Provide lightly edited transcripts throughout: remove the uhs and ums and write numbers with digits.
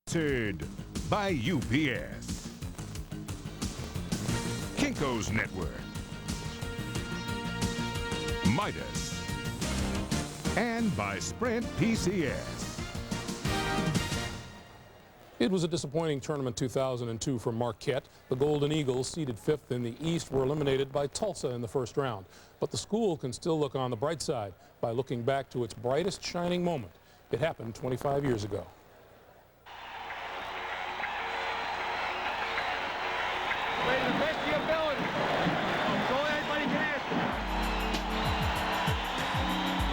Sponsored by UPS, Kinko's Network, Midas, and by Sprint PCS. It was a disappointing tournament 2002 for Marquette. The Golden Eagles, seeded 5th in the East, were eliminated by Tulsa in the first round. But the school can still look on the bright side by looking back to its brightest shining moment. It happened 25 years ago. Play to the best of your ability. Go everybody can ask.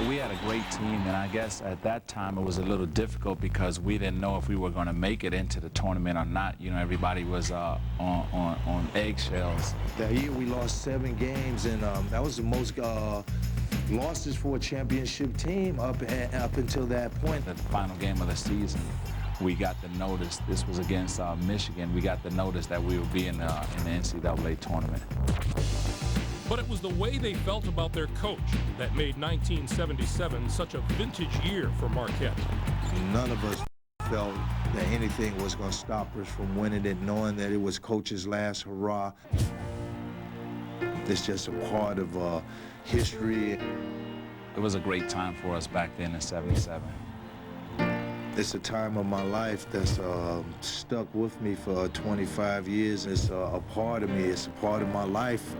We had a great team, and I guess at that time it was a little difficult because we didn't know if we were going to make it into the tournament or not. You know, everybody was on eggshells. That year we lost 7 games, and that was the most losses for a championship team up until that point. The final game of the season, we got the notice. This was against Michigan. We got the notice that we would be in the NCAA tournament. But it was the way they felt about their coach that made 1977 such a vintage year for Marquette. None of us felt that anything was going to stop us from winning it, knowing that it was coach's last hurrah. It's just a part of history. It was a great time for us back then in '77. It's a time of my life that's stuck with me for 25 years. It's a part of me. It's a part of my life.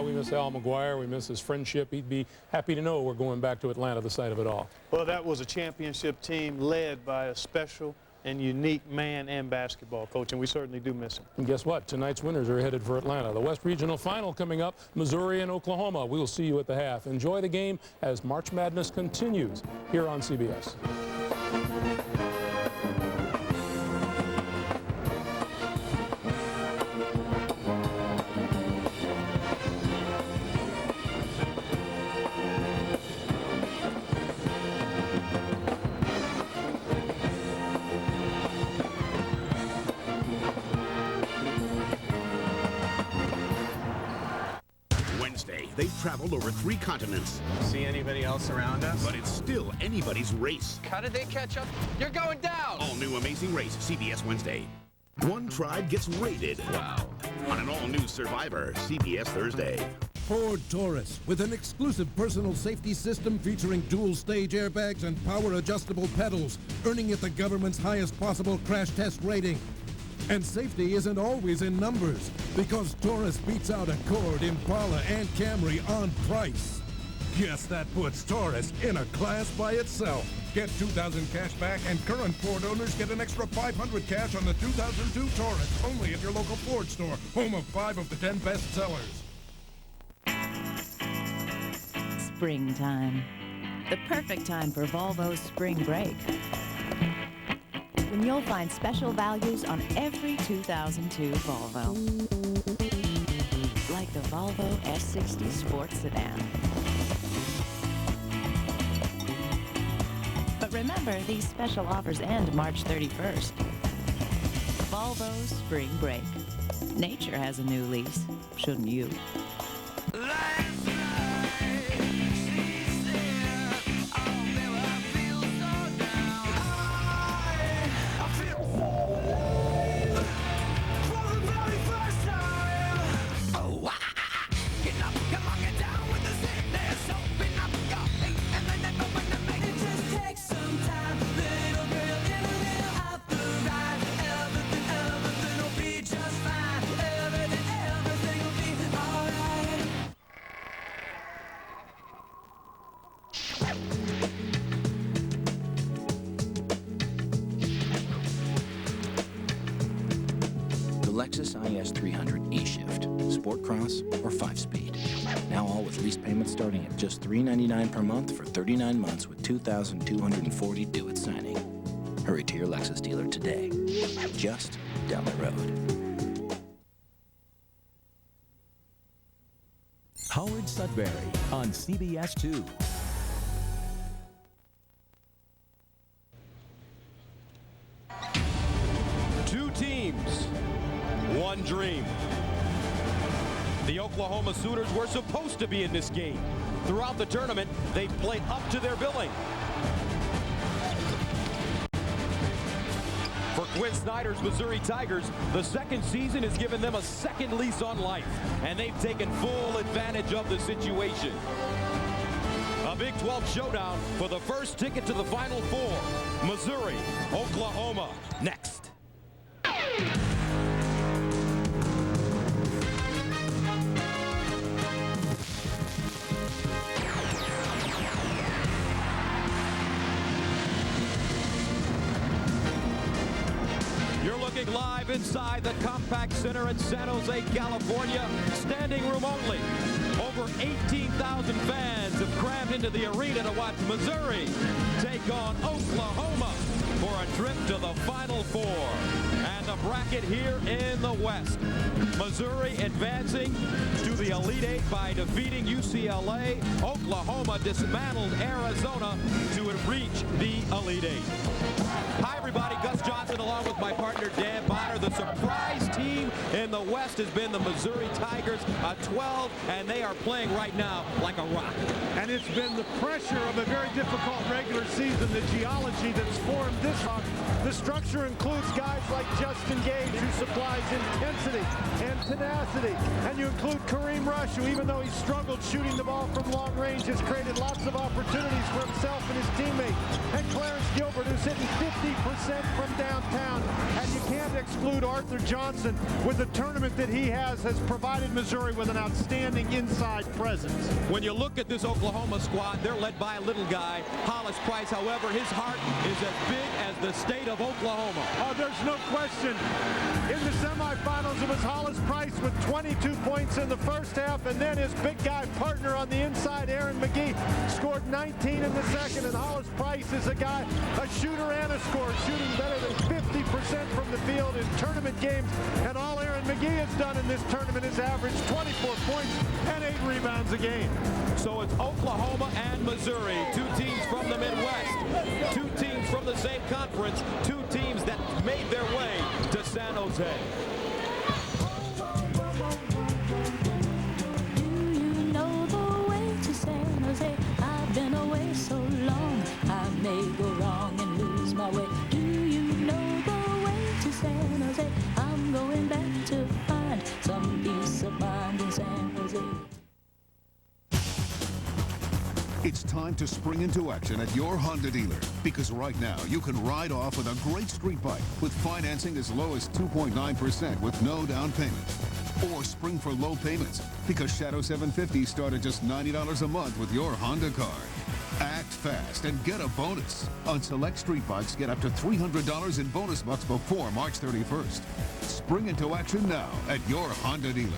We miss Al McGuire. We miss his friendship. He'd be happy to know we're going back to Atlanta, the site of it all. Well, that was a championship team led by a special and unique man and basketball coach, and we certainly do miss him. And guess what? Tonight's winners are headed for Atlanta. The West Regional Final coming up, Missouri and Oklahoma. We'll see you at the half. Enjoy the game as March Madness continues here on CBS. They've traveled over 3 continents. See anybody else around us? But it's still anybody's race. How did they catch up? You're going down! All new Amazing Race, CBS Wednesday. One tribe gets raided. Wow. On an all-new Survivor, CBS Thursday. Ford Taurus, with an exclusive personal safety system featuring dual-stage airbags and power-adjustable pedals, earning it the government's highest possible crash test rating. And safety isn't always in numbers, because Taurus beats out Accord, Impala, and Camry on price. Yes, that puts Taurus in a class by itself. Get $2,000 cash back, and current Ford owners get an extra $500 cash on the 2002 Taurus, only at your local Ford store, home of 5 of the 10 best sellers. Springtime. The perfect time for Volvo's spring break. When you'll find special values on every 2002 Volvo. Like the Volvo S60 Sports Sedan. But remember, these special offers end March 31st. Volvo's spring break. Nature has a new lease, shouldn't you? Lexus IS 300 E-Shift, Sport Cross, or 5-Speed. Now all with lease payments starting at just $399 per month for 39 months with $2,240 due at signing. Hurry to your Lexus dealer today, just down the road. Howard Sudbury on CBS 2. Two teams, one dream. The Oklahoma Sooners were supposed to be in this game. Throughout the tournament, they've played up to their billing. Quinn Snyder's Missouri Tigers, the second season has given them a second lease on life, and they've taken full advantage of the situation. A Big 12 showdown for the first ticket to the Final Four. Missouri, Oklahoma, next. You're looking live inside the Compaq Center in San Jose, California. Standing room only. Over 18,000 fans have crammed into the arena to watch Missouri take on Oklahoma for a trip to the Final Four. And the bracket here in the West. Missouri advancing to the Elite Eight by defeating UCLA. Oklahoma dismantled Arizona to reach the Elite Eight. Hi, everybody. Gus Johnson along with my partner Dan Bonner. The surprise team in the West has been the Missouri Tigers, a 12, and they are playing right now like a rock. And it's been the pressure of a very difficult regular season, the geology that's formed this hockey. The structure includes guys like Justin Gage, who supplies intensity and tenacity. And you include Kareem Rush, who even though he struggled shooting the ball from long range, has created lots of opportunities for himself and his teammates. And Clarence Gilbert, who's hitting 50% from downtown. And you can't exclude Arthur Johnson with the tournament that he has provided Missouri with an outstanding inside presence. When you look at this Oklahoma squad, they're led by a little guy, Hollis Price. However, his heart is as big as the state of Oklahoma. Oh, there's no question. In the semifinals, it was Hollis Price with 22 points in the first half, and then his big guy partner on the inside, Aaron McGee, scored 19 in the second, and Hollis Price is a guy, a shooter and a scorer, shooting better than 50% from the field in tournament games, and all Aaron McGee has done in this tournament is average 24 points and 8 rebounds a game. So it's Oklahoma and Missouri, two teams from the Midwest, two teams from the same conference, two teams that made their way to San Jose. Do you know the way to San Jose? I've been away so long, I may go wrong and lose my way. Do you know the way to San Jose? I'm going back to find some peace of mind in San Jose. It's time to spring into action at your Honda dealer, because right now you can ride off with a great street bike with financing as low as 2.9% with no down payment. Or spring for low payments, because Shadow 750 start at just $90 a month with your Honda card. Act fast and get a bonus. On select street bikes, get up to $300 in bonus bucks before March 31st. Spring into action now at your Honda dealer.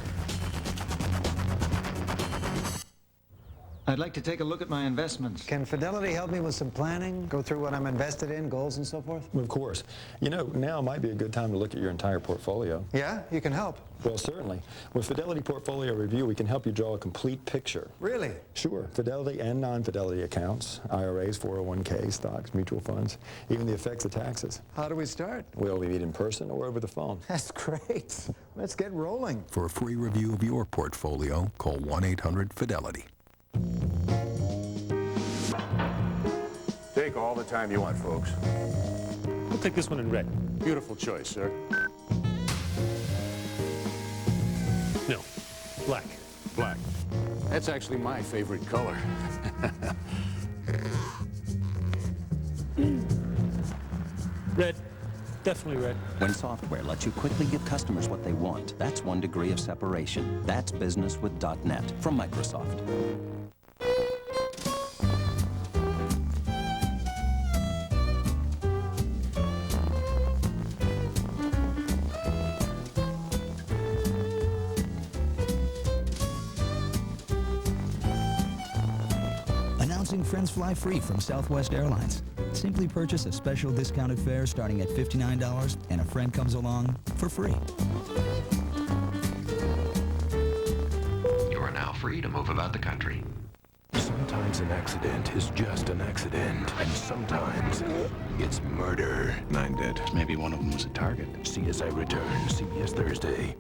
I'd like to take a look at my investments. Can Fidelity help me with some planning? Go through what I'm invested in, goals and so forth? Of course. You know, now might be a good time to look at your entire portfolio. Yeah? You can help? Well, certainly. With Fidelity Portfolio Review, we can help you draw a complete picture. Really? Sure. Fidelity and non-Fidelity accounts, IRAs, 401ks, stocks, mutual funds, even the effects of taxes. How do we start? Well, we meet in person or over the phone. That's great. Let's get rolling. For a free review of your portfolio, call 1-800-FIDELITY. Take all the time you want, folks. We'll take this one in red. Beautiful choice, sir. No, black. Black. That's actually my favorite color. Red. Definitely red. When software lets you quickly give customers what they want, that's one degree of separation. That's business with .NET from Microsoft. Announcing Friends Fly Free from Southwest Airlines. Simply purchase a special discounted fare starting at $59 and a friend comes along for free. You are now free to move about the country. Sometimes an accident is just an accident, and sometimes it's murder. 9 dead. Maybe one of them was a target. See as I return, CBS Thursday.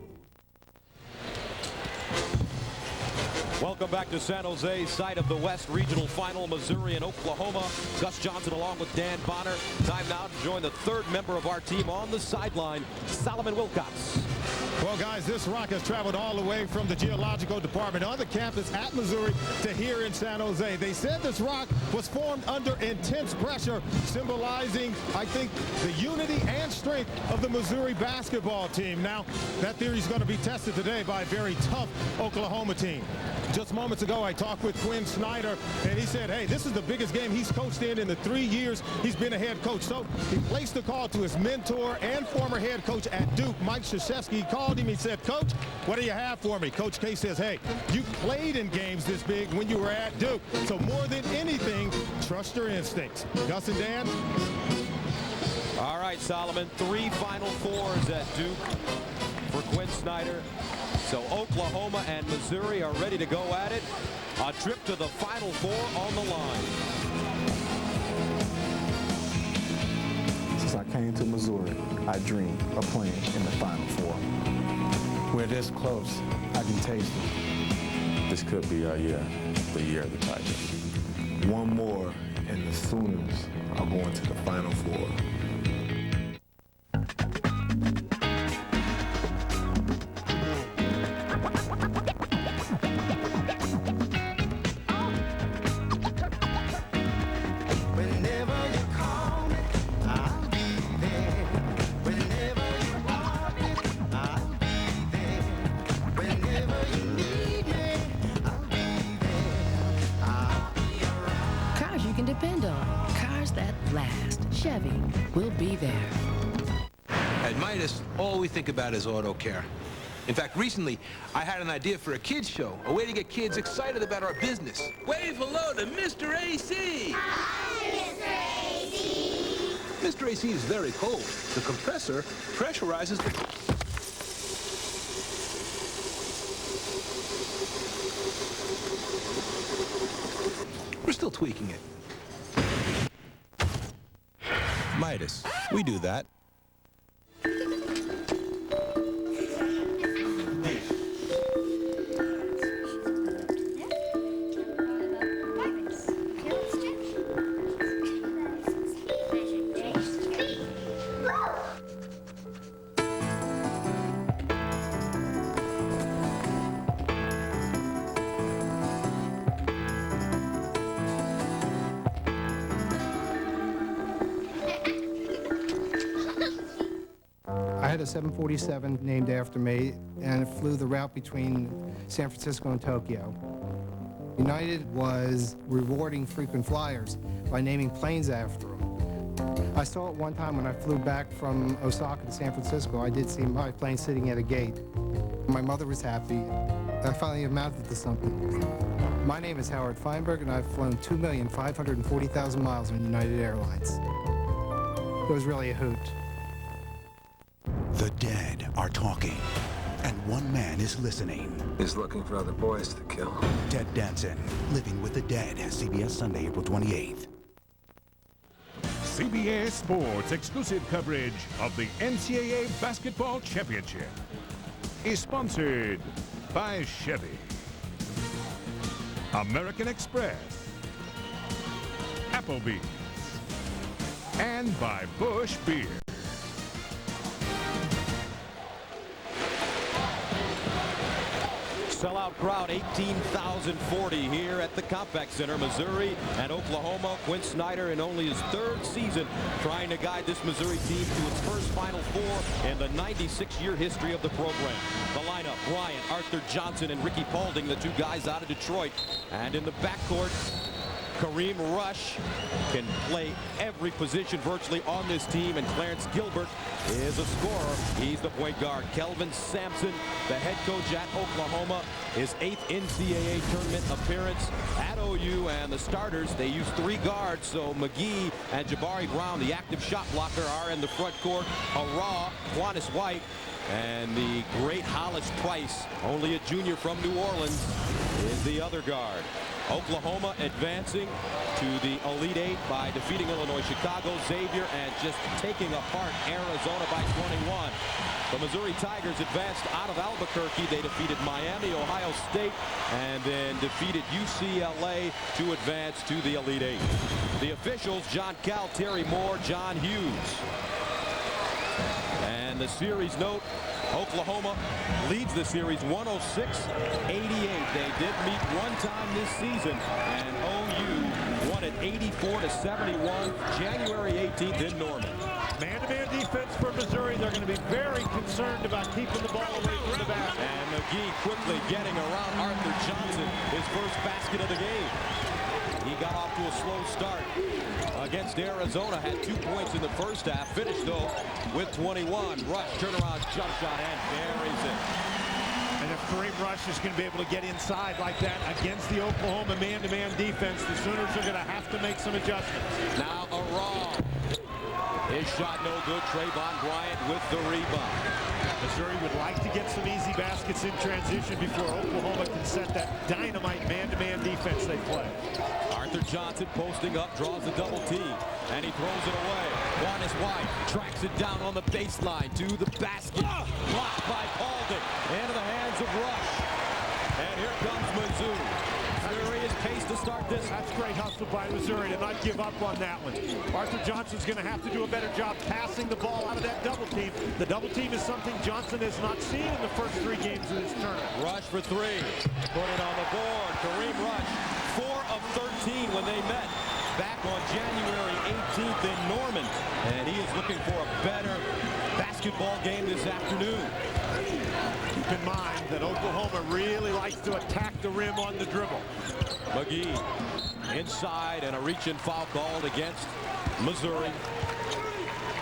Welcome back to San Jose, site of the West Regional Final, Missouri and Oklahoma. Gus Johnson along with Dan Bonner. Time now to join the third member of our team on the sideline, Solomon Wilcox. Well, guys, this rock has traveled all the way from the Geological Department on the campus at Missouri to here in San Jose. They said this rock was formed under intense pressure, symbolizing, I think, the unity and strength of the Missouri basketball team. Now, that theory is going to be tested today by a very tough Oklahoma team. Just moments ago, I talked with Quinn Snyder, and he said, hey, this is the biggest game he's coached in the 3 years he's been a head coach. So he placed the call to his mentor and former head coach at Duke, Mike Krzyzewski. He called him. He said, Coach, what do you have for me? Coach K says, hey, you played in games this big when you were at Duke. So more than anything, trust your instincts. Gus and Dan. All right, Solomon, 3 Final Fours at Duke for Quinn Snyder. So Oklahoma and Missouri are ready to go at it. A trip to the Final Four on the line. Since I came to Missouri, I dreamed of playing in the Final Four. We're this close. I can taste it. This could be our year, the year of the Tiger. One more, and the Sooners are going to the Final Four. Think about is auto care. In fact, recently I had an idea for a kids show, a way to get kids excited about our business. Wave hello to Mr. AC. Hi, Mr. AC. Mr. AC is very cold. The compressor pressurizes the... We're still tweaking it. Midas, we do that. I had a 747 named after me, and it flew the route between San Francisco and Tokyo. United was rewarding frequent flyers by naming planes after them. I saw it one time when I flew back from Osaka to San Francisco. I did see my plane sitting at a gate. My mother was happy. I finally amounted to something. My name is Howard Feinberg, and I've flown 2,540,000 miles on United Airlines. It was really a hoot. The dead are talking, and one man is listening. He's looking for other boys to kill. Ted Danson, Living with the Dead, CBS Sunday, April 28th. CBS Sports exclusive coverage of the NCAA Basketball Championship is sponsored by Chevy, American Express, Applebee's, and by Busch Beer. Sellout crowd, 18,040 here at the Compaq Center. Missouri and Oklahoma. Quinn Snyder in only his 3rd season trying to guide this Missouri team to its first Final Four in the 96-year history of the program. The lineup, Bryant, Arthur Johnson, and Ricky Paulding, the 2 guys out of Detroit. And in the backcourt, Kareem Rush can play every position virtually on this team, and Clarence Gilbert is a scorer. He's the point guard. Kelvin Sampson, the head coach at Oklahoma, his 8th NCAA tournament appearance at OU, and the starters, they use 3 guards, so McGee and Jabari Brown, the active shot blocker, are in the front court. Hurrah, Quantis White, and the great Hollis Price, only a junior from New Orleans, is the other guard. Oklahoma advancing to the Elite Eight by defeating Illinois, Chicago, Xavier, and just taking apart Arizona by 21. The Missouri Tigers advanced out of Albuquerque. They defeated Miami, Ohio State, and then defeated UCLA to advance to the Elite Eight. The officials, John Cal, Terry Moore, John Hughes. And the series note, Oklahoma leads the series 106-88. They did meet one time this season, and OU won it 84-71, January 18th in Norman. Man-to-man defense for Missouri. They're going to be very concerned about keeping the ball away from the basket. And McGee quickly getting around Arthur Johnson, his first basket of the game. He got off to a slow start against Arizona, had 2 points in the first half, finished though with 21. Rush, turnaround, jump shot, and buries it. And if Kareem Rush is going to be able to get inside like that against the Oklahoma man-to-man defense, the Sooners are going to have to make some adjustments. Now Arah. His shot no good. Trayvon Bryant with the rebound. Missouri would like to get some easy baskets in transition before Oklahoma can set that dynamite man-to-man defense they play. Arthur Johnson posting up, draws a double team, and he throws it away. Juanis White tracks it down on the baseline to the basket. Blocked by Paulding. Into the hands of Rush. And here comes Mizzou. Missouri is paced to start this. That's great hustle by Missouri to not give up on that one. Arthur Johnson's going to have to do a better job passing the ball out of that double team. The double team is something Johnson has not seen in the first 3 games of this tournament. Rush for 3. Put it on the board. Kareem Rush, 4 of 13 when they met back on January 18th in Norman. And he is looking for a better basketball game this afternoon. Keep in mind that Oklahoma really likes to attack the rim on the dribble. McGee inside, and a reach-in foul called against Missouri.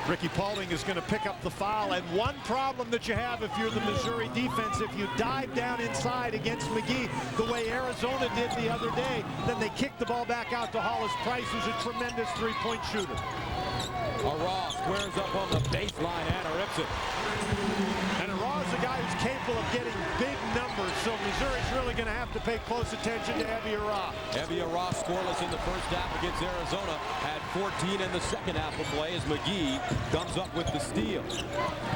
Ricky Paulding is going to pick up the foul, and one problem that you have if you're the Missouri defense, if you dive down inside against McGee the way Arizona did the other day, then they kick the ball back out to Hollis Price, who's a tremendous three-point shooter. Arah squares up on the baseline and rips it. And Arah is a guy who's capable of getting big numbers, so Missouri's really going to have to pay close attention to Evie Arah. Evie Arah scoreless in the first half against Arizona, had 14 in the second half of play as McGee comes up with the steal.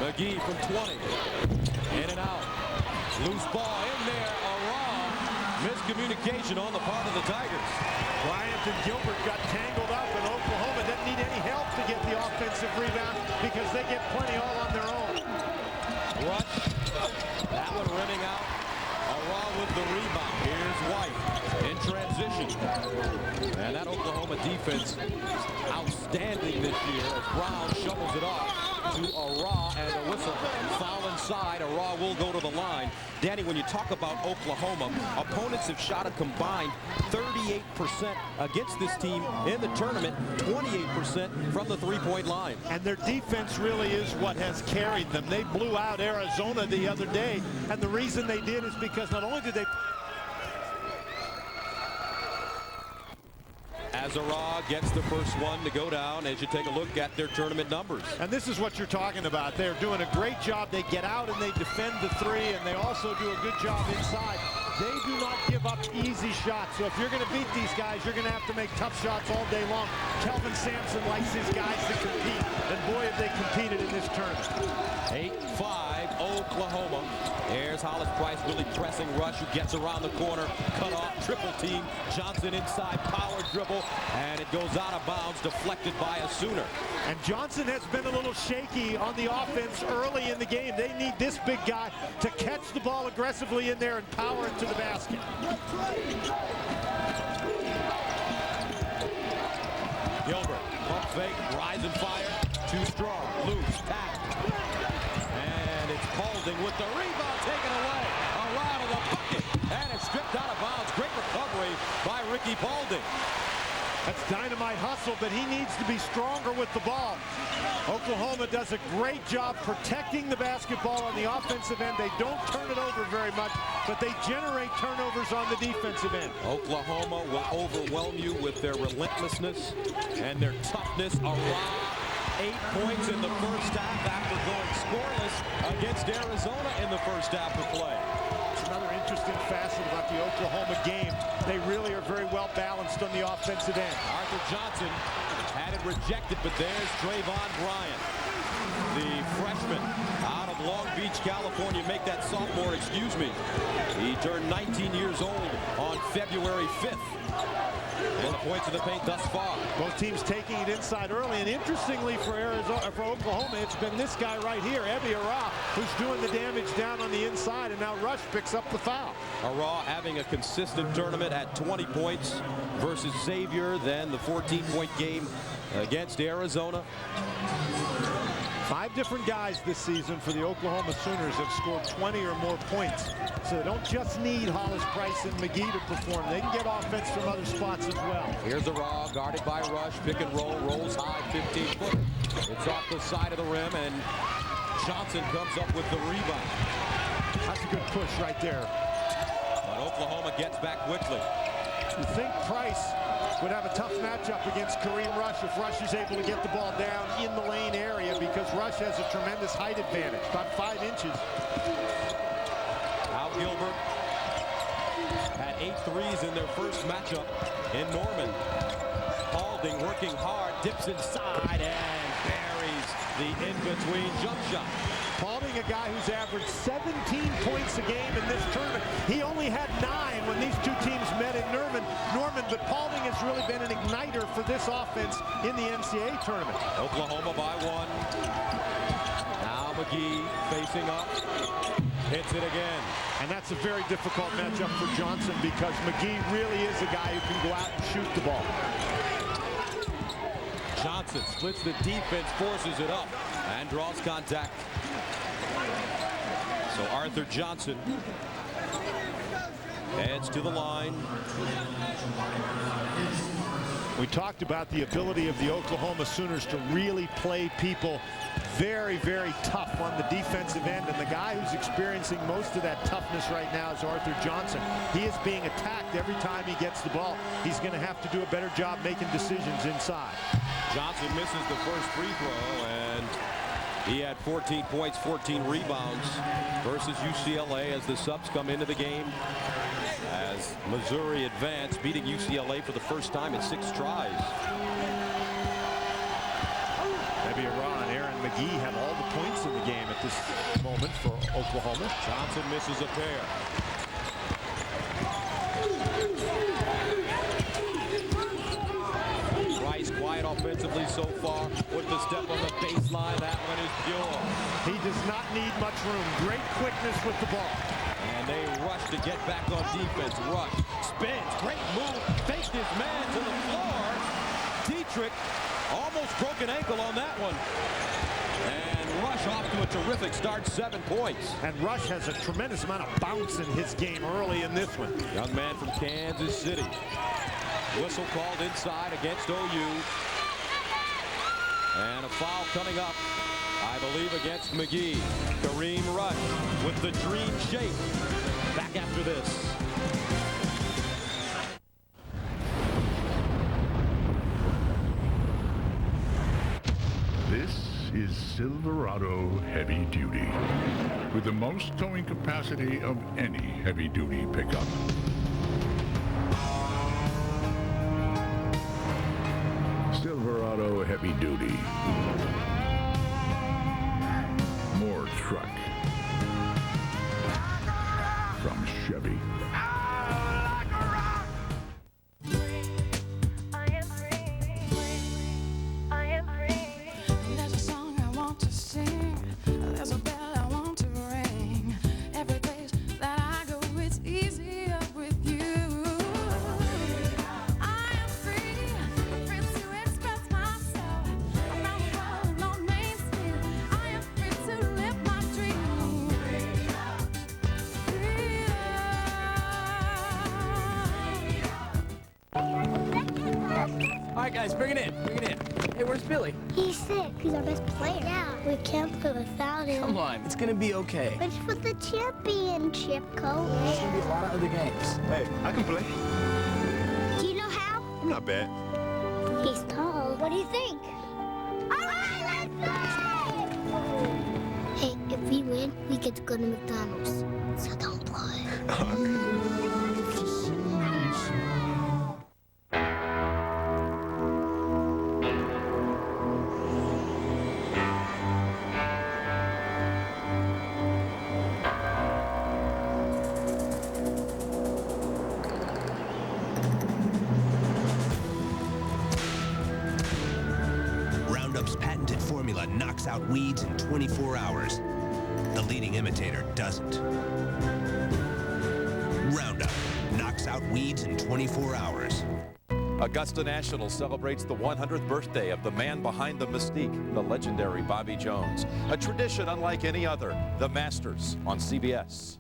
McGee from 20. In and out. Loose ball in there. Arah. Miscommunication on the part of the Tigers. Bryant and Gilbert got tangled up, and Oklahoma doesn't need any help to get the offensive rebound because they get plenty all on their own. Rush. That one rimming out. Arah with the rebound. Here's White in transition. And that Oklahoma defense outstanding this year as Brown shovels it off to Arah, and a whistle. Foul inside. Arah will go to the line. Danny, when you talk about Oklahoma, opponents have shot a combined 38% against this team in the tournament, 28% from the three-point line. And their defense really is what has carried them. They blew out Arizona the other day, and the reason they did is because not only did they... As Arah gets the first one to go down as you take a look at their tournament numbers. And this is what you're talking about. They're doing a great job. They get out and they defend the three, and they also do a good job inside. They do not give up easy shots. So if you're going to beat these guys, you're going to have to make tough shots all day long. Kelvin Sampson likes his guys to compete, and boy, have they competed in this tournament. 8-5 Oklahoma. There's Hollis Price really pressing Rush, who gets around the corner, cut off, triple team. Johnson inside, power dribble, and it goes out of bounds, deflected by a Sooner. And Johnson has been a little shaky on the offense early in the game. They need this big guy to catch the ball aggressively in there and power it to the basket. Gilbert, pump fake, rise and fire, too strong, loose, tap. And it's Paulding with the rebound taken away. Around to the bucket, and it's stripped out of bounds. Great recovery by Ricky Paulding. That's dynamite hustle, but he needs to be stronger with the ball. Oklahoma does a great job protecting the basketball on the offensive end. They don't turn it over very much, but they generate turnovers on the defensive end. Oklahoma will overwhelm you with their relentlessness and their toughness. Around 8 points in the first half after going scoreless against Arizona in the first half of play. Another interesting facet about the Oklahoma game. They really are very well balanced on the offensive end. Arthur Johnson had it rejected, but there's Trayvon Bryant, the freshman out of Long Beach, California. Make that sophomore, excuse me. He turned 19 years old on February 5th. And the points in the paint thus far. Both teams taking it inside early, and interestingly for Oklahoma, it's been this guy right here, Ebi Ara, who's doing the damage down on the inside, and now Rush picks up the foul. Ara having a consistent tournament at 20 points versus Xavier, then the 14-point game against Arizona. 5 different guys this season for the Oklahoma Sooners have scored 20 or more points. So they don't just need Hollis, Price, and McGee to perform. They can get offense from other spots as well. Here's the Raw, guarded by Rush. Pick and roll, rolls high, 15-footer. It's off the side of the rim, and Johnson comes up with the rebound. That's a good push right there. But Oklahoma gets back quickly. You think Price would have a tough matchup against Kareem Rush if Rush is able to get the ball down in the lane area, because Rush has a tremendous height advantage, about 5 inches. Al Gilbert had 8 threes in their first matchup in Norman. Paulding working hard, dips inside and buries the in-between jump shot. Paulding, a guy who's averaged 17 points a game in this tournament. He only had 9 when these two teams met in Norman, but Paulding has really been an igniter for this offense in the NCAA tournament. Oklahoma by 1. Now McGee facing up. Hits it again. And that's a very difficult matchup for Johnson, because McGee really is a guy who can go out and shoot the ball. Johnson splits the defense, forces it up, and draws contact. So Arthur Johnson heads to the line. We talked about the ability of the Oklahoma Sooners to really play people very, very tough on the defensive end, and the guy who's experiencing most of that toughness right now is Arthur Johnson. He is being attacked every time he gets the ball. He's going to have to do a better job making decisions inside. Johnson misses the first free throw, and he had 14 points, 14 rebounds versus UCLA as the subs come into the game. As Missouri advanced, beating UCLA for the first time in 6 tries. Ebi Ara and Aaron McGee have all the points in the game at this moment for Oklahoma. Johnson misses a pair. Rice quiet offensively so far. With the step on the baseline, that one is pure. He does not need much room. Great quickness with the ball. And they rush to get back on defense. Rush spins, great move, faked his man to the floor. Dietrich almost broke an ankle on that one. And Rush off to a terrific start, 7 points. And Rush has a tremendous amount of bounce in his game early in this one. Young man from Kansas City. Whistle called inside against OU. And a foul coming up, I believe, against McGee. Kareem Rush with the dream shake. Back after this. This is Silverado Heavy Duty, with the most towing capacity of any heavy-duty pickup. Silverado Heavy Duty. More truck. From Chevy. There's a song I want to sing. There's a bell I want to ring. Every place that I go, it's easier with you. I am free, free to express myself around the world on Main Street. I am free to live my dream. All right, guys, bring it in. Bring it in. Hey, where's Billy? He's sick. He's our best player. Yeah, we can't play without him. Come on, it's gonna be okay. It's for the championship, Coach. There's gonna be a lot of other games. Hey, I can play. Do you know how? I'm not bad. He's tall. What do you think? All right, let's play! Hey, if we win, we get to go to McDonald's. So don't play. Roundup's patented formula knocks out weeds in 24 hours. The leading imitator doesn't. Roundup knocks out weeds in 24 hours. Augusta National celebrates the 100th birthday of the man behind the mystique, the legendary Bobby Jones. A tradition unlike any other, the Masters on CBS.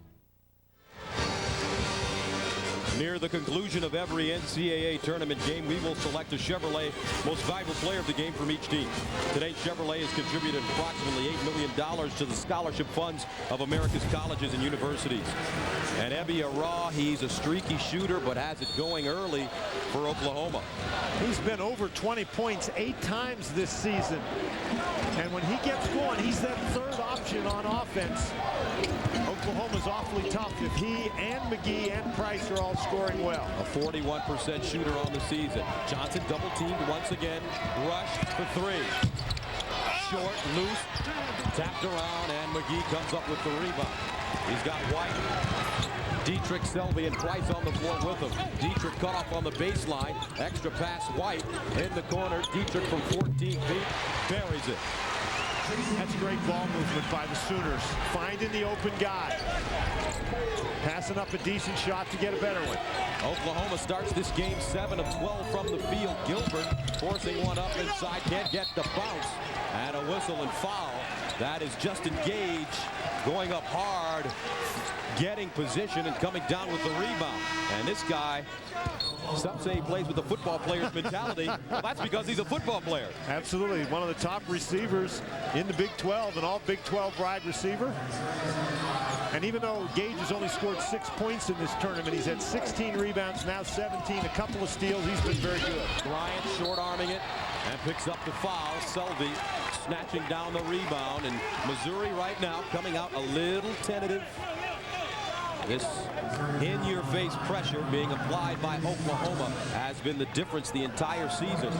Near the conclusion of every NCAA tournament game, we will select a Chevrolet most valuable player of the game from each team. Today, Chevrolet has contributed approximately $8 million to the scholarship funds of America's colleges and universities. And Ebby Arah, he's a streaky shooter, but has it going early for Oklahoma. He's been over 20 points 8 times this season. And when he gets going, he's that third option on offense. Oklahoma's awfully tough if he and McGee and Price are all scoring well. A 41% shooter on the season. Johnson double teamed once again. Rush for 3. Short, loose, tapped around, and McGee comes up with the rebound. He's got White, Dietrich, Selby, and Price on the floor with him. Dietrich cut off on the baseline. Extra pass, White in the corner. Dietrich from 14 feet buries it. That's great ball movement by the Sooners. Finding the open guy. Passing up a decent shot to get a better one. Oklahoma starts this game 7 of 12 from the field. Gilbert forcing one up inside. Can't get the bounce. And a whistle and foul. That is Justin Gage going up hard, getting position and coming down with the rebound. And this guy, some say he plays with the football player's mentality. Well, that's because he's a football player. Absolutely. One of the top receivers in the Big 12, an all Big 12 wide receiver. And even though Gage has only scored 6 points in this tournament, he's had 16 rebounds, now 17, a couple of steals. He's been very good. Bryant short-arming it and picks up the foul. Selby snatching down the rebound. And Missouri right now coming out a little tentative. This in-your-face pressure being applied by Oklahoma has been the difference the entire season.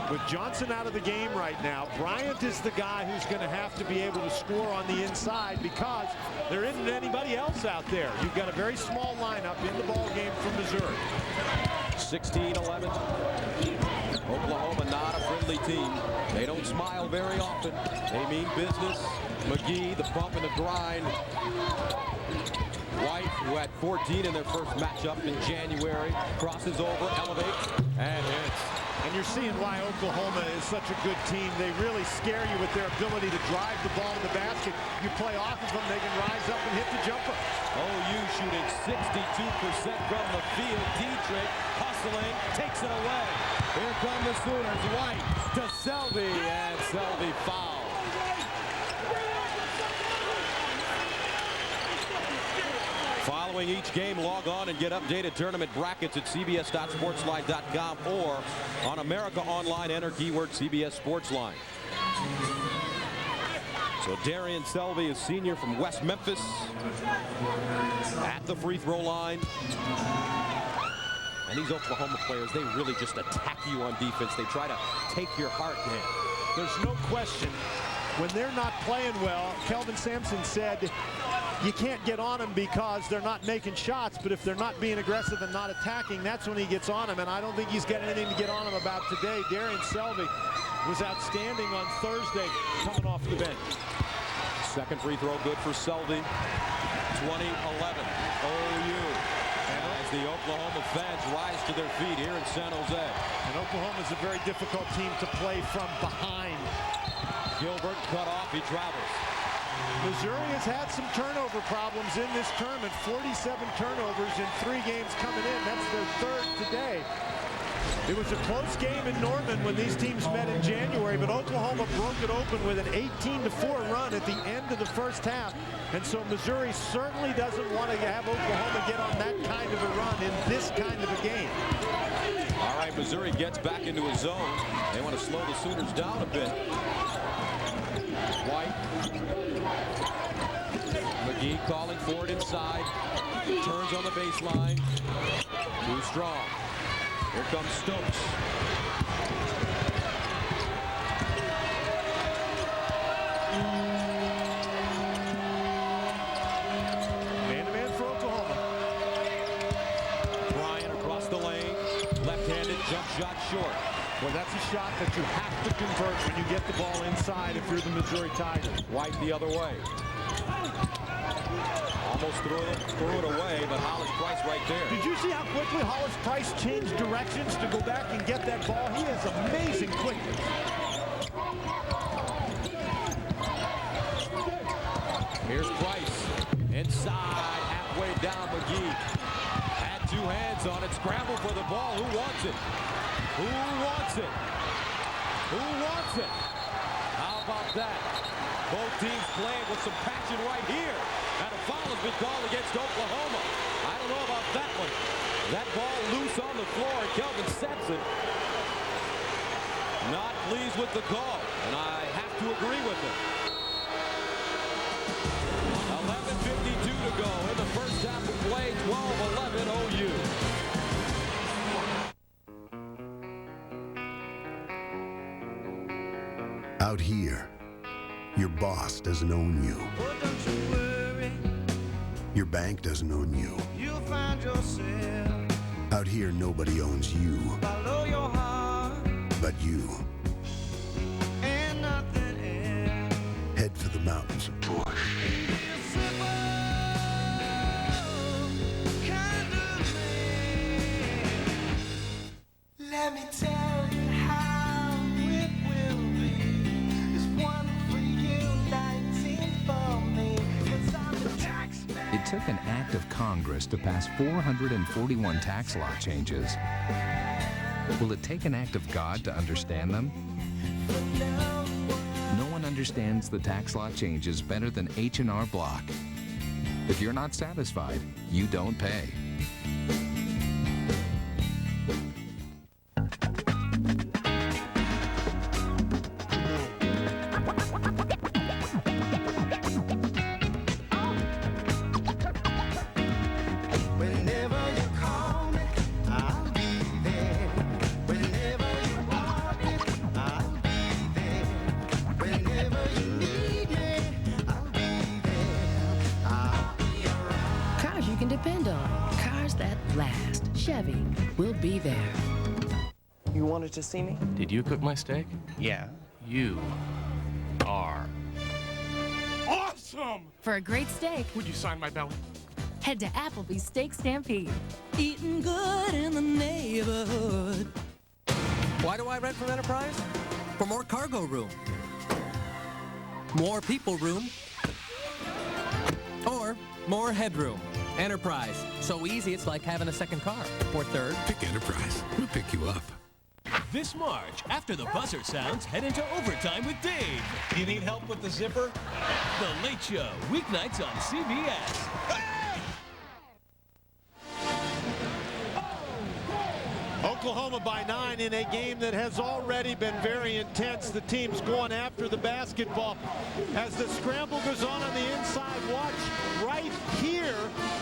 With Johnson out of the game right now, Bryant is the guy who's going to have to be able to score on the inside because there isn't anybody else out there. You've got a very small lineup in the ball game from Missouri. 16-11. Oklahoma not a friendly team. They don't smile very often. They mean business. McGee, the bump and the grind. White, who had 14 in their first matchup in January, crosses over, elevates, and hits. And you're seeing why Oklahoma is such a good team. They really scare you with their ability to drive the ball to the basket. You play off of them, they can rise up and hit the jumper. OU shooting 62% from the field. Dietrich hustling, takes it away. Here come the Sooners. White to Selby, and Selby fouled. Following each game, log on and get updated tournament brackets at cbs.sportsline.com or on America Online. Enter keyword CBS Sportsline. So Darian Selby is senior from West Memphis at the free throw line. And these Oklahoma players, they really just attack you on defense. They try to take your heart down. There's no question when they're not playing well. Kelvin Sampson said you can't get on them because they're not making shots, but if they're not being aggressive and not attacking, that's when he gets on them, and I don't think he's got anything to get on them about today. Darian Selby was outstanding on Thursday coming off the bench. Second free throw good for Selby. 20-11 OU. As the Oklahoma fans rise to their feet here in San Jose. And Oklahoma's a very difficult team to play from behind. Gilbert cut off, he travels. Missouri has had some turnover problems in this tournament. 47 turnovers in 3 games coming in. That's their third today. It was a close game in Norman when these teams met in January, but Oklahoma broke it open with an 18-4 run at the end of the first half. And so Missouri certainly doesn't want to have Oklahoma get on that kind of a run in this kind of a game. All right, Missouri gets back into a zone. They want to slow the Sooners down a bit. White calling for it inside. Turns on the baseline. Too strong. Here comes Stokes. Man-to-man for Oklahoma. Bryant across the lane. Left-handed jump shot short. Well, that's a shot that you have to convert when you get the ball inside if you're the Missouri Tigers. White the other way. Almost threw it away, but Hollis Price right there. Did you see how quickly Hollis Price changed directions to go back and get that ball? He has amazing quickness. Here's Price. Inside, halfway down, McGee. Had two hands on it, scramble for the ball. Who wants it? Who wants it? Who wants it? How about that? Both teams playing with some passion right here. And a foul has been called against Oklahoma. I don't know about that one. That ball loose on the floor, and Kelvin Sampson not pleased with the call. And I have to agree with him. 11:52 to go in the first half of play. 12-11 OU. Out here, your boss doesn't own you. Your bank doesn't own you. You'll find yourself. Out here, nobody owns you. Follow your heart. But you. And nothing else. Head for the mountains of Bush. Let me tell you how it will be. There's one for you, 19 for me. 'Cause I'm the tax man. It took an act of Congress to pass 441 tax law changes. Will it take an act of God to understand them? No one understands the tax law changes better than H&R Block. If you're not satisfied, you don't pay. We'll be there. You wanted to see me? Did you cook my steak? Yeah. You are awesome! For a great steak, would you sign my belly? Head to Applebee's Steak Stampede. Eating good in the neighborhood. Why do I rent from Enterprise? For more cargo room. More people room. Or more headroom. Enterprise. So easy, it's like having a second car. Or third. Pick Enterprise. We'll pick you up. This March, after the buzzer sounds, head into overtime with Dave. You need help with the zipper? The Late Show, weeknights on CBS. Oklahoma by 9 in a game that has already been very intense. The team's going after the basketball. As the scramble goes on the inside, watch right here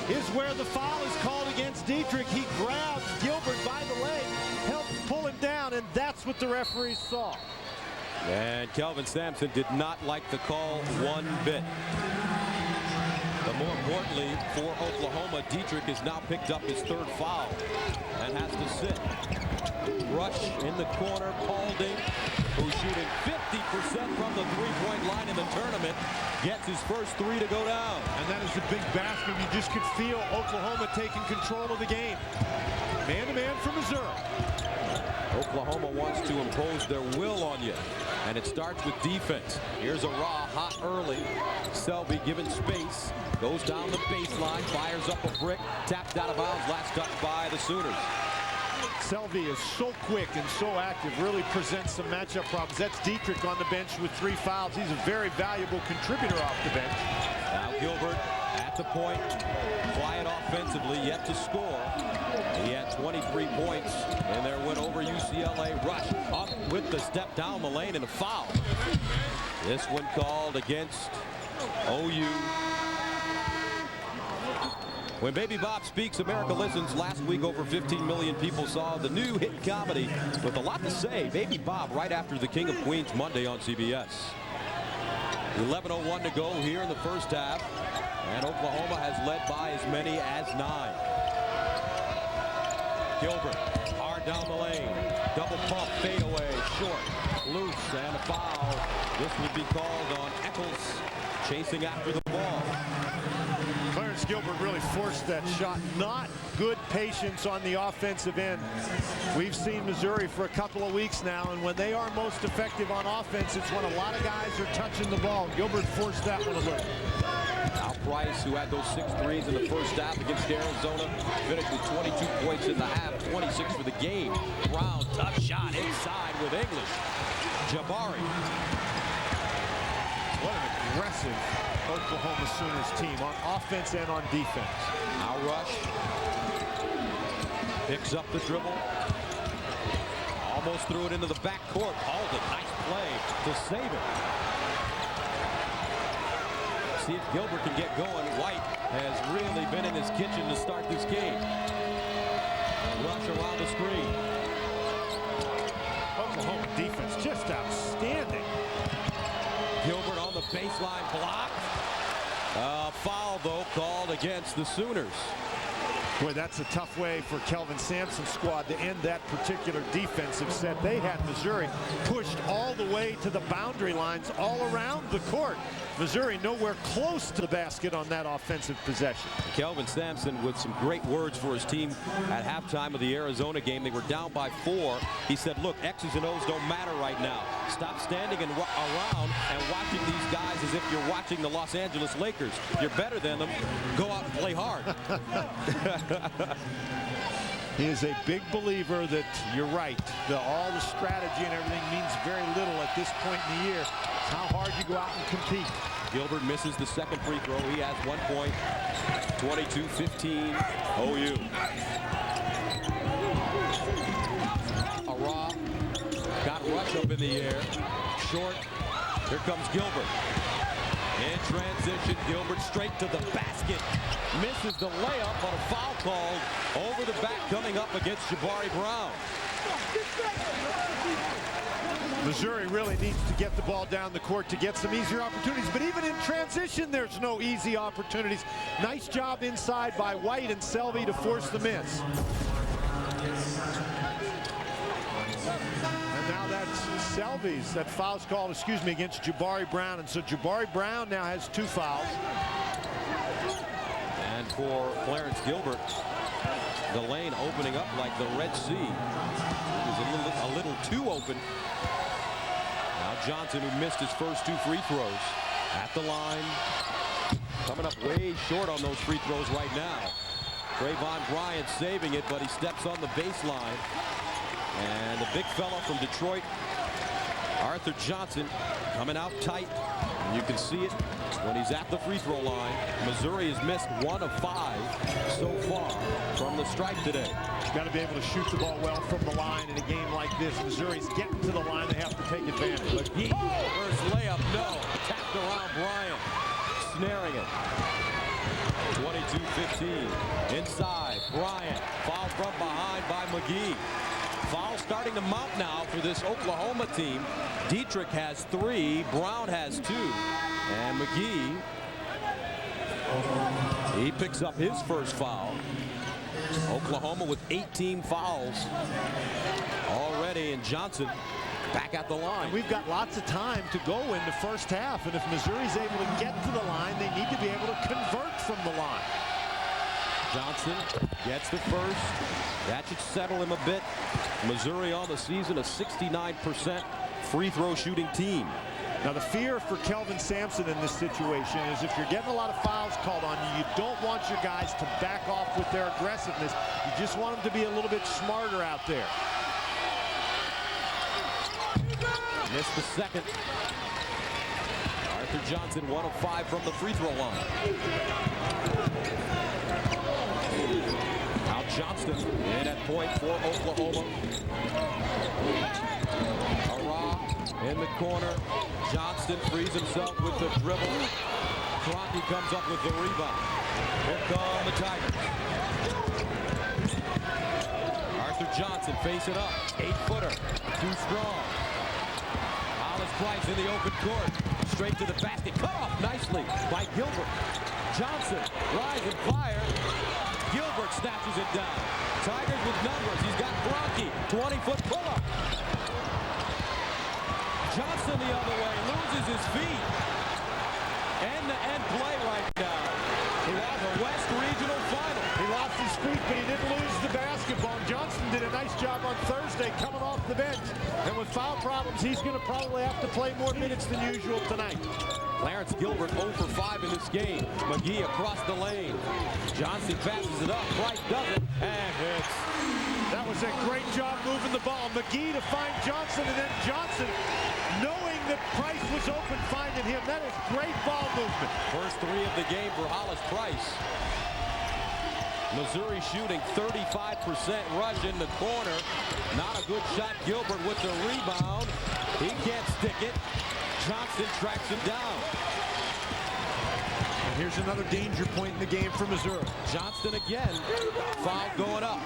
is where the foul is called against Dietrich. He grabs Gilbert by the leg, helps pull him down, and that's what the referees saw. And Kelvin Sampson did not like the call one bit. But more importantly, for Oklahoma, Dietrich has now picked up his third foul and has to sit. Rush in the corner, Paulding, who's shooting 50% from the three-point line in the tournament, gets his first three to go down. And that is a big basket. You just could feel Oklahoma taking control of the game. Man-to-man for Missouri. Oklahoma wants to impose their will on you, and it starts with defense. Here's a raw, hot early. Selby given space, goes down the baseline, fires up a brick, tapped out of bounds, last touch by the Sooners. Selby is so quick and so active, really presents some matchup problems. That's Dietrich on the bench with 3 fouls. He's a very valuable contributor off the bench. Now Gilbert at the point, quiet offensively, yet to score. He had 23 points in their win over UCLA. Rush up with the step down the lane and a foul. This one called against OU. When Baby Bob Speaks, America Listens. Last week, over 15 million people saw the new hit comedy with a lot to say. Baby Bob, right after The King of Queens Monday on CBS. 11:01 to go here in the first half. And Oklahoma has led by as many as 9. Gilbert, hard down the lane. Double pump, fadeaway, short, loose, and a foul. This would be called on Eccles, chasing after the ball. Clarence Gilbert really forced that shot. Not good patience on the offensive end. We've seen Missouri for a couple of weeks now, and when they are most effective on offense, it's when a lot of guys are touching the ball. Gilbert forced that one a little. Al Price, who had those 6 threes in the first half against Arizona, finished with 22 points in the half, 26 for the game. Brown, tough shot inside with English. Jabari. What an aggressive Oklahoma Sooners team on offense and on defense. Al Rush picks up the dribble. Almost threw it into the backcourt. Alden, nice play to save it. See if Gilbert can get going. White has really been in his kitchen to start this game. Rush around the screen. Oklahoma defense just outstanding. Gilbert on the baseline block. Foul, though, called against the Sooners. Boy, that's a tough way for Kelvin Sampson's squad to end that particular defensive set. They had Missouri pushed all the way to the boundary lines all around the court. Missouri nowhere close to the basket on that offensive possession. Kelvin Sampson with some great words for his team at halftime of the Arizona game. They were down by 4. He said, look, X's and O's don't matter right now. Stop standing around and watching these guys as if you're watching the Los Angeles Lakers. You're better than them. Go out and play hard. He is a big believer that you're right. All the strategy and everything means very little at this point in the year. It's how hard you go out and compete. Gilbert misses the second free throw. He has 1 point. 22-15 OU. Ara got Rush up in the air. Short. Here comes Gilbert. In transition, Gilbert straight to the basket. Misses the layup, but a foul called over the back coming up against Jabari Brown. Missouri really needs to get the ball down the court to get some easier opportunities, but even in transition, there's no easy opportunities. Nice job inside by White and Selvey to force the miss. And now that's Selvey's, that foul's called, against Jabari Brown, and so Jabari Brown now has 2 fouls. And for Clarence Gilbert, the lane opening up like the Red Sea. It was a little too open. Now Johnson, who missed his first 2 free throws, at the line, coming up way short on those free throws right now. Trayvon Bryant saving it, but he steps on the baseline. And the big fella from Detroit, Arthur Johnson, coming out tight. And you can see it when he's at the free throw line. Missouri has missed 1 of 5 so far from the strike today. You've got to be able to shoot the ball well from the line in a game like this. Missouri's getting to the line. They have to take advantage. McGee, first layup, no. Tapped around Bryant, snaring it. 22-15. Inside, Bryant. Foul from behind by McGee. Foul starting to mount now for this Oklahoma team. Dietrich has 3, Brown has 2, and McGee, he picks up his first foul. Oklahoma with 18 fouls already, and Johnson back at the line. And we've got lots of time to go in the first half, and if Missouri's able to get to the line, they need to be able to convert from the line. Johnson gets the first. That should settle him a bit. Missouri on the season, a 69% free throw shooting team. Now the fear for Kelvin Sampson in this situation is if you're getting a lot of fouls called on you, you don't want your guys to back off with their aggressiveness. You just want them to be a little bit smarter out there. Missed the second. Arthur Johnson, 1 of 5 from the free throw line. Now Johnston in at point for Oklahoma. Ara in the corner. Johnston frees himself with the dribble. Kroenke comes up with the rebound. Here come the Tigers. Arthur Johnson face it up. 8-footer. Too strong. Hollis Price in the open court. Straight to the basket. Cut off nicely by Gilbert. Johnson, rise and fire. Gilbert snatches it down. Tigers with numbers. He's got Kroenke. 20-foot pull-up. Johnson the other way. Loses his feet. End-to-end play right now. He lost a West Regional Final. He lost his feet, but he didn't lose the basketball. Johnson did a nice job on Thursday coming off the bench. And with foul problems, he's going to probably have to play more minutes than usual tonight. Clarence Gilbert 0 for 5 in this game. McGee across the lane. Johnson passes it up. Price does it and hits. That was a great job moving the ball. McGee to find Johnson, and then Johnson, knowing that Price was open, finding him. That is great ball movement. First 3 of the game for Hollis Price. Missouri shooting 35% rush in the corner. Not a good shot. Gilbert with the rebound. He can't stick it. Johnson tracks him down. And here's another danger point in the game for Missouri. Johnston again. Foul going up.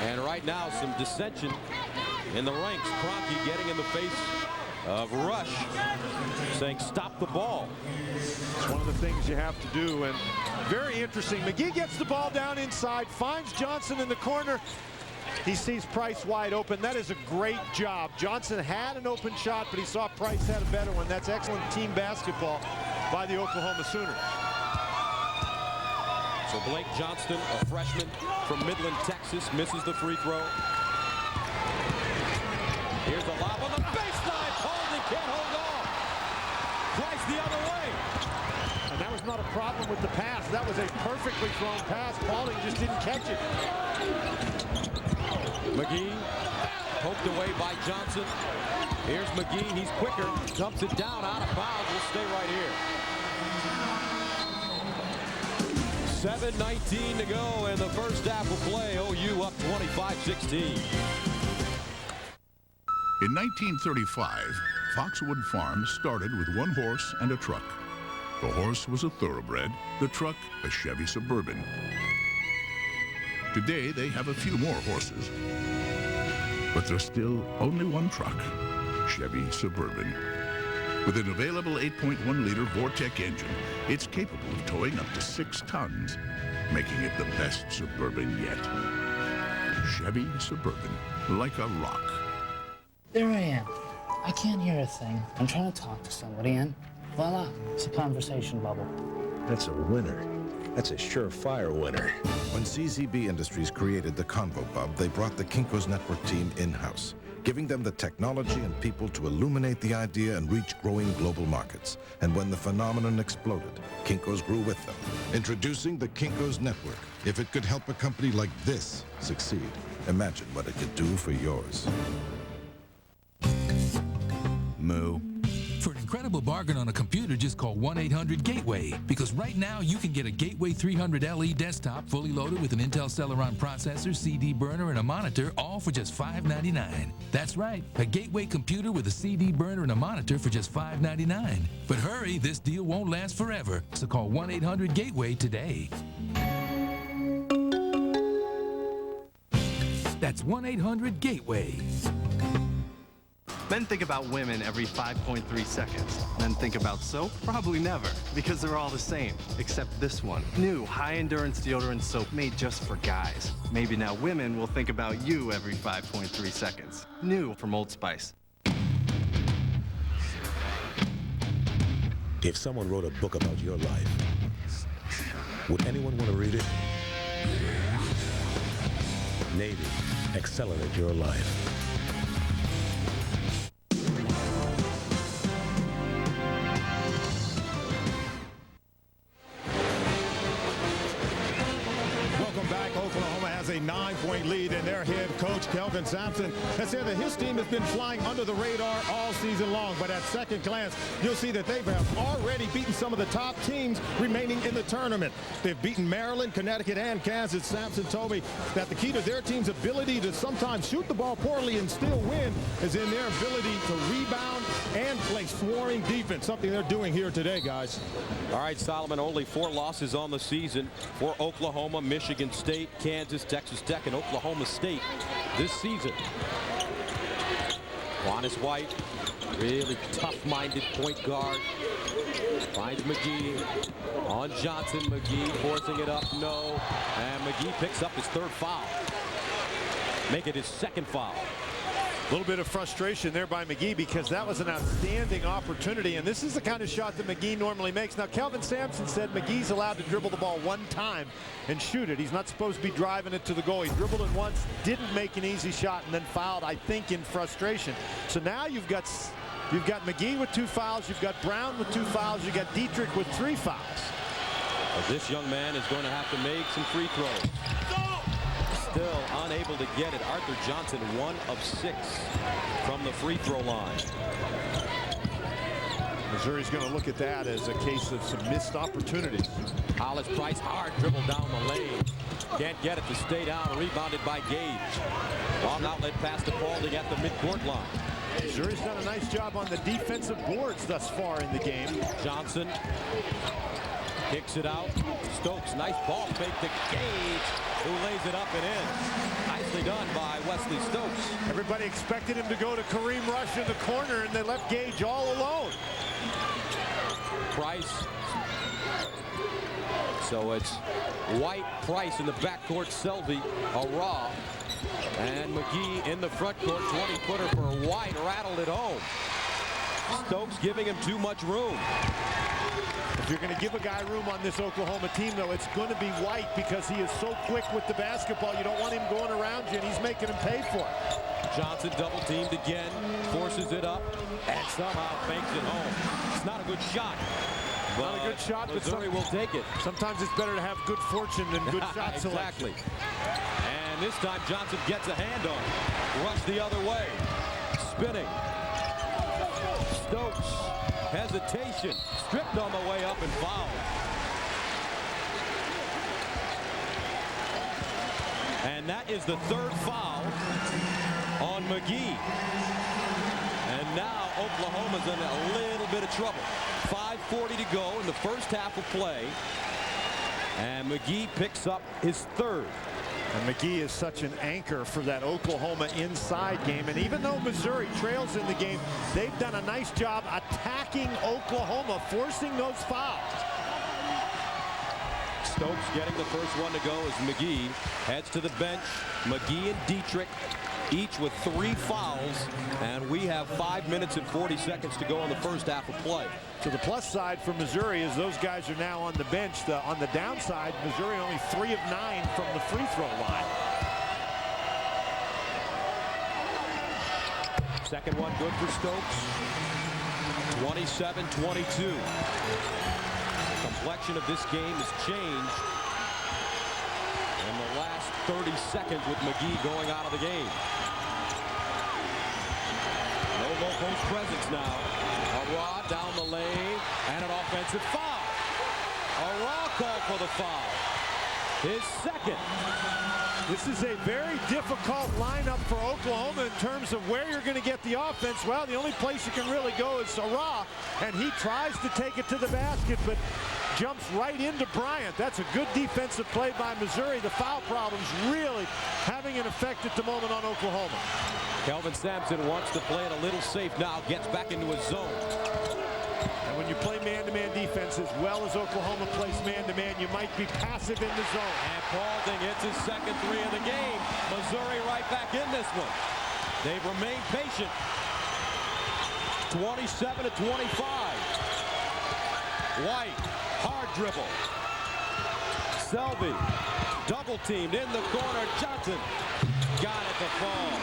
And right now some dissension in the ranks. Kroenke getting in the face of Rush, saying stop the ball. It's one of the things you have to do, and very interesting. McGee gets the ball down inside, finds Johnson in the corner. He sees Price wide open. That is a great job. Johnson had an open shot, but he saw Price had a better one. That's excellent team basketball by the Oklahoma Sooners. So Blake Johnston, a freshman from Midland, Texas, misses the free throw. Here's a lob on the baseline. Paulding can't hold on. Price the other way. And that was not a problem with the pass. That was a perfectly thrown pass. Paulding just didn't catch it. McGee poked away by Johnson. Here's McGee. He's quicker. Dumps it down out of bounds. We'll stay right here. 7:19 to go in the first half of play. OU up 25-16. In 1935, Foxwood Farm started with one horse and a truck. The horse was a thoroughbred, the truck a Chevy Suburban. Today, they have a few more horses, but there's still only one truck, Chevy Suburban. With an available 8.1-liter Vortec engine, it's capable of towing up to 6 tons, making it the best Suburban yet. Chevy Suburban, like a rock. There I am. I can't hear a thing. I'm trying to talk to somebody, and voila, it's a conversation bubble. That's a winner. That's a surefire winner. When CZB Industries created the Convo Bub, they brought the Kinko's Network team in-house, giving them the technology and people to illuminate the idea and reach growing global markets. And when the phenomenon exploded, Kinko's grew with them. Introducing the Kinko's Network. If it could help a company like this succeed, imagine what it could do for yours. Moo. For an incredible bargain on a computer, just call 1-800-GATEWAY. Because right now, you can get a Gateway 300LE desktop fully loaded with an Intel Celeron processor, CD burner, and a monitor, all for just $599. That's right, a Gateway computer with a CD burner and a monitor for just $599. But hurry, this deal won't last forever. So call 1-800-GATEWAY today. That's 1-800-GATEWAY. Men think about women every 5.3 seconds. Men think about soap? Probably never, because they're all the same, except this one. New high-endurance deodorant soap made just for guys. Maybe now women will think about you every 5.3 seconds. New from Old Spice. If someone wrote a book about your life, would anyone want to read it? Navy, accelerate your life. A 9-point lead, and their head coach, Kelvin Sampson, has said that his team has been flying under the radar all season long. But at second glance, you'll see that they have already beaten some of the top teams remaining in the tournament. They've beaten Maryland, Connecticut, and Kansas. Sampson told me that the key to their team's ability to sometimes shoot the ball poorly and still win is in their ability to rebound and play swarming defense, something they're doing here today, guys. All right, Solomon, only 4 losses on the season for Oklahoma, Michigan State, Kansas, Texas Tech, and Oklahoma State this season. Juanis White, really tough-minded point guard. Finds McGee on Johnson. McGee forcing it up, no. And McGee picks up his 3rd foul. Make it his 2nd foul. A little bit of frustration there by McGee because that was an outstanding opportunity, and this is the kind of shot that McGee normally makes. Now, Kelvin Sampson said McGee's allowed to dribble the ball 1 time and shoot it. He's not supposed to be driving it to the goal. He dribbled it once, didn't make an easy shot, and then fouled, I think, in frustration. So now you've got McGee with 2 fouls, you've got Brown with 2 fouls, you've got Dietrich with 3 fouls. Well, this young man is going to have to make some free throws. Still unable to get it. Arthur Johnson 1 of 6 from the free throw line. Missouri's going to look at that as a case of some missed opportunities. Hollis Price, hard dribble down the lane. Can't get it to stay down. Rebounded by Gage. Long outlet pass to Paulding at the midcourt line. Missouri's done a nice job on the defensive boards thus far in the game. Johnson kicks it out. Stokes, nice ball fake to Gage, who lays it up and in. Nicely done by Wesley Stokes. Everybody expected him to go to Kareem Rush in the corner, and they left Gage all alone. Price. So it's White, Price in the backcourt, Selvey, Arah, and McGee in the front court. 20-footer for White, rattled it home. Stokes giving him too much room. If you're going to give a guy room on this Oklahoma team, though, it's going to be White because he is so quick with the basketball. You don't want him going around you, and he's making him pay for it. Johnson double teamed again, forces it up, and somehow banks it home. It's not a good shot. Not a good shot, but Missouri will take it. Sometimes it's better to have good fortune than good shot selection. Exactly. And this time Johnson gets a hand on it. Rush the other way. Spinning. Stokes. Hesitation. Stripped on the way up and fouled. And that is the 3rd foul on McGee. And now Oklahoma's in a little bit of trouble. 5:40 to go in the first half of play. And McGee picks up his 3rd. And McGee is such an anchor for that Oklahoma inside game. And even though Missouri trails in the game, they've done a nice job attacking Oklahoma, forcing those fouls. Stokes getting the first one to go as McGee heads to the bench. McGee and Dietrich each with 3 fouls, and we have 5 minutes and 40 seconds to go in the first half of play. So the plus side for Missouri is those guys are now on the bench. On the downside, Missouri only 3 of 9 from the free throw line. Second one good for Stokes. 27-22. The complexion of this game has changed in the last 30 seconds with McGee going out of the game. No low post presence now. Arah down the lane and an offensive foul. Arah called for the foul. His 2nd. This is a very difficult lineup for Oklahoma in terms of where you're going to get the offense. Well, the only place you can really go is Arah, and he tries to take it to the basket, but jumps right into Bryant. That's a good defensive play by Missouri. The foul problem's really having an effect at the moment on Oklahoma. Kelvin Sampson wants to play it a little safe now, gets back into his zone. And when you play man-to-man defense as well as Oklahoma plays man-to-man, you might be passive in the zone. And Paulding hits his 2nd 3 of the game. Missouri right back in this one. They've remained patient. 27-25. White, hard dribble. Selvey, double teamed in the corner. Johnson got it to fall.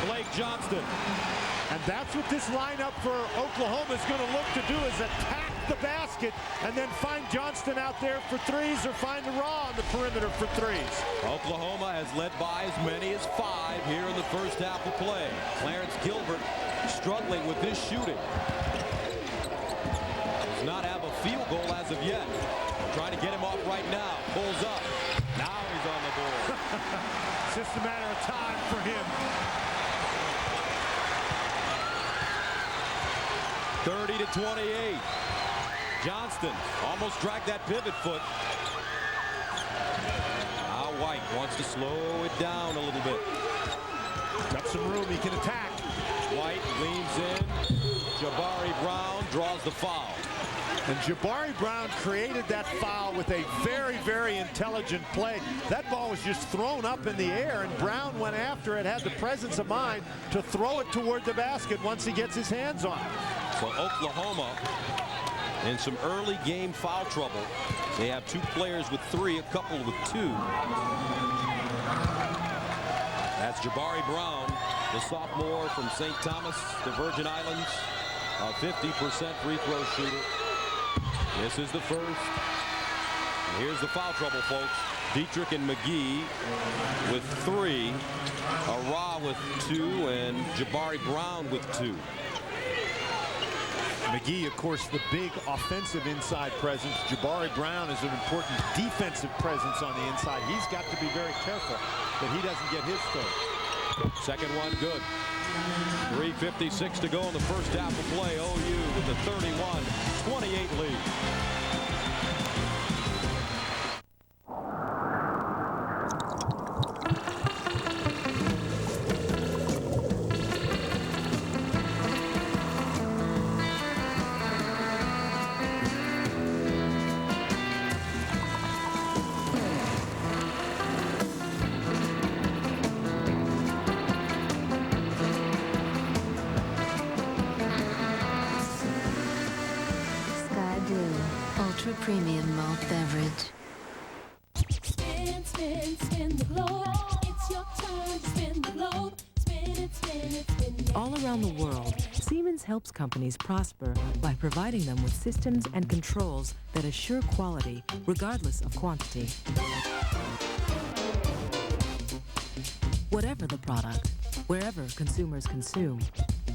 Blake Johnston. And that's what this lineup for Oklahoma is going to look to do, is attack the basket and then find Johnston out there for threes or find Arah on the perimeter for threes. Oklahoma has led by as many as 5 here in the first half of play. Clarence Gilbert struggling with this shooting. Does not have a field goal as of yet. Trying to get him off right now. Pulls up. Now he's on the board. It's just a matter of time for him. 30-28. Johnston almost dragged that pivot foot. Now White wants to slow it down a little bit. Got some room, he can attack. White leans in. Jabari Brown draws the foul. And Jabari Brown created that foul with a very, very intelligent play. That ball was just thrown up in the air, and Brown went after it, had the presence of mind to throw it toward the basket once he gets his hands on it. So Oklahoma in some early game foul trouble. They have 2 players with 3, a couple with 2. That's Jabari Brown, the sophomore from St. Thomas, the Virgin Islands, a 50% free throw shooter. This is the first. And here's the foul trouble, folks. Dietrich and McGee with 3, Ara with 2, and Jabari Brown with 2. McGee, of course, the big offensive inside presence. Jabari Brown is an important defensive presence on the inside. He's got to be very careful that he doesn't get his third. Second one good. 3:56 to go in the first half of play. OU with the 31-28 lead. Ultra premium malt beverage. Spin, spin, spin the globe. It's your turn to spin the globe. Spin it, spin it, spin it. All around the world, Siemens helps companies prosper by providing them with systems and controls that assure quality regardless of quantity. Whatever the product, wherever consumers consume,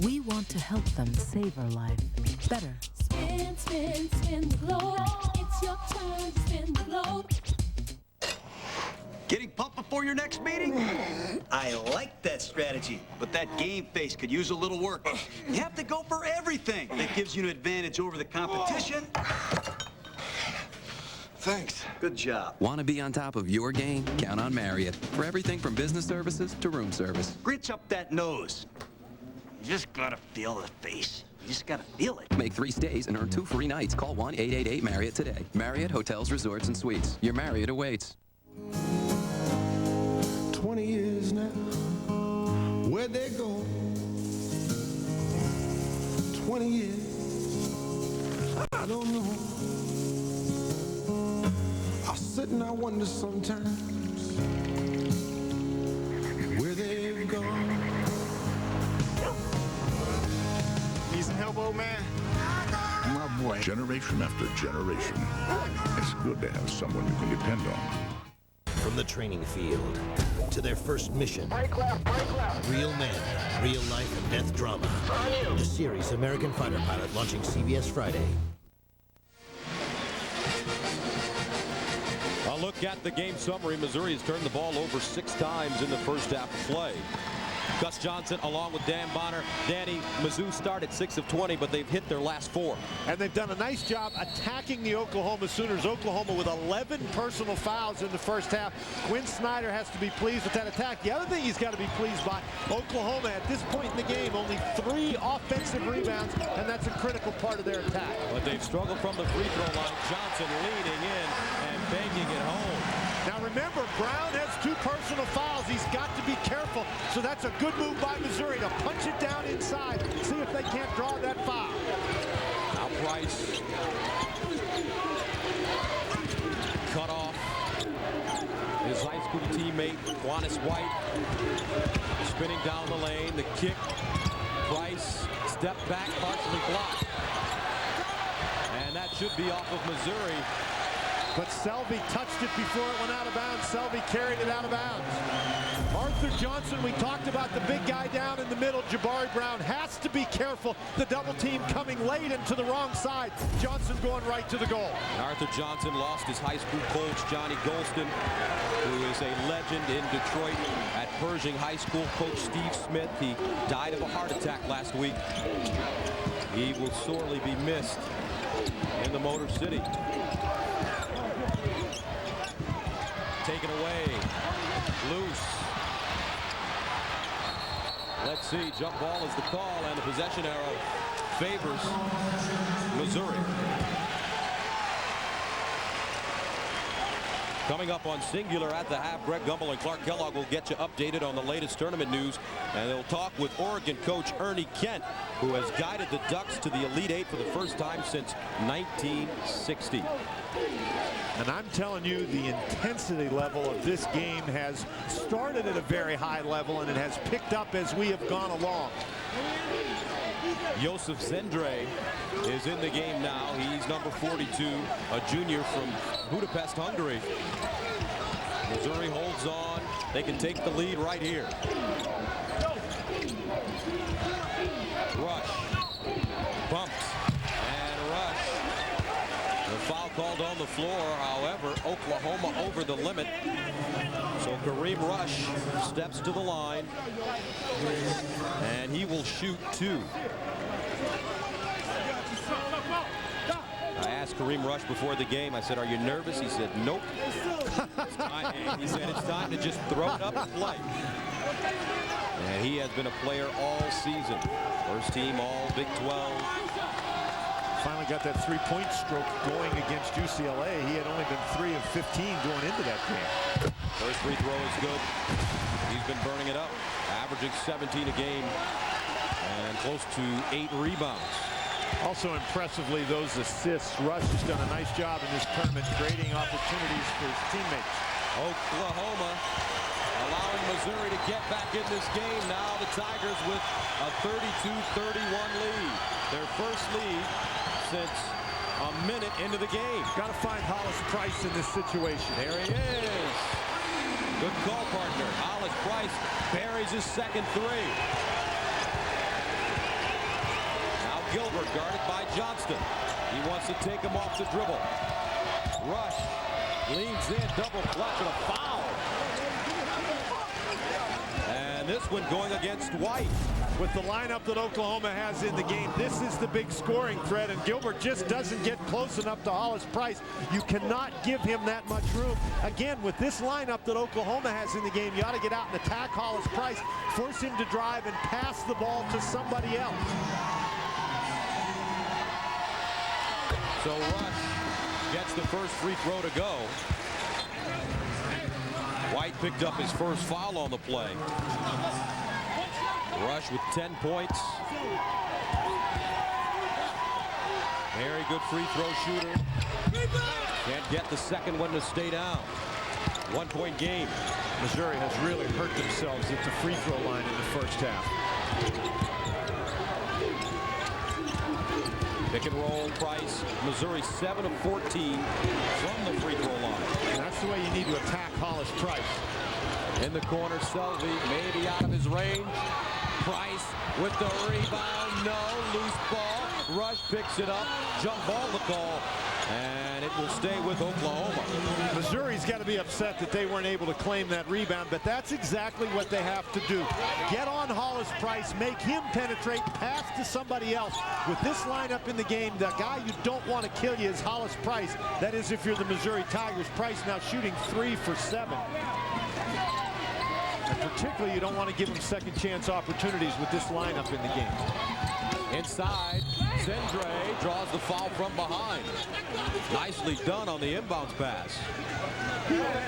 we want to help them savor life better. Spin, spin, spin the globe. It's your turn to spin the globe. Getting pumped before your next meeting? I like that strategy, but that game face could use a little work. You have to go for everything. That gives you an advantage over the competition. Thanks. Good job. Want to be on top of your game? Count on Marriott for everything from business services to room service. Grinch up that nose. You just gotta feel the face. You just gotta feel it. Make 3 stays and earn 2 free nights. Call 1-888-MARRIOTT today. Marriott Hotels, Resorts, and Suites. Your Marriott awaits. 20 years now, where'd they go? 20 years, I don't know. I sit and I wonder sometimes where they've gone. Need some help, old man? My boy. Generation after generation. It's good to have someone you can depend on. From the training field to their first mission. Real men, real life and death drama. The series American Fighter Pilot launching CBS Friday. A look at the game summary. Missouri has turned the ball over 6 times in the first half of play. Gus Johnson along with Dan Bonner. Danny, Mizzou started 6 of 20, but they've hit their last 4. And they've done a nice job attacking the Oklahoma Sooners. Oklahoma with 11 personal fouls in the first half. Quinn Snyder has to be pleased with that attack. The other thing he's got to be pleased by, Oklahoma at this point in the game, only 3 offensive rebounds, and that's a critical part of their attack. But they've struggled from the free throw line. Johnson leaning in and banging it home. Now remember, Brown has 2 personal fouls. He's got to be careful. So that's a good move by Missouri to punch it down inside. See if they can't draw that foul. Now Price. Cut off. His high school teammate, Juanis White. Spinning down the lane. The kick. Price. Step back, partially blocked. And that should be off of Missouri. But Selby touched it before it went out of bounds. Selby carried it out of bounds. Arthur Johnson, we talked about the big guy down in the middle. Jabari Brown has to be careful. The double team coming late and to the wrong side. Johnson going right to the goal. Arthur Johnson lost his high school coach, Johnny Golston, who is a legend in Detroit. At Pershing High School, Coach Steve Smith, he died of a heart attack last week. He will sorely be missed in the Motor City. Taken away. Loose. Let's see. Jump ball is the call, and the possession arrow favors Missouri. Coming up on Singular at the half, Greg Gumbel and Clark Kellogg will get you updated on the latest tournament news, and they'll talk with Oregon coach Ernie Kent, who has guided the Ducks to the Elite Eight for the first time since 1960. And I'm telling you, the intensity level of this game has started at a very high level, and it has picked up as we have gone along. Josef Zendre is in the game now. He's number 42, a junior from Budapest, Hungary. Missouri holds on. They can take the lead right here. Rush. Bumps. And Rush. The foul called on the floor. However, Oklahoma over the limit. So Kareem Rush steps to the line. And he will shoot 2. I asked Kareem Rush before the game, I said, are you nervous? He said, nope. He said, it's time to just throw it up and play. And he has been a player all season. First team all Big 12. Finally got that three-point stroke going against UCLA. He had only been 3 of 15 going into that game. First free throw is good. He's been burning it up, averaging 17 a game and close to 8 rebounds. Also impressively, those assists. Rush has done a nice job in this tournament creating opportunities for his teammates. Oklahoma allowing Missouri to get back in this game. Now the Tigers with a 32-31 lead. Their first lead since a minute into the game. Got to find Hollis Price in this situation. There he is. Good call, partner. Hollis Price buries his second 3. Gilbert guarded by Johnston. He wants to take him off the dribble. Rush leans in, double clutch, and a foul. And this one going against White. With the lineup that Oklahoma has in the game, this is the big scoring threat, and Gilbert just doesn't get close enough to Hollis Price. You cannot give him that much room. Again, with this lineup that Oklahoma has in the game, you ought to get out and attack Hollis Price, force him to drive and pass the ball to somebody else. So Rush gets the first free throw to go. White picked up his first foul on the play. Rush with 10 points. Very good free throw shooter. Can't get the second one to stay down. 1-point game. Missouri has really hurt themselves at the free throw line in the first half. Pick and roll, Price. Missouri 7 of 14 from the free throw line. And that's the way you need to attack Hollis Price. In the corner, Selvey maybe out of his range. Price with the rebound. No, loose ball. Rush picks it up. Jump ball the call. And it will stay with Oklahoma. Missouri's got to be upset that they weren't able to claim that rebound, but that's exactly what they have to do. Get on Hollis Price, make him penetrate, pass to somebody else. With this lineup in the game, the guy you don't want to kill you is Hollis Price. That is if you're the Missouri Tigers. Price now shooting 3 for 7. And particularly, you don't want to give him second chance opportunities with this lineup in the game. Inside, Zendre draws the foul from behind. Nicely done on the inbounds pass.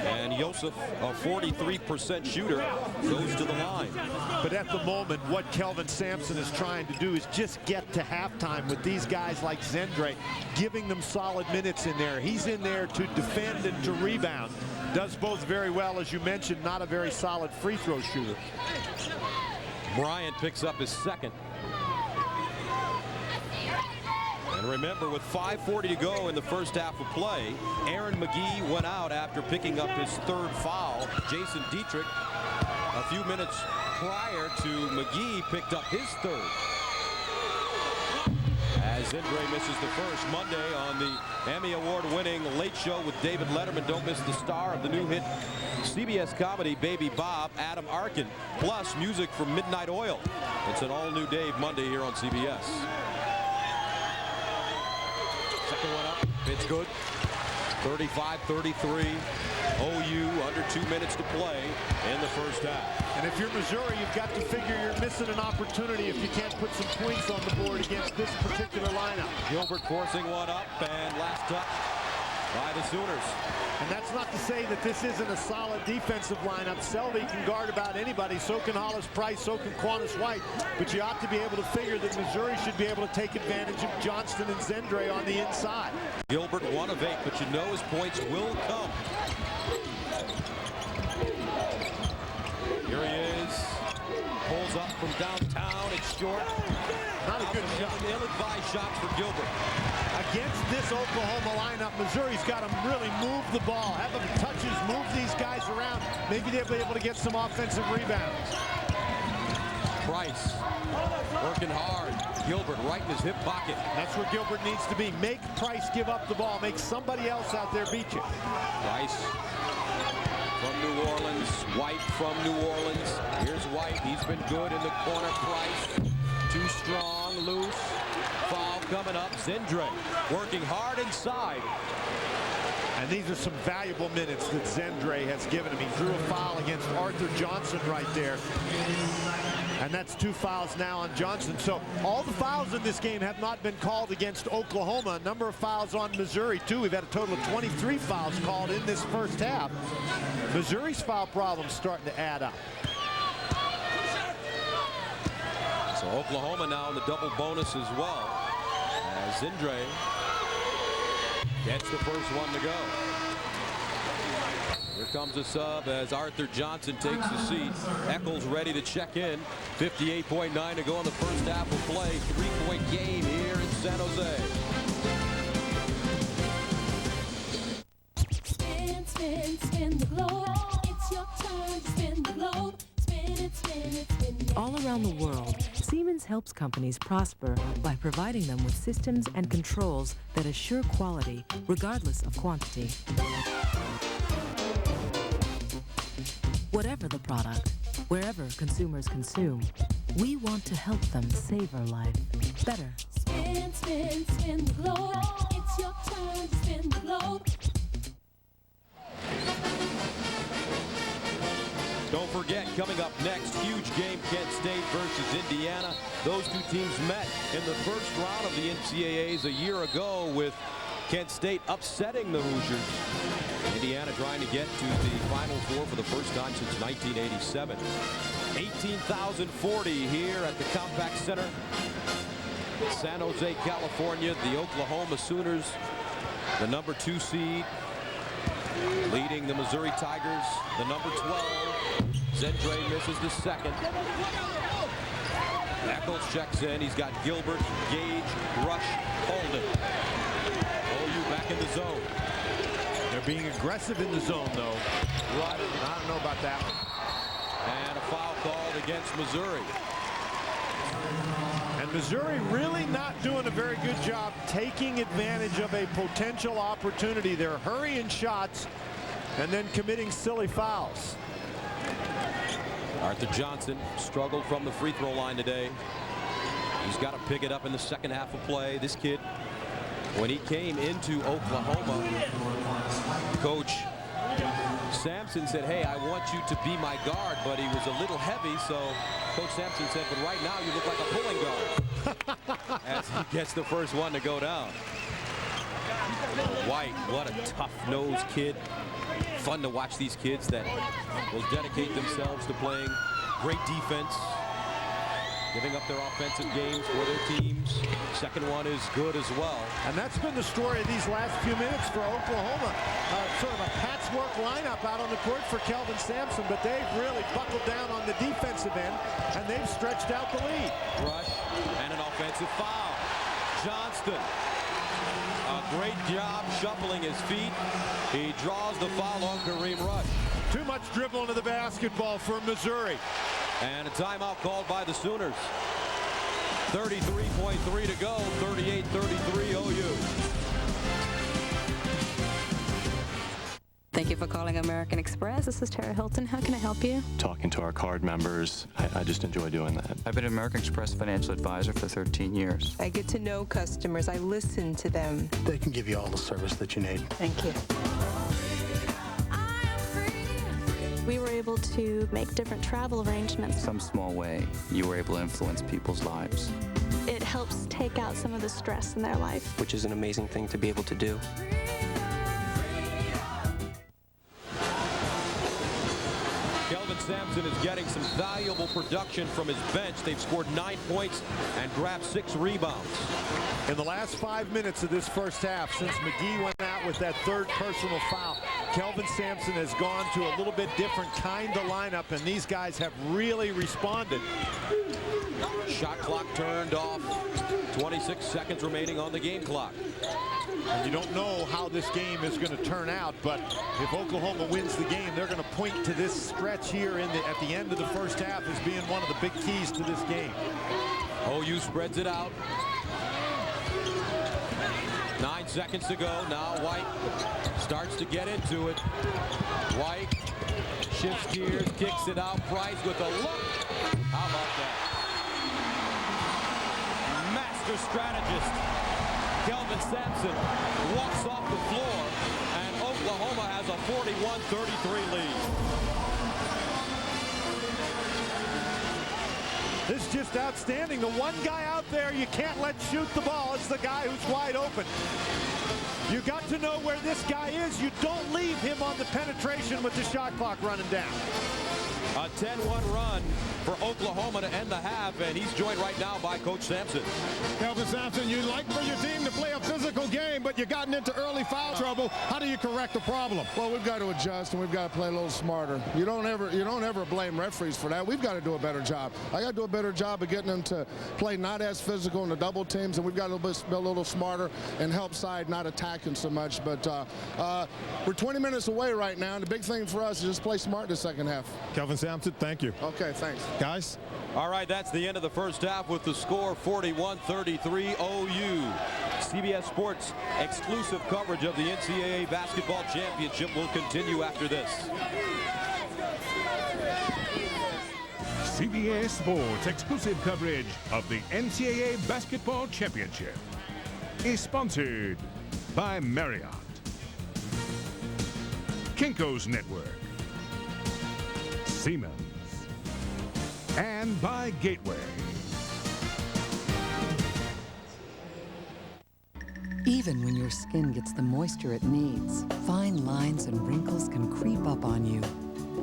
And Josef, a 43% shooter, goes to the line. But at the moment, what Kelvin Sampson is trying to do is just get to halftime with these guys like Zendre, giving them solid minutes in there. He's in there to defend and to rebound. Does both very well, as you mentioned, not a very solid free throw shooter. Bryant picks up his second. And remember, with 5:40 to go in the first half of play, Aaron McGee went out after picking up his 3rd foul. Jason Dietrich, a few minutes prior to McGee, picked up his 3rd. As Zendre misses the first. Monday on the Emmy Award-winning Late Show with David Letterman. Don't miss the star of the new hit CBS comedy Baby Bob, Adam Arkin, plus music from Midnight Oil. It's an all-new Dave Monday here on CBS. Second one up. It's good. 35-33. OU under 2 minutes to play in the first half. And if you're Missouri, you've got to figure you're missing an opportunity if you can't put some points on the board against this particular lineup. Gilbert forcing one up, and last touch by the Sooners. And that's not to say that this isn't a solid defensive lineup. Selby can guard about anybody. So can Hollis Price. So can Quantus White. But you ought to be able to figure that Missouri should be able to take advantage of Johnston and Zendre on the inside. Gilbert 1 of 8, but you know his points will come. Here he is. Pulls up from downtown. It's short. Not a good shot. Ill-advised shots for Gilbert. Against this Oklahoma lineup, Missouri's got to really move the ball, have them touches, move these guys around. Maybe they'll be able to get some offensive rebounds. Price working hard. Gilbert right in his hip pocket. That's where Gilbert needs to be. Make Price give up the ball. Make somebody else out there beat you. Price from New Orleans. White from New Orleans. Here's White. He's been good in the corner. Price too strong, loose. Foul coming up. Zendre working hard inside. And these are some valuable minutes that Zendre has given him. He drew a foul against Arthur Johnson right there. And that's 2 fouls now on Johnson. So all the fouls in this game have not been called against Oklahoma. A number of fouls on Missouri, too. We've had a total of 23 fouls called in this first half. Missouri's foul problem's starting to add up. So Oklahoma now in the double bonus as well. As Zendre gets the first one to go. Here comes a sub as Arthur Johnson takes the seat. Eccles ready to check in. 58.9 to go in the first half of play. 3-point game here in San Jose. Spin, spin, spin the globe. It's your turn to spin the globe. Spin it, spin it, spin it. All around the world, Siemens helps companies prosper by providing them with systems and controls that assure quality regardless of quantity. Whatever the product, wherever consumers consume, we want to help them savor life better. Spin, spin, spin the globe. It's your turn to spin the globe. Don't forget, coming up next, huge game, Kent State versus Indiana. Those two teams met in the first round of the NCAAs a year ago, with Kent State upsetting the Hoosiers. Indiana trying to get to the Final Four for the first time since 1987. 18,040 here at the Compaq Center. San Jose, California. The Oklahoma Sooners, the number 2 seed, leading the Missouri Tigers, the number 12. Zendre misses the second. Eccles checks in. He's got Gilbert, Gage, Rush, Holden. OU back in the zone. They're being aggressive in the zone, though. I don't know about that one. And a foul called against Missouri. And Missouri really not doing a very good job taking advantage of a potential opportunity. They're hurrying shots and then committing silly fouls. Arthur Johnson struggled from the free throw line today. He's got to pick it up in the second half of play. This kid, when he came into Oklahoma, Coach Sampson said, hey, I want you to be my guard, but he was a little heavy, so Coach Sampson said, but right now you look like a pulling guard. As he gets the first one to go down. White, what a tough-nosed kid. Fun to watch these kids that will dedicate themselves to playing great defense, giving up their offensive games for their teams. Second one is good as well. And that's been the story of these last few minutes for Oklahoma. Sort of a patchwork lineup out on the court for Kelvin Sampson, but they've really buckled down on the defensive end, and they've stretched out the lead. Rush and an offensive foul. Johnston, a great job shuffling his feet. He draws the foul on Kareem Rush. Too much dribble into the basketball for Missouri. And a timeout called by the Sooners. 33.3 to go, 38-33 OU. Thank you. Thank you for calling American Express. This is Tara Hilton. How can I help you? Talking to our card members, I just enjoy doing that. I've been an American Express financial advisor for 13 years. I get to know customers. I listen to them. They can give you all the service that you need. Thank you. We were able to make different travel arrangements. Some small way, you were able to influence people's lives. It helps take out some of the stress in their life. Which is an amazing thing to be able to do. Kelvin Sampson is getting some valuable production from his bench. They've scored 9 points and grabbed 6 rebounds. In the last 5 minutes of this first half, since McGee went out with that third personal foul, Kelvin Sampson has gone to a little bit different kind of lineup, and these guys have really responded. Shot clock turned off. 26 seconds remaining on the game clock. And you don't know how this game is going to turn out, but if Oklahoma wins the game, they're going to point to this stretch here at the end of the first half as being one of the big keys to this game. OU spreads it out. 9 seconds to go. Now White starts to get into it. White shifts gears, kicks it out. Price with a look. How about that? Master strategist Kelvin Sampson walks off the floor, and Oklahoma has a 41-33 lead. This is just outstanding. The one guy out there you can't let shoot the ball is the guy who's wide open. You got to know where this guy is. You don't leave him on the penetration with the shot clock running down. A 10-1 run for Oklahoma to end the half, and he's joined right now by Coach Sampson. Kelvin Sampson, you like for your team to play a physical game, but you gotten into early foul trouble. How do you correct the problem? Well, we've got to adjust, and we've got to play a little smarter. You don't ever blame referees for that. We've got to do a better job. I got to do a better job of getting them to play not as physical in the double teams, and we've got to be a little smarter and help side not attacking so much. But we're 20 minutes away right now, and the big thing for us is just play smart the second half. Kelvin Sampson, thank you. Okay, thanks. Guys? All right, that's the end of the first half with the score 41-33 OU. CBS Sports exclusive coverage of the NCAA basketball championship will continue after this. CBS Sports exclusive coverage of the NCAA basketball championship is sponsored by Marriott, Kinko's Network, Siemens, and by Gateway. Even when your skin gets the moisture it needs, fine lines and wrinkles can creep up on you.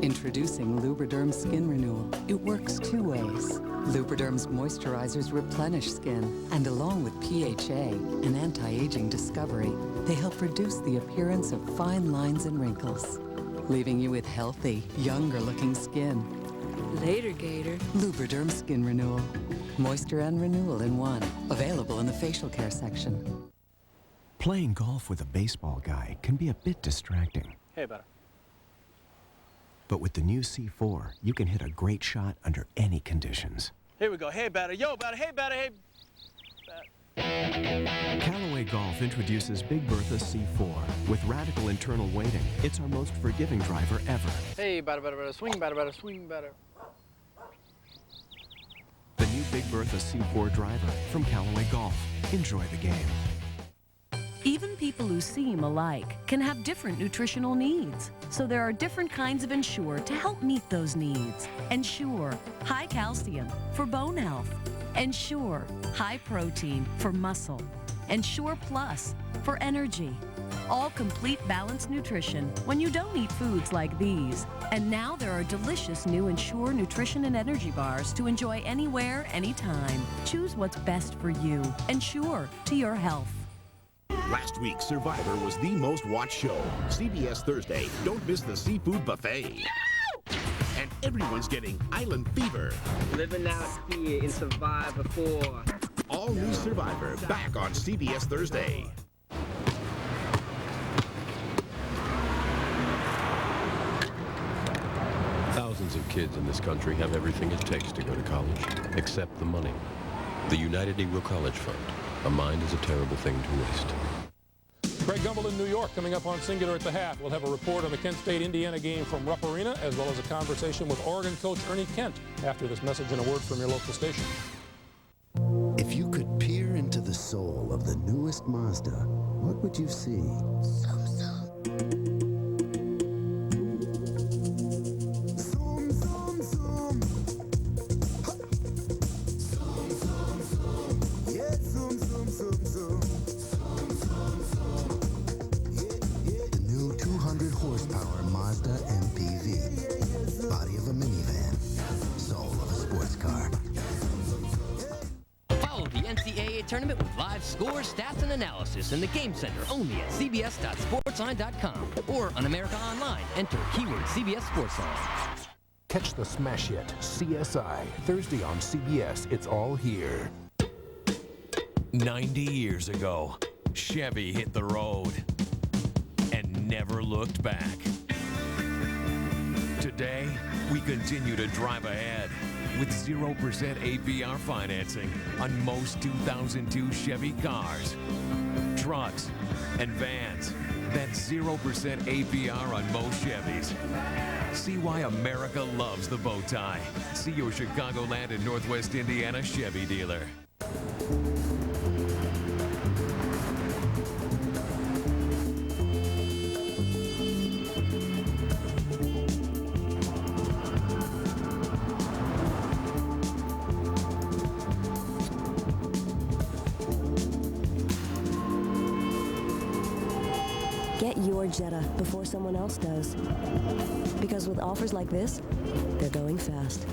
Introducing Lubriderm Skin Renewal. It works 2 ways. Lubriderm's moisturizers replenish skin, and along with PHA, an anti-aging discovery, they help reduce the appearance of fine lines and wrinkles, leaving you with healthy, younger-looking skin. Later, Gator. Lubriderm Skin Renewal. Moisture and renewal in one. Available in the facial care section. Playing golf with a baseball guy can be a bit distracting. Hey, better. But with the new C4, you can hit a great shot under any conditions. Here we go. Hey, better. Yo, better. Hey, better. Hey. Callaway Golf introduces Big Bertha C4. With radical internal weighting, it's our most forgiving driver ever. Hey, better, better, better. Swing better, better. Swing better. The new Big Bertha C4 driver from Callaway Golf. Enjoy the game. Even people who seem alike can have different nutritional needs. So there are different kinds of Ensure to help meet those needs. Ensure high calcium for bone health. Ensure high protein for muscle. Ensure Plus for energy. All complete balanced nutrition when you don't eat foods like these. And now there are delicious new Ensure nutrition and energy bars to enjoy anywhere, anytime. Choose what's best for you. Ensure to your health. Last week, Survivor was the most watched show. CBS Thursday, don't miss the seafood buffet. And everyone's getting island fever. Living out here in Survivor 4. All new Survivor, back on CBS Thursday. Thousands of kids in this country have everything it takes to go to college, except the money. The United Negro College Fund. A mind is a terrible thing to waste. Greg Gumbel in New York coming up on Singular at the Half. We'll have a report on the Kent State-Indiana game from Rupp Arena, as well as a conversation with Oregon coach Ernie Kent after this message and a word from your local station. If you could peer into the soul of the newest Mazda, what would you see? The new 200 horsepower Mazda MPV. Body of a minivan. Soul of a sports car. Follow the NCAA tournament with live scores, stats, and analysis in the Game Center only at cbs.sportsline.com or on America Online. Enter keyword CBS Sportsline. Catch the smash hit, CSI, Thursday on CBS. It's all here. 90 years ago, Chevy hit the road and never looked back. Today, we continue to drive ahead with 0% APR financing on most 2002 Chevy cars, trucks, and vans. That's 0% APR on most Chevys. See why America loves the bow tie. See your Chicagoland and Northwest Indiana Chevy dealer. Get your Jetta before someone else does. Because with offers like this, they're going fast.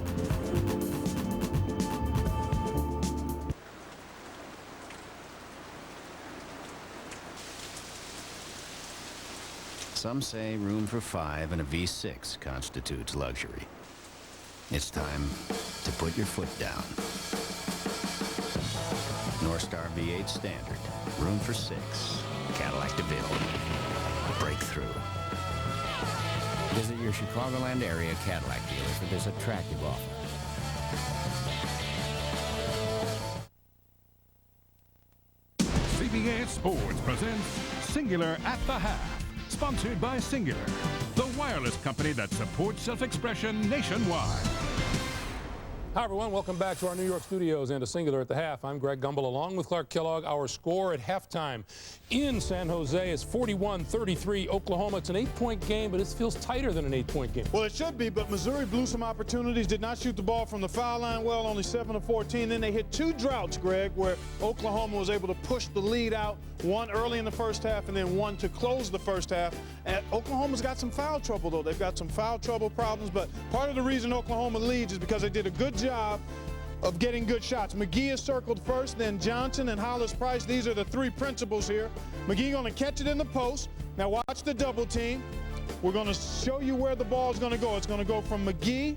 Some say room for 5 in a V6 constitutes luxury. It's time to put your foot down. Northstar V8 Standard, room for 6, Cadillac DeVille. Breakthrough. Visit your Chicagoland area Cadillac dealer for this attractive offer. CBS Sports presents Singular at the Half, sponsored by Singular, the wireless company that supports self-expression nationwide. Hi, everyone. Welcome back to our New York studios and to Singular at the Half. I'm Greg Gumbel along with Clark Kellogg. Our score at halftime in San Jose is 41-33 Oklahoma. It's an 8-point game, but it feels tighter than an 8-point game. Well, it should be, but Missouri blew some opportunities, did not shoot the ball from the foul line well, only 7 of 14. Then they hit 2 droughts, Greg, where Oklahoma was able to push the lead out, one early in the first half and then one to close the first half. And Oklahoma's got some foul trouble, though. They've got some foul trouble problems, but part of the reason Oklahoma leads is because they did a good job of getting good shots. McGee is circled first, then Johnson and Hollis Price. These are the 3 principals here. McGee going to catch it in the post. Now watch the double team. We're going to show you where the ball is going to go. It's going to go from McGee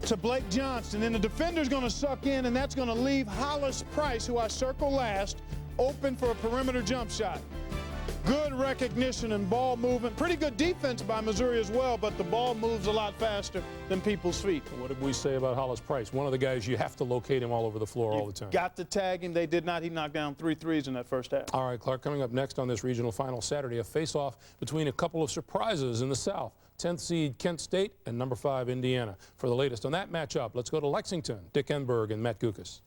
to Blake Johnson. Then the defender's going to suck in, and that's going to leave Hollis Price, who I circle last, open for a perimeter jump shot. Good recognition and ball movement. Pretty good defense by Missouri as well, but the ball moves a lot faster than people's feet. What did we say about Hollis Price? One of the guys, you have to locate him all over the floor all the time. Got to tag him. They did not. He knocked down 3 threes in that first half. All right, Clark, coming up next on this regional final Saturday, a face-off between a couple of surprises in the South. 10th seed Kent State and number 5 Indiana. For the latest on that matchup, let's go to Lexington. Dick Enberg and Matt Gukas.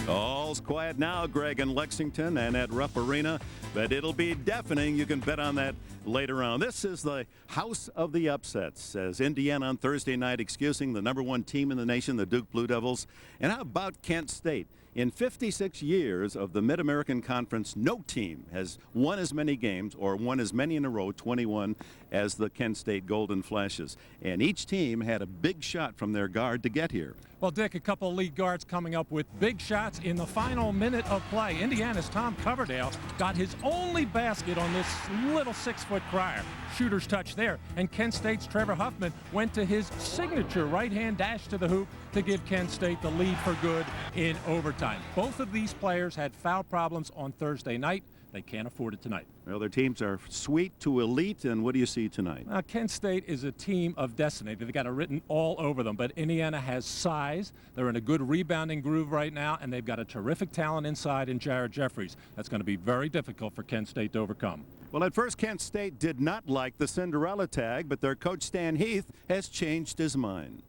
All's quiet now, Greg, in Lexington and at Rupp Arena, but it'll be deafening. You can bet on that later on. This is the house of the upsets, as Indiana on Thursday night excusing the #1 team in the nation, the Duke Blue Devils. And how about Kent State? In 56 years of the Mid-American Conference, no team has won as many games or won as many in a row, 21, as the Kent State Golden Flashes. And each team had a big shot from their guard to get here. Well, Dick, a couple of lead guards coming up with big shots in the final minute of play. Indiana's Tom Coverdale got his only basket on this little 6-foot crier. Shooter's touch there. And Kent State's Trevor Huffman went to his signature right-hand dash to the hoop to give Kent State the lead for good in overtime. Both of these players had foul problems on Thursday night. They can't afford it tonight. Well, their teams are sweet to elite, and what do you see tonight? Kent State is a team of destiny. They've got it written all over them, but Indiana has size. They're in a good rebounding groove right now, and they've got a terrific talent inside in Jared Jeffries. That's going to be very difficult for Kent State to overcome. Well, at first, Kent State did not like the Cinderella tag, but their coach, Stan Heath, has changed his mind.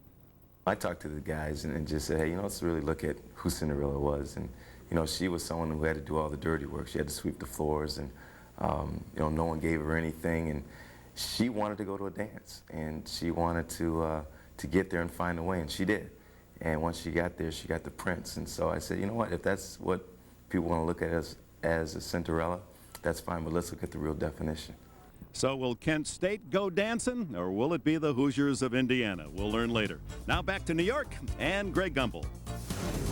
I talked to the guys and just said, hey, you know, let's really look at who Cinderella was. And, you know, she was someone who had to do all the dirty work. She had to sweep the floors, and, you know, no one gave her anything. And she wanted to go to a dance, and she wanted to get there and find a way, and she did. And once she got there, she got the prince. And so I said, you know what, if that's what people want to look at as a Cinderella, that's fine, but let's look at the real definition. So will Kent State go dancing, or will it be the Hoosiers of Indiana? We'll learn later. Now back to New York and Greg Gumbel.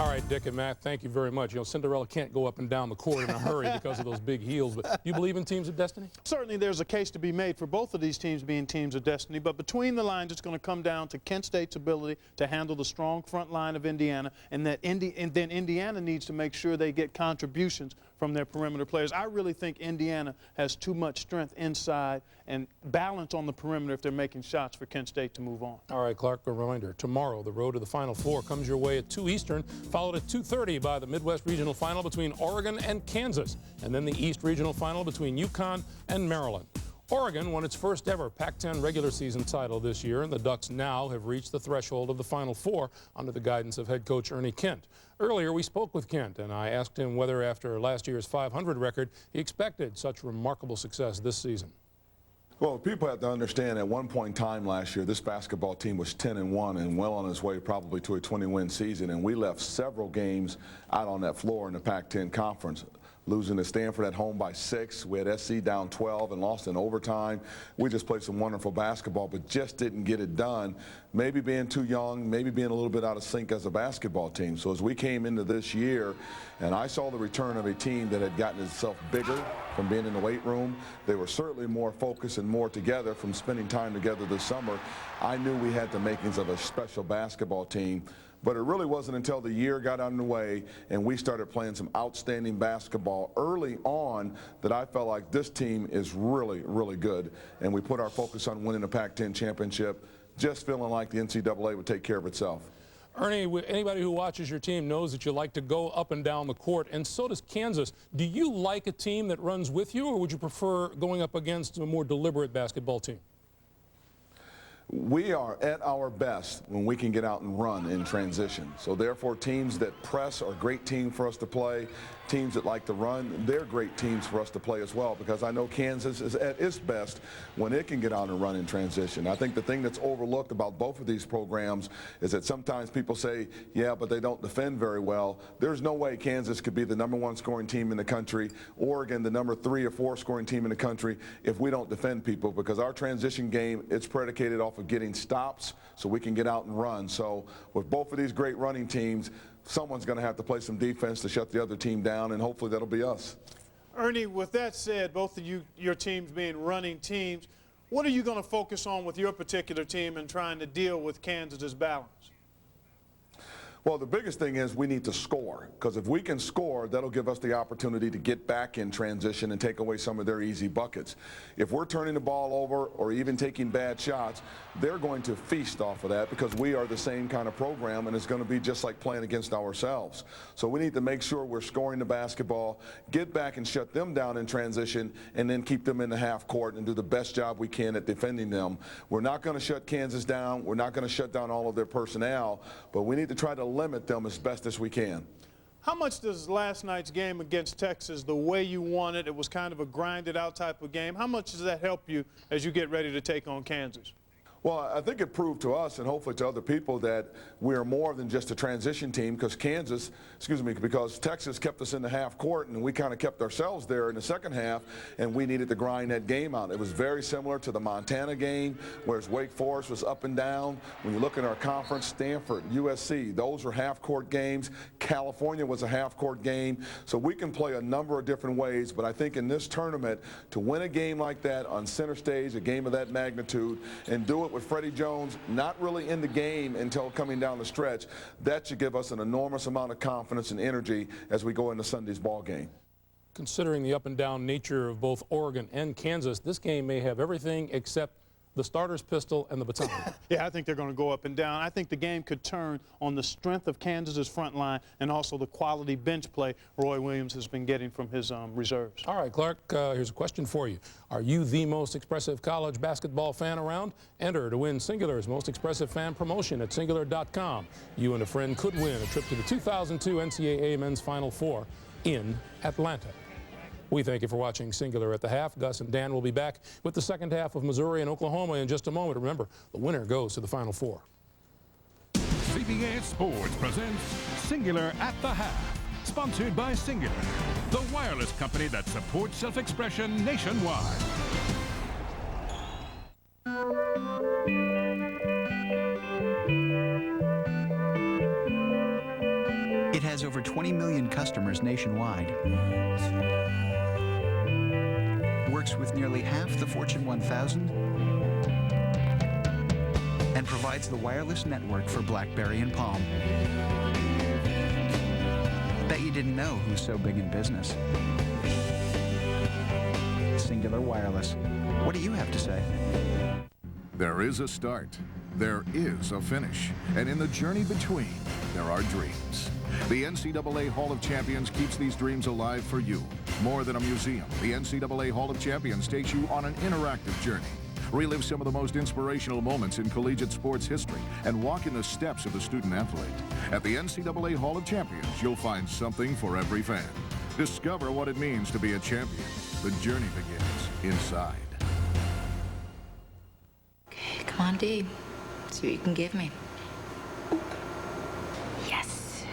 All right, Dick and Matt, thank you very much. You know, Cinderella can't go up and down the court in a hurry because of those big heels, but you believe in teams of destiny? Certainly there's a case to be made for both of these teams being teams of destiny, but between the lines it's going to come down to Kent State's ability to handle the strong front line of Indiana, and then Indiana needs to make sure they get contributions from their perimeter players. I really think Indiana has too much strength inside and balance on the perimeter if they're making shots for Kent State to move on. All right, Clark, a reminder, tomorrow the road to the Final Four comes your way at 2 Eastern, followed at 2:30 by the Midwest Regional Final between Oregon and Kansas, and then the East Regional Final between UConn and Maryland. Oregon won its first ever Pac-10 regular season title this year, and the Ducks now have reached the threshold of the Final Four under the guidance of head coach Ernie Kent. Earlier, we spoke with Kent, and I asked him whether after last year's 500 record, he expected such remarkable success this season. Well, people have to understand at one point in time last year, this basketball team was 10-1 and well on its way probably to a 20-win season, and we left several games out on that floor in the Pac-10 conference. Losing to Stanford at home by 6. We had SC down 12 and lost in overtime. We just played some wonderful basketball, but just didn't get it done. Maybe being too young, maybe being a little bit out of sync as a basketball team. So as we came into this year, and I saw the return of a team that had gotten itself bigger from being in the weight room, they were certainly more focused and more together from spending time together this summer. I knew we had the makings of a special basketball team. But it really wasn't until the year got underway and we started playing some outstanding basketball early on that I felt like this team is really, really good. And we put our focus on winning the Pac-10 championship, just feeling like the NCAA would take care of itself. Ernie, anybody who watches your team knows that you like to go up and down the court, and so does Kansas. Do you like a team that runs with you, or would you prefer going up against a more deliberate basketball team? We are at our best when we can get out and run in transition. So therefore, teams that press are great teams for us to play. Teams that like to run, they're great teams for us to play as well, because I know Kansas is at its best when it can get out and run in transition. I think the thing that's overlooked about both of these programs is that sometimes people say, yeah, but they don't defend very well. There's no way Kansas could be the #1 scoring team in the country, Oregon the #3 or 4 scoring team in the country, if we don't defend people, because our transition game, it's predicated off of getting stops so we can get out and run. So with both of these great running teams, someone's going to have to play some defense to shut the other team down, and hopefully that'll be us. Ernie, with that said, both of your teams being running teams, what are you going to focus on with your particular team in trying to deal with Kansas's balance? Well, the biggest thing is we need to score, because if we can score, that'll give us the opportunity to get back in transition and take away some of their easy buckets. If we're turning the ball over or even taking bad shots, they're going to feast off of that, because we are the same kind of program, and it's going to be just like playing against ourselves. So we need to make sure we're scoring the basketball, get back and shut them down in transition, and then keep them in the half court and do the best job we can at defending them. We're not going to shut Kansas down. We're not going to shut down all of their personnel, but we need to try to limit them as best as we can. How much does last night's game against Texas, the way you won it, it was kind of a grinded out type of game, how much does that help you as you get ready to take on Kansas? Well, I think it proved to us and hopefully to other people that we are more than just a transition team, because because Texas kept us in the half court and we kind of kept ourselves there in the second half, and we needed to grind that game out. It was very similar to the Montana game, whereas Wake Forest was up and down. When you look at our conference, Stanford, USC, those were half court games. California was a half court game. So we can play a number of different ways, but I think in this tournament, to win a game like that on center stage, a game of that magnitude, and do it with Freddie Jones not really in the game until coming down the stretch, that should give us an enormous amount of confidence and energy as we go into Sunday's ball game. considering the up-and-down nature of both Oregon and Kansas, this game may have everything except the starter's pistol and the baton. Yeah, I think they're going to go up and down. I think the game could turn on the strength of Kansas's front line and also the quality bench play Roy Williams has been getting from his reserves. All right, Clark, here's a question for you. Are you the most expressive college basketball fan around? Enter to win Singular's Most Expressive Fan promotion at Singular.com. You and a friend could win a trip to the 2002 NCAA Men's Final Four in Atlanta. We thank you for watching Singular at the Half. Gus and Dan will be back with the second half of Missouri and Oklahoma in just a moment. Remember, the winner goes to the Final Four. CBS Sports presents Singular at the Half, sponsored by Singular, the wireless company that supports self-expression nationwide. It has over 20 million customers nationwide. Works with nearly half the Fortune 1000 and provides the wireless network for BlackBerry and Palm. Bet you didn't know who's so big in business. Singular Wireless. What do you have to say? There is a start, there is a finish, and in the journey between, there are dreams. The NCAA Hall of Champions keeps these dreams alive for you. More than a museum, the NCAA Hall of Champions takes you on an interactive journey. Relive some of the most inspirational moments in collegiate sports history and walk in the steps of the student athlete. At the NCAA Hall of Champions, you'll find something for every fan. Discover what it means to be a champion. The journey begins inside. Okay, come on, D. See what you can give me. Yes.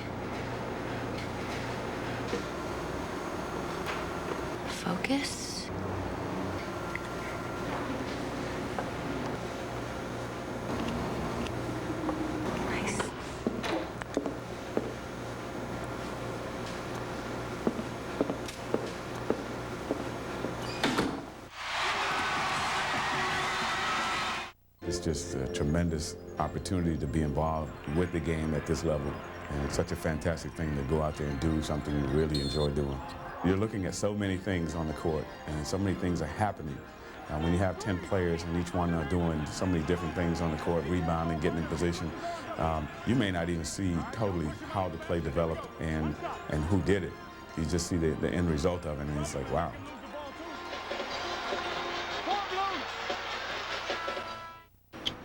Focus. Nice. It's just a tremendous opportunity to be involved with the game at this level. And it's such a fantastic thing to go out there and do something you really enjoy doing. You're looking at so many things on the court, and so many things are happening. When you have 10 players and each one are doing so many different things on the court, rebounding, getting in position, you may not even see totally how the play developed and who did it. You just see the end result of it, and it's like, wow.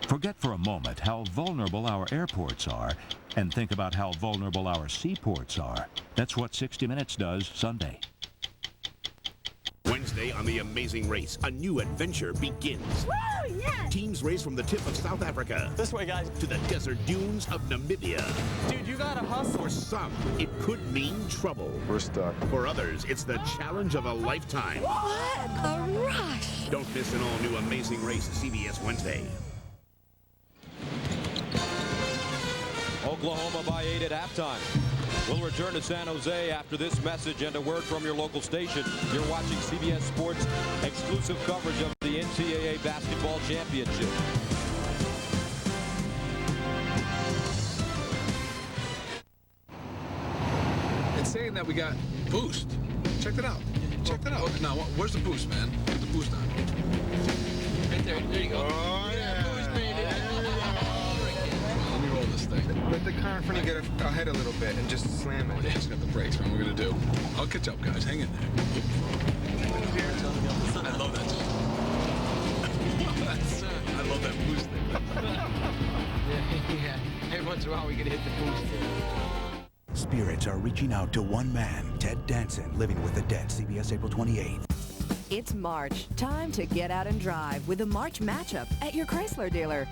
Forget for a moment how vulnerable our airports are and think about how vulnerable our seaports are. That's what 60 Minutes does Sunday. Wednesday on The Amazing Race, a new adventure begins. Woo, yes! Teams race from the tip of South Africa. This way, guys. To the desert dunes of Namibia. Dude, you gotta hustle. For some, it could mean trouble. We're stuck. For others, it's the challenge of a lifetime. What a rush! Don't miss an all-new Amazing Race, CBS Wednesday. Oklahoma by 8 at halftime. We'll return to San Jose after this message and a word from your local station. You're watching CBS Sports exclusive coverage of the NCAA Basketball Championship. It's saying that we got boost. Check it out. Check that out. Now, where's the boost, man? Put the boost on. Right there. There you go. Oh, yeah. Boost, baby. Let me roll this thing. Let the car in front of you get ahead a little bit and just slam it. Yeah, it's got the brakes, man. What we're going to do. I'll catch up, guys. Hang in there. I love that. I love that boost thing. Yeah. Every once in a while, we can hit the boost. Spirits are reaching out to one man, Ted Danson, living with the dead. CBS April 28th. It's March. Time to get out and drive with the March matchup at your Chrysler dealer.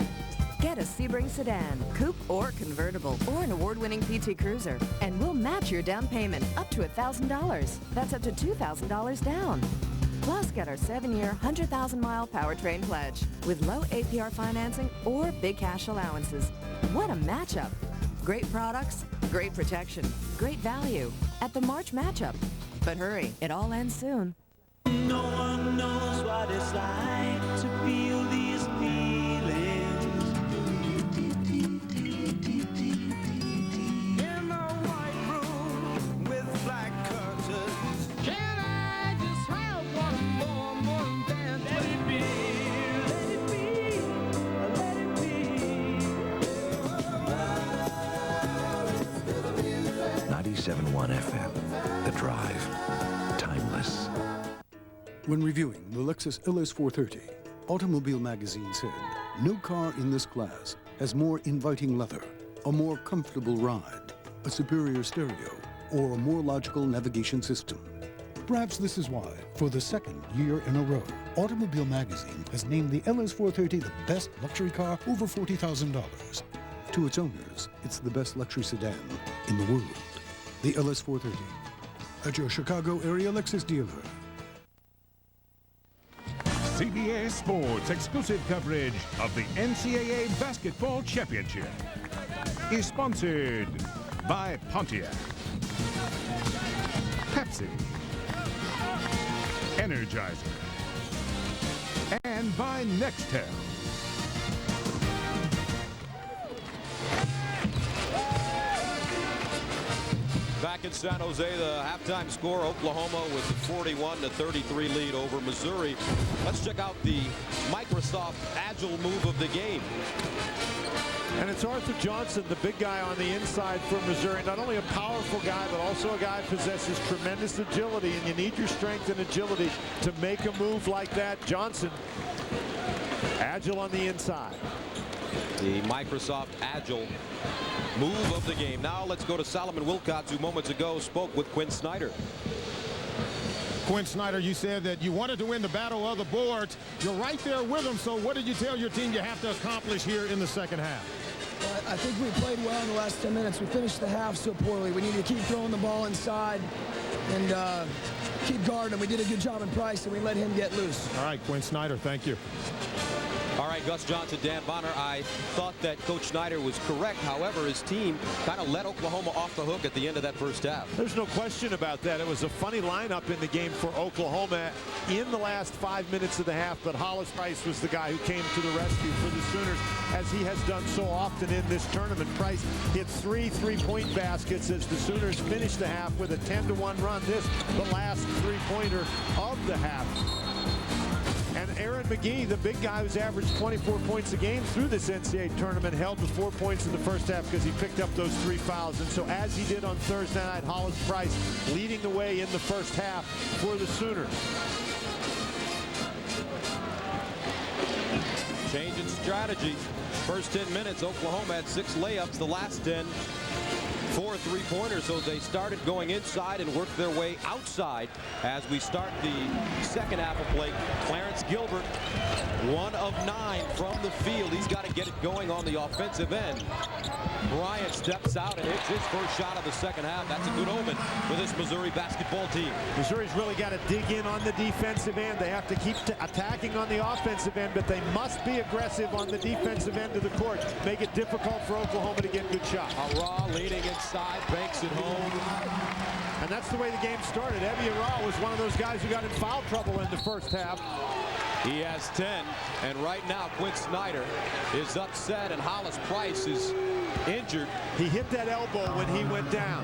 Get a Sebring sedan, coupe or convertible, or an award-winning PT Cruiser, and we'll match your down payment up to $1,000. That's up to $2,000 down. Plus, get our 7-year, 100,000-mile powertrain pledge with low APR financing or big cash allowances. What a matchup! Great products, great protection, great value at the March matchup. But hurry, it all ends soon. No one knows what it's like to feel these feelings. In a white room with black curtains. Can I 97.1 FM. The Drive. Timeless. When reviewing the Lexus LS430, Automobile Magazine said, no car in this class has more inviting leather, a more comfortable ride, a superior stereo, or a more logical navigation system. Perhaps this is why, for the second year in a row, Automobile Magazine has named the LS430 the best luxury car over $40,000. To its owners, it's the best luxury sedan in the world. The LS430. At your Chicago area Lexus dealer. CBS Sports exclusive coverage of the NCAA Basketball Championship is sponsored by Pontiac, Pepsi, Energizer, and by Nextel. Back in San Jose, the halftime score, Oklahoma with the 41-33 lead over Missouri. Let's check out the Microsoft Agile move of the game. And it's Arthur Johnson, the big guy on the inside for Missouri. Not only a powerful guy, but also a guy who possesses tremendous agility, and you need your strength and agility to make a move like that. Johnson, agile on the inside. The Microsoft Agile move of the game. Now let's go to Solomon Wilcots, who moments ago spoke with Quinn Snyder. Quinn Snyder, you said that you wanted to win the battle of the boards. You're right there with them. So what did you tell your team you have to accomplish here in the second half? I think we played well in the last 10 minutes. We finished the half so poorly. We need to keep throwing the ball inside and keep guarding. We did a good job in Price, and we let him get loose. All right, Quinn Snyder, thank you. All right, Gus Johnson, Dan Bonner. I thought that Coach Snyder was correct. However, his team kind of let Oklahoma off the hook at the end of that first half. There's no question about that. It was a funny lineup in the game for Oklahoma in the last 5 minutes of the half, but Hollis Price was the guy who came to the rescue for the Sooners, as he has done so often in this tournament. Price hit 3 3-point baskets as the Sooners finished the half with a 10-1 run. This, the last three-pointer of the half. And Aaron McGee, the big guy who's averaged 24 points a game through this NCAA tournament, held to 4 points in the first half because he picked up those 3 fouls. And so as he did on Thursday night, Hollis Price leading the way in the first half for the Sooners. Change in strategy. First 10 minutes, Oklahoma had 6 layups. The last 10, 4 3-pointers, so they started going inside and worked their way outside as we start the second half of play. Clarence Gilbert, 1 of 9 from the field. He's got to get it going on the offensive end. Bryant steps out and hits his first shot of the second half. That's a good omen for this Missouri basketball team. Missouri's really got to dig in on the defensive end. They have to keep attacking on the offensive end, but they must be aggressive on the defensive end of the court. Make it difficult for Oklahoma to get good shots. Raw leading inside, banks it home. And that's the way the game started. Evie Raw was one of those guys who got in foul trouble in the first half. He has 10, and right now Quinn Snyder is upset, and Hollis Price is injured. He hit that elbow when he went down.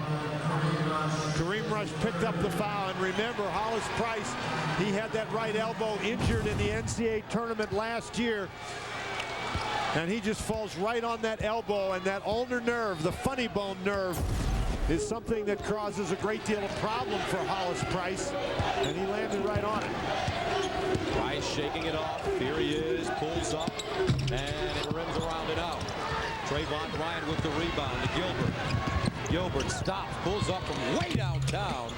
Kareem Rush picked up the foul, and remember, Hollis Price, he had that right elbow injured in the NCAA tournament last year. And he just falls right on that elbow, and that ulnar nerve, the funny bone nerve, is something that causes a great deal of problem for Hollis Price, and he landed right on it. Price shaking it off. Here he is, pulls up, and it rims around and out. Trayvon Bryant with the rebound to Gilbert. Gilbert stops, pulls up from way downtown.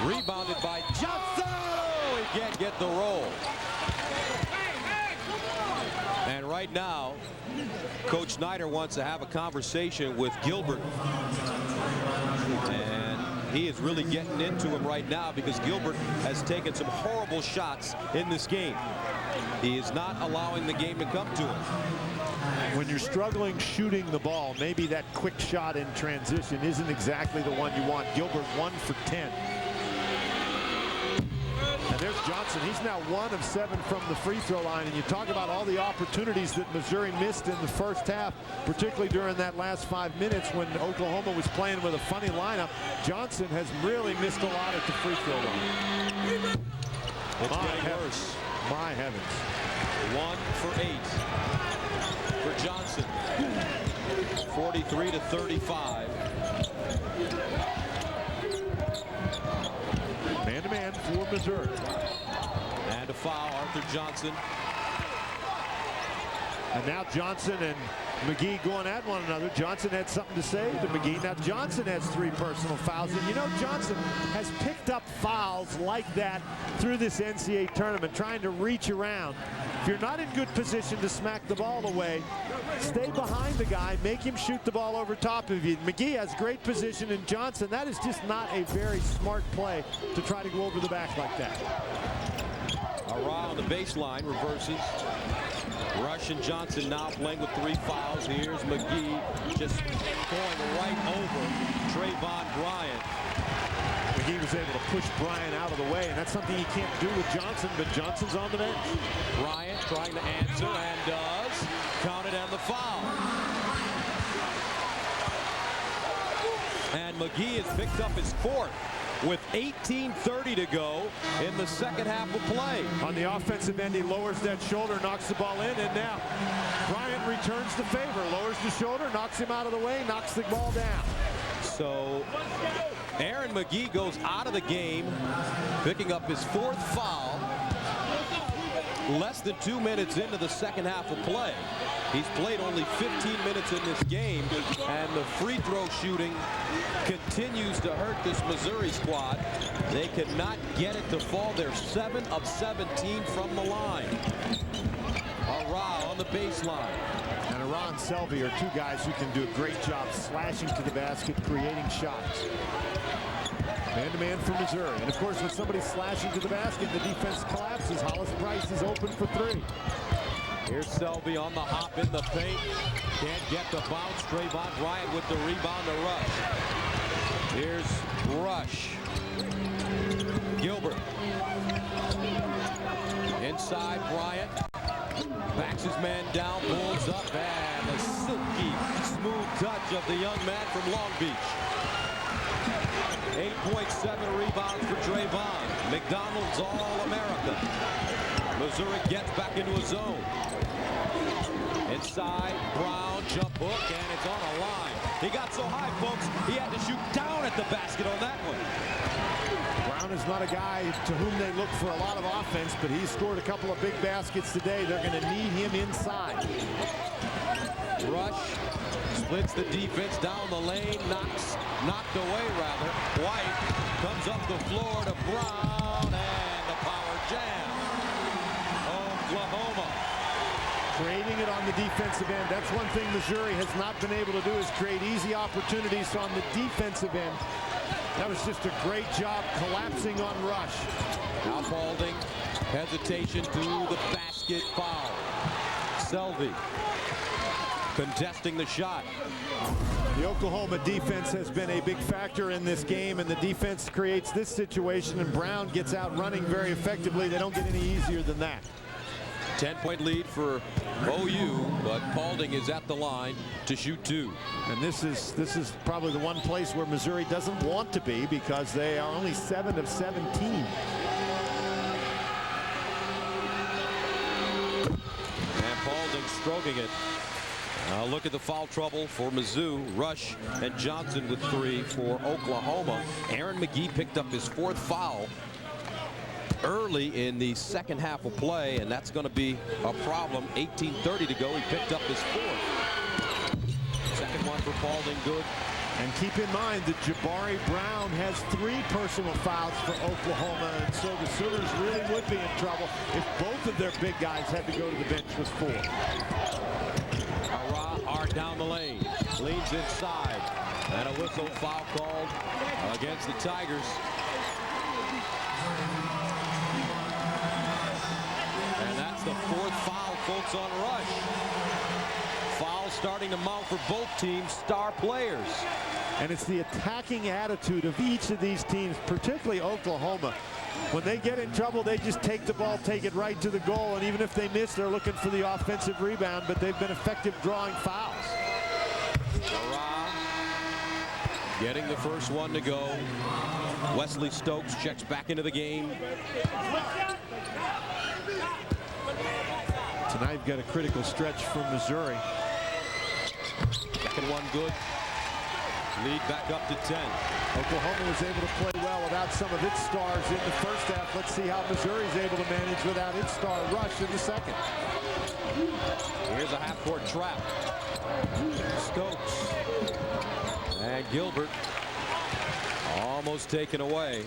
Rebounded by Johnson. Oh, he can't get the roll. And right now, Coach Snyder wants to have a conversation with Gilbert. And he is really getting into him right now because Gilbert has taken some horrible shots in this game. He is not allowing the game to come to him. When you're struggling shooting the ball, maybe that quick shot in transition isn't exactly the one you want. Gilbert 1 for 10. And there's Johnson. He's now 1 of 7 from the free throw line. And you talk about all the opportunities that Missouri missed in the first half, particularly during that last 5 minutes when Oklahoma was playing with a funny lineup. Johnson has really missed a lot at the free throw line. It's getting worse. My heavens. 1 for 8 for Johnson. 43-35. Missouri. And a foul, Arthur Johnson. And now Johnson and McGee going at one another. Johnson had something to say to McGee. Now Johnson has 3 personal fouls. And you know, Johnson has picked up fouls like that through this NCAA tournament, trying to reach around. If you're not in good position to smack the ball away, stay behind the guy, make him shoot the ball over top of you. McGee has great position, and Johnson, that is just not a very smart play to try to go over the back like that. Around the baseline, reverses. Rush and Johnson now playing with 3 fouls. Here's McGee just going right over Trayvon Bryant. McGee was able to push Bryant out of the way, and that's something he can't do with Johnson, but Johnson's on the bench. Bryant trying to answer and does. Counted and the foul. And McGee has picked up his 4th with 18:30 to go in the second half of play. On the offensive end, he lowers that shoulder, knocks the ball in, and now Bryant returns the favor, lowers the shoulder, knocks him out of the way, knocks the ball down. So Aaron McGee goes out of the game, picking up his 4th foul. Less than 2 minutes into the second half of play. He's played only 15 minutes in this game, and the free throw shooting continues to hurt this Missouri squad. They cannot get it to fall. They're 7 of 17 from the line. Arah on the baseline. And Arah and Selvey are 2 guys who can do a great job slashing to the basket, creating shots. Man-to-man for Missouri. And, of course, when somebody's slashing to the basket, the defense collapses. Hollis Price is open for 3. Here's Selvey on the hop in the paint. Can't get the bounce. Trayvon Bryant with the rebound to Rush. Here's Rush. Gilbert. Inside Bryant. Backs his man down, pulls up, and a silky, smooth touch of the young man from Long Beach. 8.7 rebounds for Trayvon. McDonald's All-America. Missouri gets back into a zone. Inside, Brown, jump hook, and it's on a line. He got so high, folks, he had to shoot down at the basket on that one. Brown is not a guy to whom they look for a lot of offense, but he's scored a couple of big baskets today. They're going to need him inside. Rush splits the defense down the lane, knocked away rather. White comes up the floor to Brown, and the power jam. Oklahoma. Creating it on the defensive end. That's one thing Missouri has not been able to do, is create easy opportunities on the defensive end. That was just a great job collapsing on Rush. Now Paulding, hesitation to the basket, foul. Selvey contesting the shot. The Oklahoma defense has been a big factor in this game, and the defense creates this situation, and Brown gets out running very effectively. They don't get any easier than that. 10-point lead for OU, but Paulding is at the line to shoot 2. And this is probably the one place where Missouri doesn't want to be, because they are only 7 of 17. And Paulding stroking it. Look at the foul trouble for Mizzou. Rush and Johnson with 3 for Oklahoma. Aaron McGee picked up his 4th foul early in the second half of play, and that's going to be a problem. 18:30 to go. He picked up his 4th. Second one for Paulding, good. And keep in mind that Jabari Brown has 3 personal fouls for Oklahoma, and so the Sooners really would be in trouble if both of their big guys had to go to the bench with 4. Arah down the lane, leans inside, and a whistle, foul called against the Tigers. And that's the 4th foul, folks, on Rush. Foul starting to mount for both teams' star players. And it's the attacking attitude of each of these teams, particularly Oklahoma. When they get in trouble, they just take the ball, take it right to the goal, and even if they miss, they're looking for the offensive rebound, but they've been effective drawing fouls. Arah getting the first one to go. Wesley Stokes checks back into the game. Tonight you've got a critical stretch for Missouri. Second one good. lead back up to 10. Oklahoma was able to play well without some of its stars in the first half. Let's see how Missouri's able to manage without its star rush in the second. Here's a half-court trap. Stokes. And Gilbert almost taken away.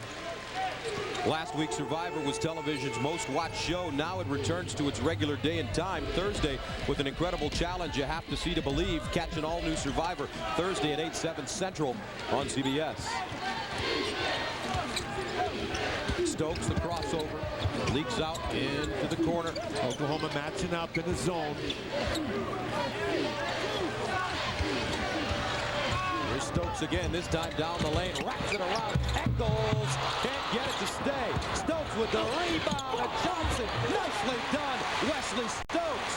Last week, Survivor was television's most watched show. Now it returns to its regular day and time, Thursday, with an incredible challenge you have to see to believe. Catch an all-new Survivor Thursday at 8/7 Central on CBS. Stokes, the crossover, leaks out into the corner. Oklahoma matching up in the zone. Here's Stokes again, this time down the lane, wraps it around, Eccles can't get it to stay. Stokes with the rebound, and Johnson, nicely done, Wesley Stokes.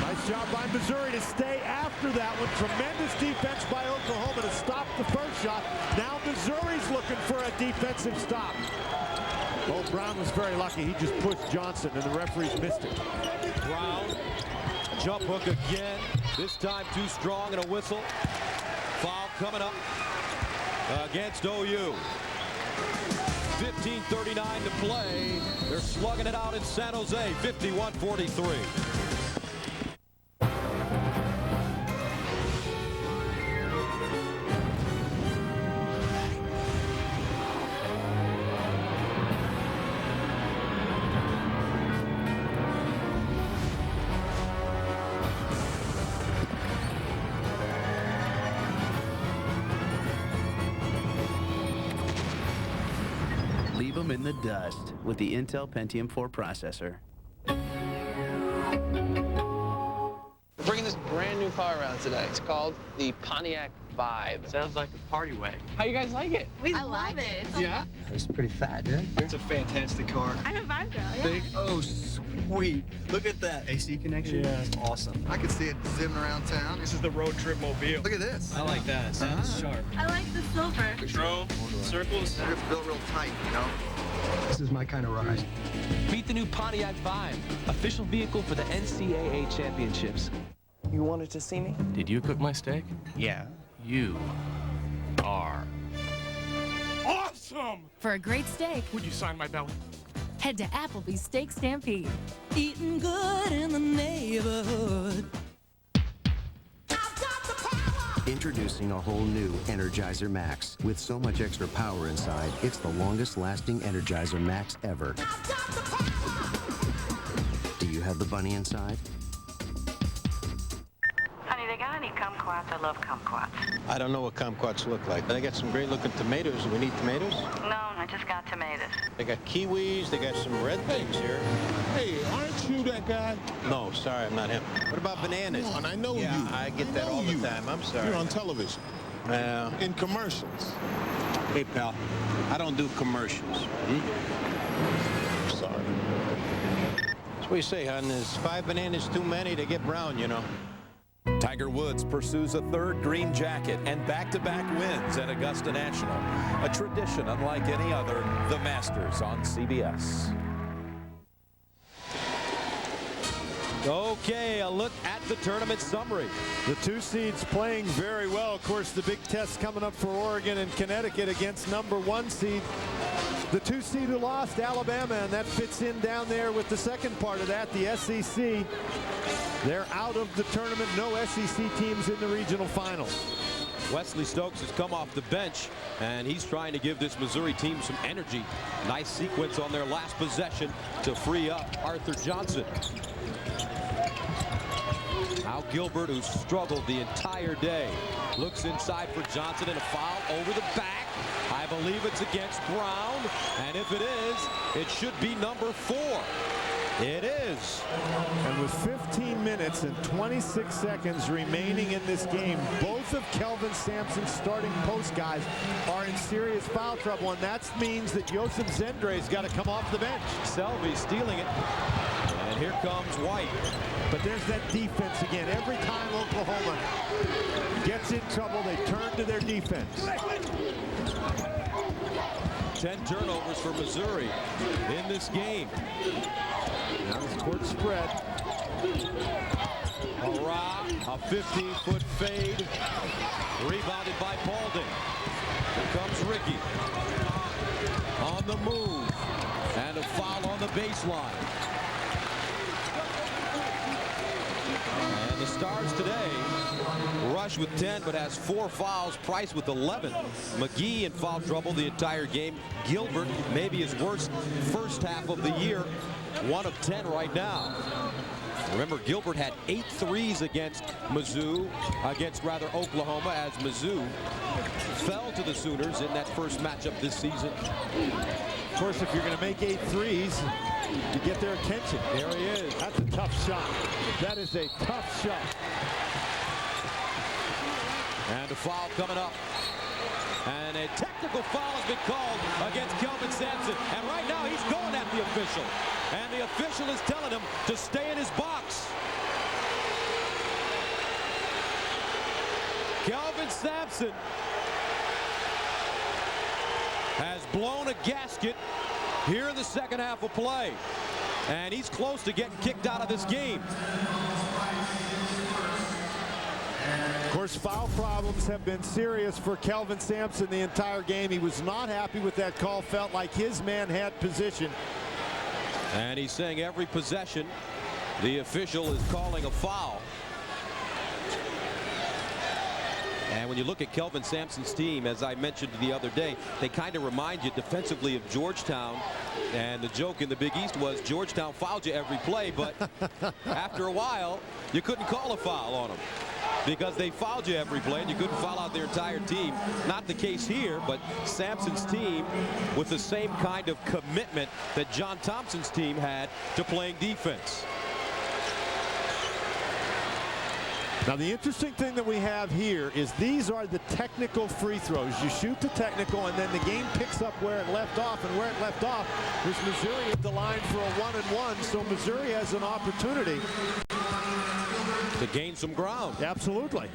Nice job by Missouri to stay after that one. Tremendous defense by Oklahoma to stop the first shot. Now Missouri's looking for a defensive stop. Oh, Brown was very lucky. He just pushed Johnson, and the referees missed it. Brown, jump hook again, this time too strong and a whistle. Foul coming up against OU. 15:39 to play. They're slugging it out in San Jose, 51-43. Leave them in the dust with the Intel Pentium 4 processor. We're bringing this brand new car around today. It's called the Pontiac Vibe. Sounds like a party wagon. How you guys like it? I love it. Yeah? It's pretty fat, dude. It's a fantastic car. I'm a Vibe girl, yeah. Big. Oh, sweet. Look at that. AC connection. Yeah, it's awesome. I can see it zipping around town. This is the road trip mobile. Look at this. I like that. It sounds sharp. I like the silver. Control, circles. It's built real tight, you know? This is my kind of ride. Meet the new Pontiac Vibe, official vehicle for the NCAA championships. You wanted to see me? Did you cook my steak? Yeah, you are awesome! For a great steak, Would you sign my belly? head to Applebee's Steak Stampede. Eating good in the neighborhood. Introducing a whole new Energizer Max. With so much extra power inside, it's the longest lasting Energizer Max ever. Do you have the bunny inside? Honey, they got any kumquats? I love kumquats. I don't know what kumquats look like. They got some great looking tomatoes. Do we need tomatoes? No, I just got tomatoes. They got kiwis. They got some red things here. Hey, aren't you that guy? No, sorry, I'm not him. What about bananas? Come on, I know yeah, you. I get that all the time. I'm sorry. You're on television. In commercials. Hey, pal, I don't do commercials. Sorry. That's what you say, hon. There's 5 bananas too many to get brown, you know. Tiger Woods pursues a third green jacket and back-to-back wins at Augusta National. A tradition unlike any other, the Masters on CBS. Okay, a look at the tournament summary. The 2 seeds playing very well. Of course, the big test coming up for Oregon and Connecticut against number 1 seed. The 2 seed who lost, Alabama, and that fits in down there with the second part of that, the SEC. They're out of the tournament. No SEC teams in the regional finals. Wesley Stokes has come off the bench, and he's trying to give this Missouri team some energy. Nice sequence on their last possession to free up Arthur Johnson. Now Gilbert, who's struggled the entire day, looks inside for Johnson, and a foul over the back. I believe it's against Brown, and if it is, it should be number 4. It is. And with 15 minutes and 26 seconds remaining in this game, both of Kelvin Sampson's starting post guys are in serious foul trouble, and that means that Joseph Zendre's got to come off the bench. Selby stealing it. And here comes White. But there's that defense again. Every time Oklahoma gets in trouble, they turn to their defense. 10 turnovers for Missouri in this game. Now this court spread. A 15-foot fade. Rebounded by Paulding. Here comes Ricky. On the move. And a foul on the baseline. And the Stars today rush with 10 but has 4 fouls. Price with 11. McGee in foul trouble the entire game. Gilbert maybe his worst first half of the year. 1 of 10 right now. Remember, Gilbert had 8 threes against Oklahoma, as Mizzou fell to the Sooners in that first matchup this season. Of course, if you're going to make 8 threes, you get their attention. There he is. That's a tough shot. That is a tough shot. And a foul coming up. And a technical foul has been called against Kelvin Sampson. And right now he's going at the official. And the official is telling him to stay in his box. Kelvin Sampson has blown a gasket here in the second half of play. And he's close to getting kicked out of this game. Of course, foul problems have been serious for Kelvin Sampson the entire game. He was not happy with that call, felt like his man had position. And he's saying every possession, the official is calling a foul. And when you look at Kelvin Sampson's team, as I mentioned the other day, they kind of remind you defensively of Georgetown. And the joke in the Big East was Georgetown fouled you every play, but after a while, you couldn't call a foul on them because they fouled you every play and you couldn't foul out their entire team. Not the case here, but Sampson's team with the same kind of commitment that John Thompson's team had to playing defense. Now, the interesting thing that we have here is these are the technical free throws. You shoot the technical, and then the game picks up where it left off. And where it left off was Missouri at the line for a 1-and-1. So Missouri has an opportunity to gain some ground. Absolutely.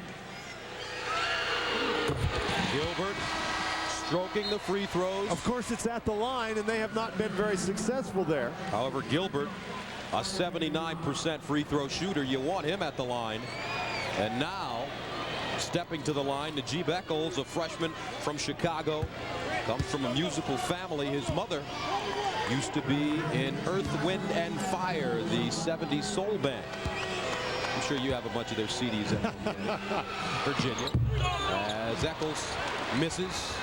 Gilbert stroking the free throws. Of course, it's at the line, and they have not been very successful there. However, Gilbert, a 79% free throw shooter. You want him at the line. And now, stepping to the line, Najib Eccles, a freshman from Chicago, comes from a musical family. His mother used to be in Earth, Wind, and Fire, the 70s soul band. I'm sure you have a bunch of their CDs in Virginia. As Eccles misses.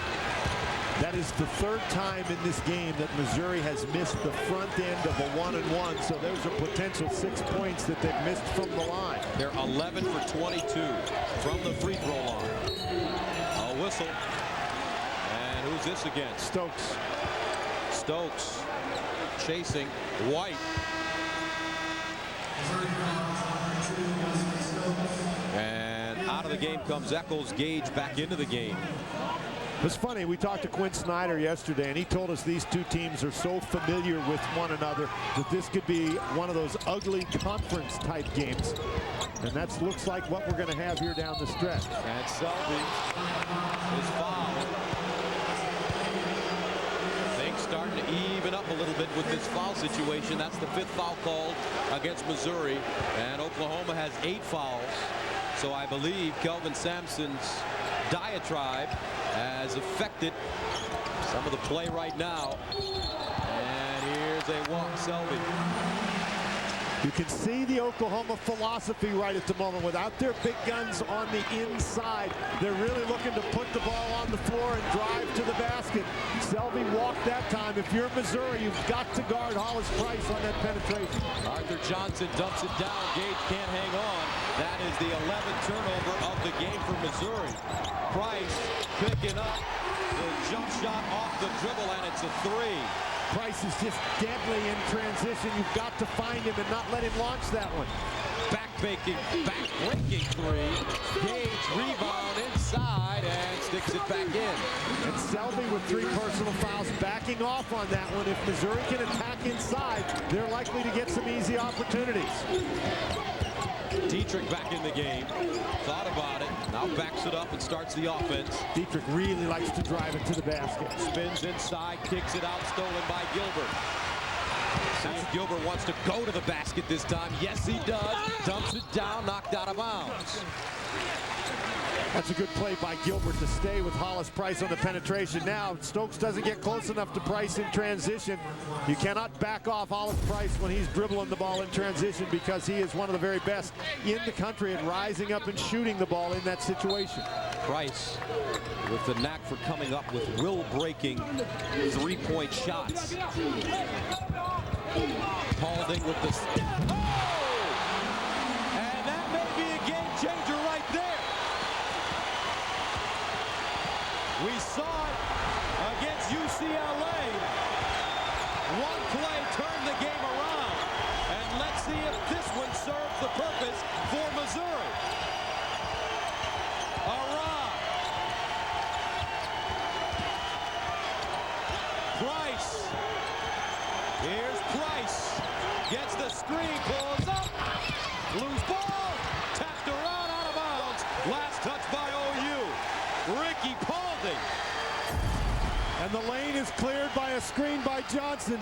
That is the 3rd time in this game that Missouri has missed the front end of a 1-and-1. So there's a potential 6 points that they've missed from the line. They're 11 for 22 from the free throw line. A whistle. And who's this against? Stokes. Stokes chasing White. And out of the game comes Eccles. Gage back into the game. It's funny, we talked to Quinn Snyder yesterday, and he told us these two teams are so familiar with one another that this could be one of those ugly conference-type games. And that looks like what we're going to have here down the stretch. And Selby is fouled. Things starting to even up a little bit with this foul situation. That's the 5th foul called against Missouri. And Oklahoma has 8 fouls. So I believe Kelvin Sampson's diatribe has affected some of the play right now. And here's a walk, Selby. You can see the Oklahoma philosophy right at the moment. Without their big guns on the inside, they're really looking to put the ball on the floor and drive to the basket. Selby walked that time. If you're Missouri, you've got to guard Hollis Price on that penetration. Arthur Johnson dumps it down. Gage can't hang on. That is the 11th turnover of the game for Missouri. Price picking up the jump shot off the dribble, and it's a 3. Price is just deadly in transition. You've got to find him and not let him launch that one. Back-breaking 3. Gage rebound inside and sticks it back in. And Selby with 3 personal fouls backing off on that one. If Missouri can attack inside, they're likely to get some easy opportunities. Dietrich back in the game. Thought about it. Now backs it up and starts the offense. Dietrich really likes to drive it to the basket. Spins inside, kicks it out, stolen by Gilbert. Gilbert wants to go to the basket this time. Yes, he does. Dumps it down, knocked out of bounds. That's a good play by Gilbert to stay with Hollis Price on the penetration. Now, Stokes doesn't get close enough to Price in transition. You cannot back off Hollis Price when he's dribbling the ball in transition, because he is one of the very best in the country at rising up and shooting the ball in that situation. Price with the knack for coming up with will-breaking three-point shots. Paulding with the... Oh! And that may be a game changer right there. We saw it against UCLA. One play turned the game around. And let's see if this one serves the purpose for Missouri. Price. Here's Price. Gets the screen, pulls up. Loose ball. Tapped around, out of bounds. Last touch by OU. Ricky Paulding. And the lane is cleared by a screen by Johnson.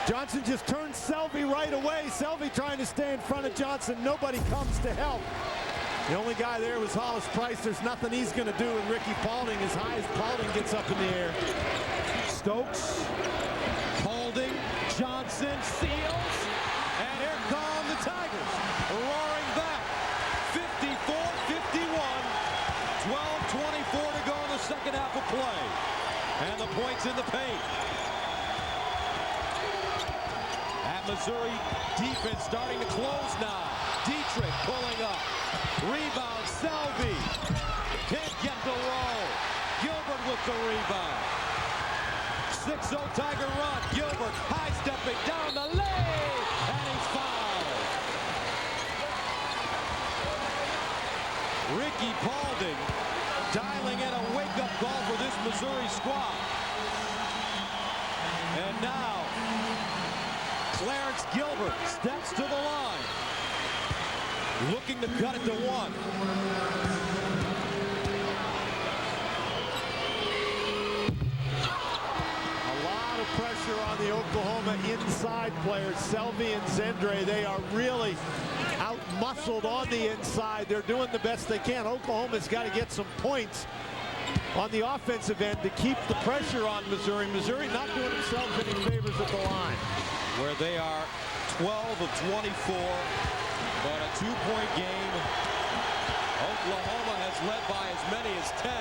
Johnson just turns Selvey right away. Selvey trying to stay in front of Johnson. Nobody comes to help. The only guy there was Hollis Price. There's nothing he's going to do with Ricky Paulding as high as Paulding gets up in the air. Stokes. Paulding. Johnson seals. And here come the Tigers. Roaring back. 54-51. 12:24 to go in the second half of play. And the points in the paint. At Missouri, defense starting to close now. Dietrich pulling up. Rebound, Selvey. Can't get the roll. Gilbert with the rebound. 6-0 Tiger run. Gilbert high-stepping down the lane. And he's fouled. Ricky Paulding dialing in a wake-up call for this Missouri squad. And now, Clarence Gilbert steps to the line. Looking to cut it to one. A lot of pressure on the Oklahoma inside players. Selvey and Zendre, they are really out-muscled on the inside. They're doing the best they can. Oklahoma's got to get some points on the offensive end to keep the pressure on Missouri. Missouri not doing themselves any favors at the line. Where they are 12 of 24. But a two-point game. Oklahoma has led by as many as 10.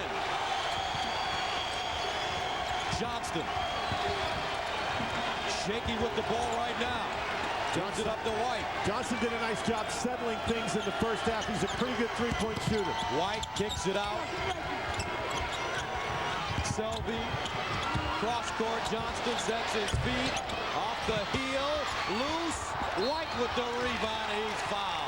Johnston. Shaky with the ball right now. Jones it up to White. Johnson did a nice job settling things in the first half. He's a pretty good three-point shooter. White kicks it out. Selvey. Cross-court. Johnston sets his feet. Off the heel. Loose. White with the rebound. He's fouled.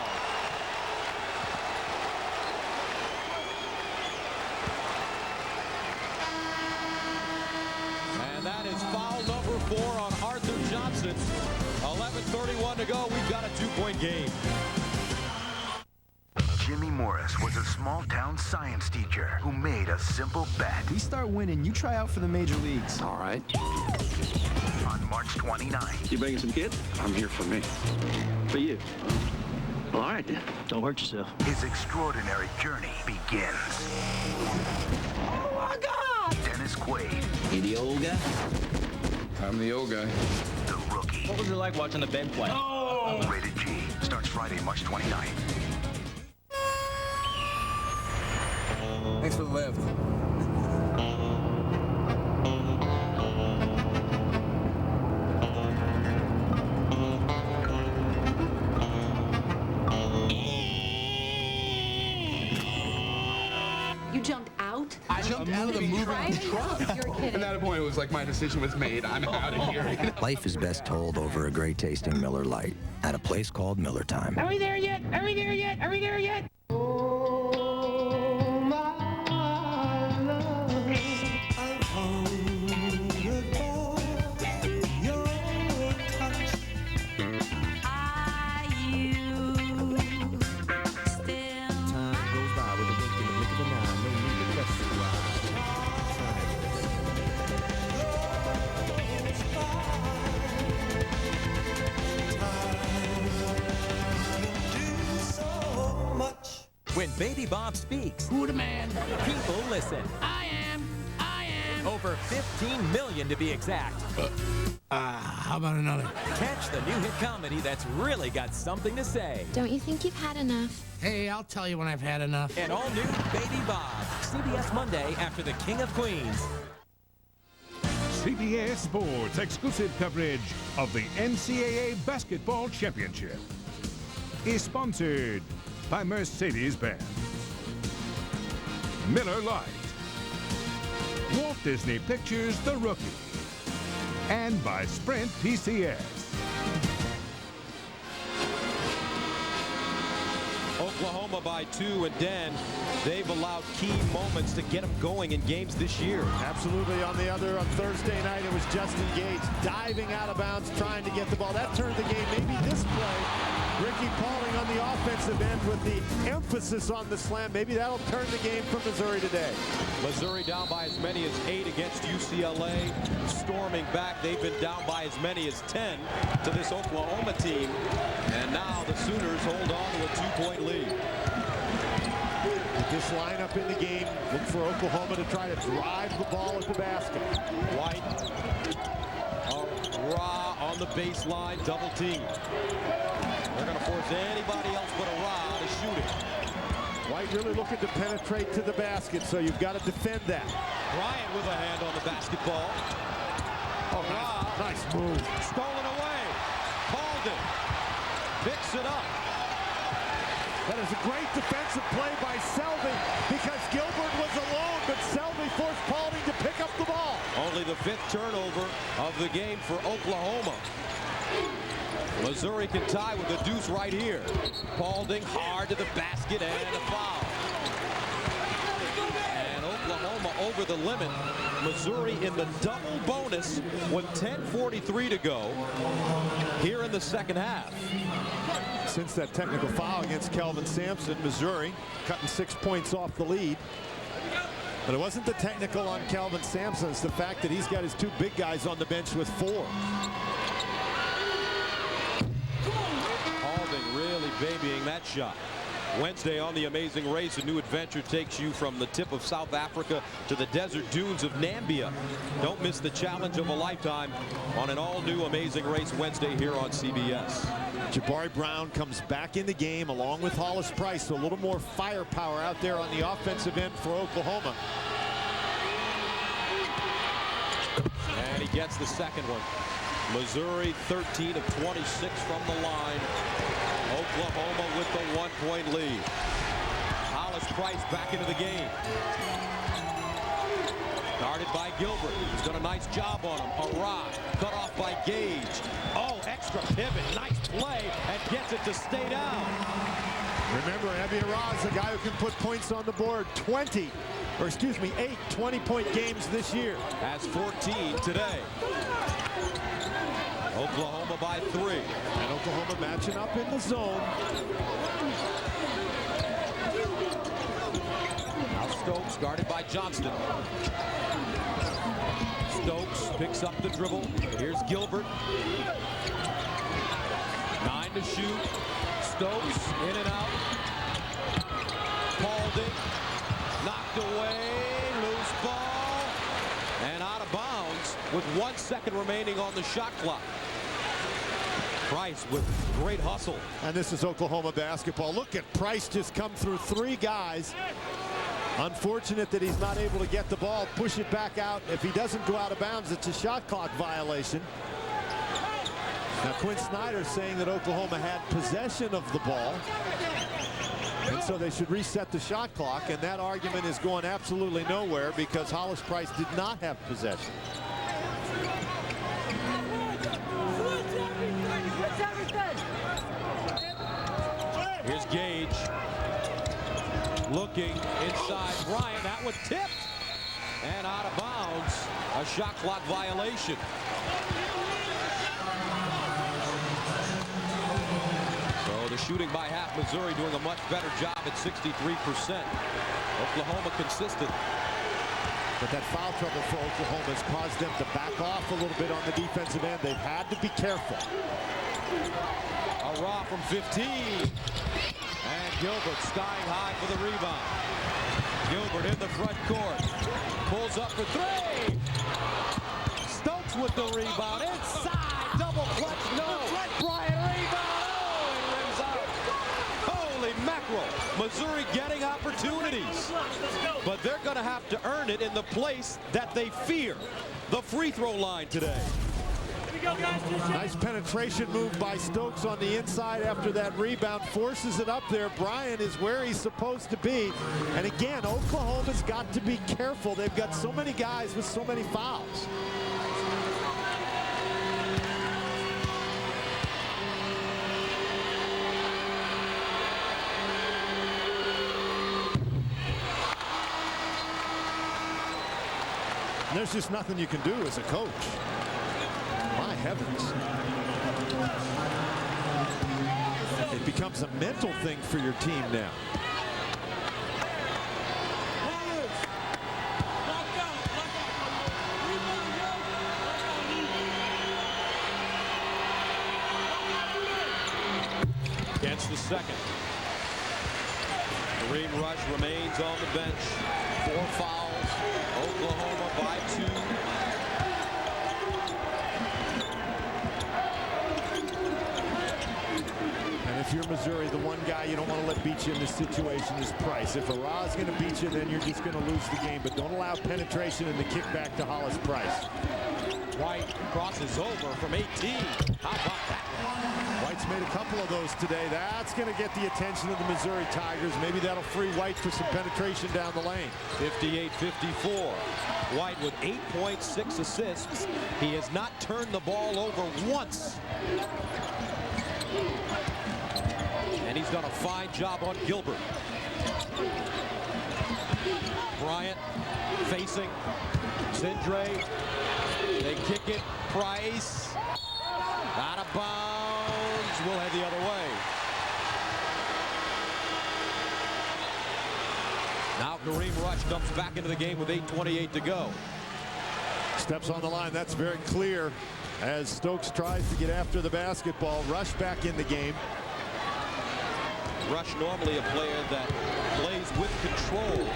And that is foul number 4 on Arthur Johnson. 11:31 to go. We've got a two-point game. Jimmy Morris was a small-town science teacher who made a simple bet. We start winning, you try out for the major leagues. All right. On March 29th. You bringing some kids? I'm here for me. For you. Well, all right, then. Don't hurt yourself. His extraordinary journey begins. Oh, my God! Dennis Quaid. You the old guy? I'm the old guy. The Rookie. What was it like watching the Ben play? Oh! Rated G. Starts Friday, March 29th. Thanks for the lift. You jumped out? I jumped out of the moving truck. You're kidding. At that point, it was like my decision was made. I'm out of here. Life is best told over a great tasting Miller Lite at a place called Miller Time. Are we there yet? Are we there yet? Are we there yet? Baby Bob speaks. Who the man? People listen. I am. Over 15 million to be exact. How about another? Catch the new hit comedy that's really got something to say. Don't you think you've had enough? Hey, I'll tell you when I've had enough. An all-new Baby Bob. CBS Monday after the King of Queens. CBS Sports exclusive coverage of the NCAA Basketball Championship is sponsored by Mercedes-Benz, Miller Lite, Walt Disney Pictures The Rookie, and by Sprint PCS. Oklahoma by 2, and Den, they've allowed key moments to get them going in games this year. Absolutely. On Thursday night, it was Justin Gage diving out of bounds, trying to get the ball. That turned the game. Maybe this play, Ricky Paulding on the offensive end with the emphasis on the slam. Maybe that'll turn the game for Missouri today. Missouri down by as many as 8 against UCLA. Storming back, they've been down by as many as 10 to this Oklahoma team. And now the Sooners hold on to a 2-point lead. With this lineup in the game, look for Oklahoma to try to drive the ball at the basket. White, Ra on the baseline, double team. They're going to force anybody else but a Ra to shoot it. White really looking to penetrate to the basket, so you've got to defend that. Bryant with a hand on the basketball. Oh, nice move. Stolen away. Paulding picks it up. That is a great defensive play by Selvey because Gilbert was alone, but Selvey forced Paulding to pick up the ball. Only the 5th turnover of the game for Oklahoma. Missouri can tie with a deuce right here. Paulding hard to the basket and a foul. And Oklahoma over the limit. Missouri in the double bonus with 10:43 to go here in the second half. Since that technical foul against Kelvin Sampson, Missouri cutting 6 points off the lead. But it wasn't the technical on Kelvin Sampson. It's the fact that he's got his 2 big guys on the bench with 4. Paulding really babying that shot. Wednesday on The Amazing Race, a new adventure takes you from the tip of South Africa to the desert dunes of Namibia. Don't miss the challenge of a lifetime on an all-new Amazing Race Wednesday here on CBS. Jabari Brown comes back in the game along with Hollis Price, so a little more firepower out there on the offensive end for Oklahoma. And he gets the second one. Missouri 13 of 26 from the line. Oklahoma with the 1-point lead. Hollis Price back into the game. Guarded by Gilbert. He's done a nice job on him. Arad cut off by Gage. Oh, extra pivot. Nice play and gets it to stay down. Remember, Abby Arad is a guy who can put points on the board. 8 20-point games this year. Has 14 today. Oklahoma by 3. And Oklahoma matching up in the zone. Now Stokes guarded by Johnston. Stokes picks up the dribble. Here's Gilbert. 9 to shoot. Stokes in and out. Paulding knocked away. Loose ball. And out of bounds with 1 second remaining on the shot clock. Price with great hustle. And this is Oklahoma basketball. Look at Price just come through 3 guys. Unfortunate that he's not able to get the ball, push it back out. If he doesn't go out of bounds, it's a shot clock violation. Now Quinn Snyder saying that Oklahoma had possession of the ball. And so they should reset the shot clock, and that argument is going absolutely nowhere because Hollis Price did not have possession. Here's Gage. Looking inside Bryant. That was tipped. And out of bounds. A shot clock violation. So the shooting by half, Missouri doing a much better job at 63%. Oklahoma consistent. But that foul trouble for Oklahoma has caused them to back off a little bit on the defensive end. They've had to be careful. A raw from 15. And Gilbert skying high for the rebound. Gilbert in the front court. Pulls up for three. Stokes with the rebound. Inside. Double clutch. No. Bryant rebound. Oh, it rims out. Holy mackerel. Missouri getting opportunities. But they're going to have to earn it in the place that they fear. The free throw line today. Nice penetration move by Stokes on the inside after that rebound. Forces it up there. Bryant is where he's supposed to be. And again, Oklahoma's got to be careful. They've got so many guys with so many fouls. And there's just nothing you can do as a coach. My heavens. It becomes a mental thing for your team now. Against the second. Kareem Rush remains on the bench. 4 fouls. Oklahoma by 2. If you're Missouri, the one guy you don't want to let beat you in this situation is Price. If Arah is going to beat you, then you're just going to lose the game. But don't allow penetration and the kick back to Hollis Price. White crosses over from 18. How about that? White's made a couple of those today. That's going to get the attention of the Missouri Tigers. Maybe that'll free White for some penetration down the lane. 58-54. White with 8 points, 6 assists. He has not turned the ball over once. And he's done a fine job on Gilbert. Bryant facing Zendre. They kick it. Price. Out of bounds. We'll head the other way. Now Kareem Rush comes back into the game with 8:28 to go. Steps on the line. That's very clear as Stokes tries to get after the basketball. Rush back in the game. Rush normally a player that plays with control,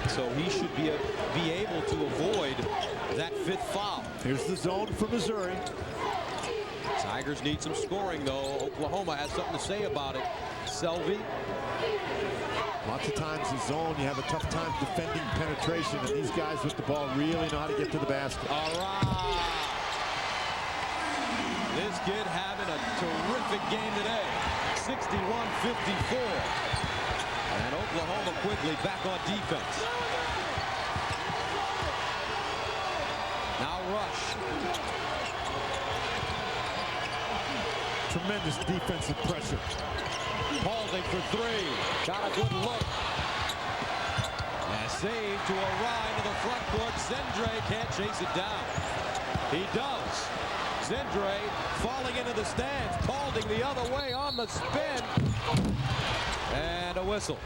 so he should be able to avoid that 5th foul. Here's the zone for Missouri. Tigers need some scoring, though. Oklahoma has something to say about it. Selvey. Lots of times the zone, you have a tough time defending penetration, and these guys with the ball really know how to get to the basket. All right. This kid having a terrific game today. 61-54. And Oklahoma quickly back on defense. Now Rush. Tremendous defensive pressure. Paulding for 3. Got a good look. And save to Arah into the front court. Zendre can't chase it down. He does. Zendre falling into the stands. Paulding the other way on the spin. And a whistle.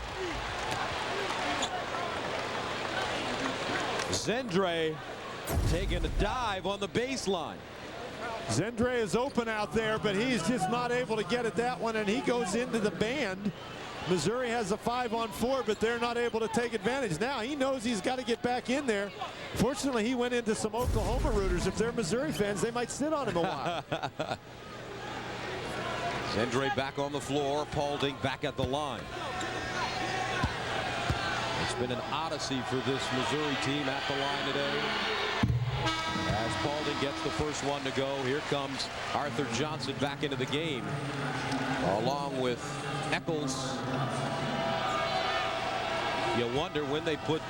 Zendre taking a dive on the baseline. Zendre is open out there, but he's just not able to get at that one, and he goes into the band. Missouri has a 5-on-4, but they're not able to take advantage. Now he knows he's got to get back in there. Fortunately, he went into some Oklahoma rooters. If they're Missouri fans, they might sit on him a while. Zendre back on the floor. Paulding back at the line. It's been an odyssey for this Missouri team at the line today. As Paulding gets the first one to go, here comes Arthur Johnson back into the game, along with Eccles. You wonder when they put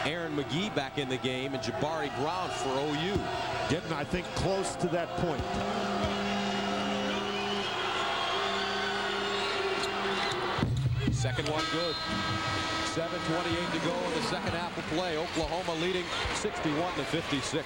Aaron McGee back in the game and Jabari Brown for OU. Getting, I think, close to that point. Second one good. 7:28 to go in the second half of play. Oklahoma leading 61-56.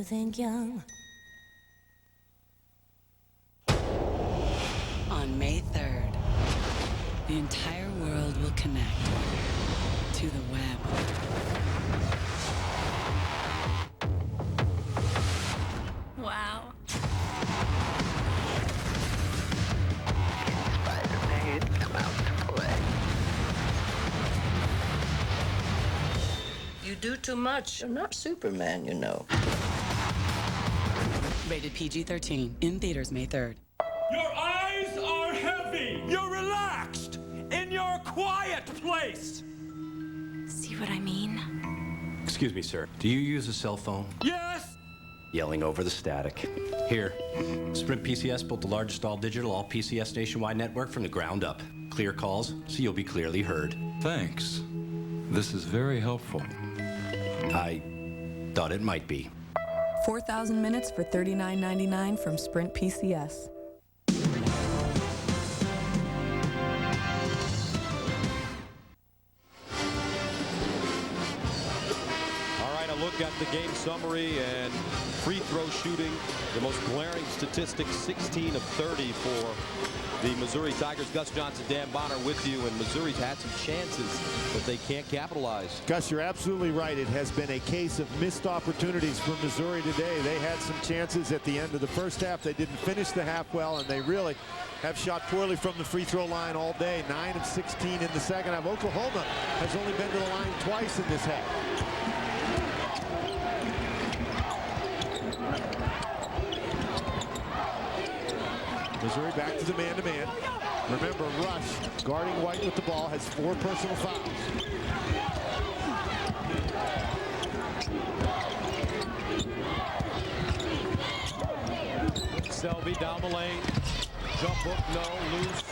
to think young. On May 3rd, the entire world will connect to the web. Wow. You do too much. You're not Superman, you know. Rated PG-13. In theaters May 3rd. Your eyes are heavy. You're relaxed. In your quiet place. See what I mean? Excuse me, sir. Do you use a cell phone? Yes. Yelling over the static. Here, Sprint PCS built the largest all-digital, all-PCS nationwide network from the ground up. Clear calls, so you'll be clearly heard. Thanks. This is very helpful. I thought it might be. 4,000 minutes for $39.99 from Sprint PCS. All right, a look at the game summary and free throw shooting. The most glaring statistic, 16 of 30 for the Missouri Tigers. Gus Johnson, Dan Bonner with you, and Missouri's had some chances that they can't capitalize. Gus, you're absolutely right. It has been a case of missed opportunities for Missouri today. They had some chances at the end of the first half. They didn't finish the half well, and they really have shot poorly from the free throw line all day. 9 of 16 in the second half. Oklahoma has only been to the line twice in this half. Missouri back to the man-to-man. Remember, Rush, guarding White with the ball, has 4 personal fouls. Selby down the lane. Jump hook, no, loose.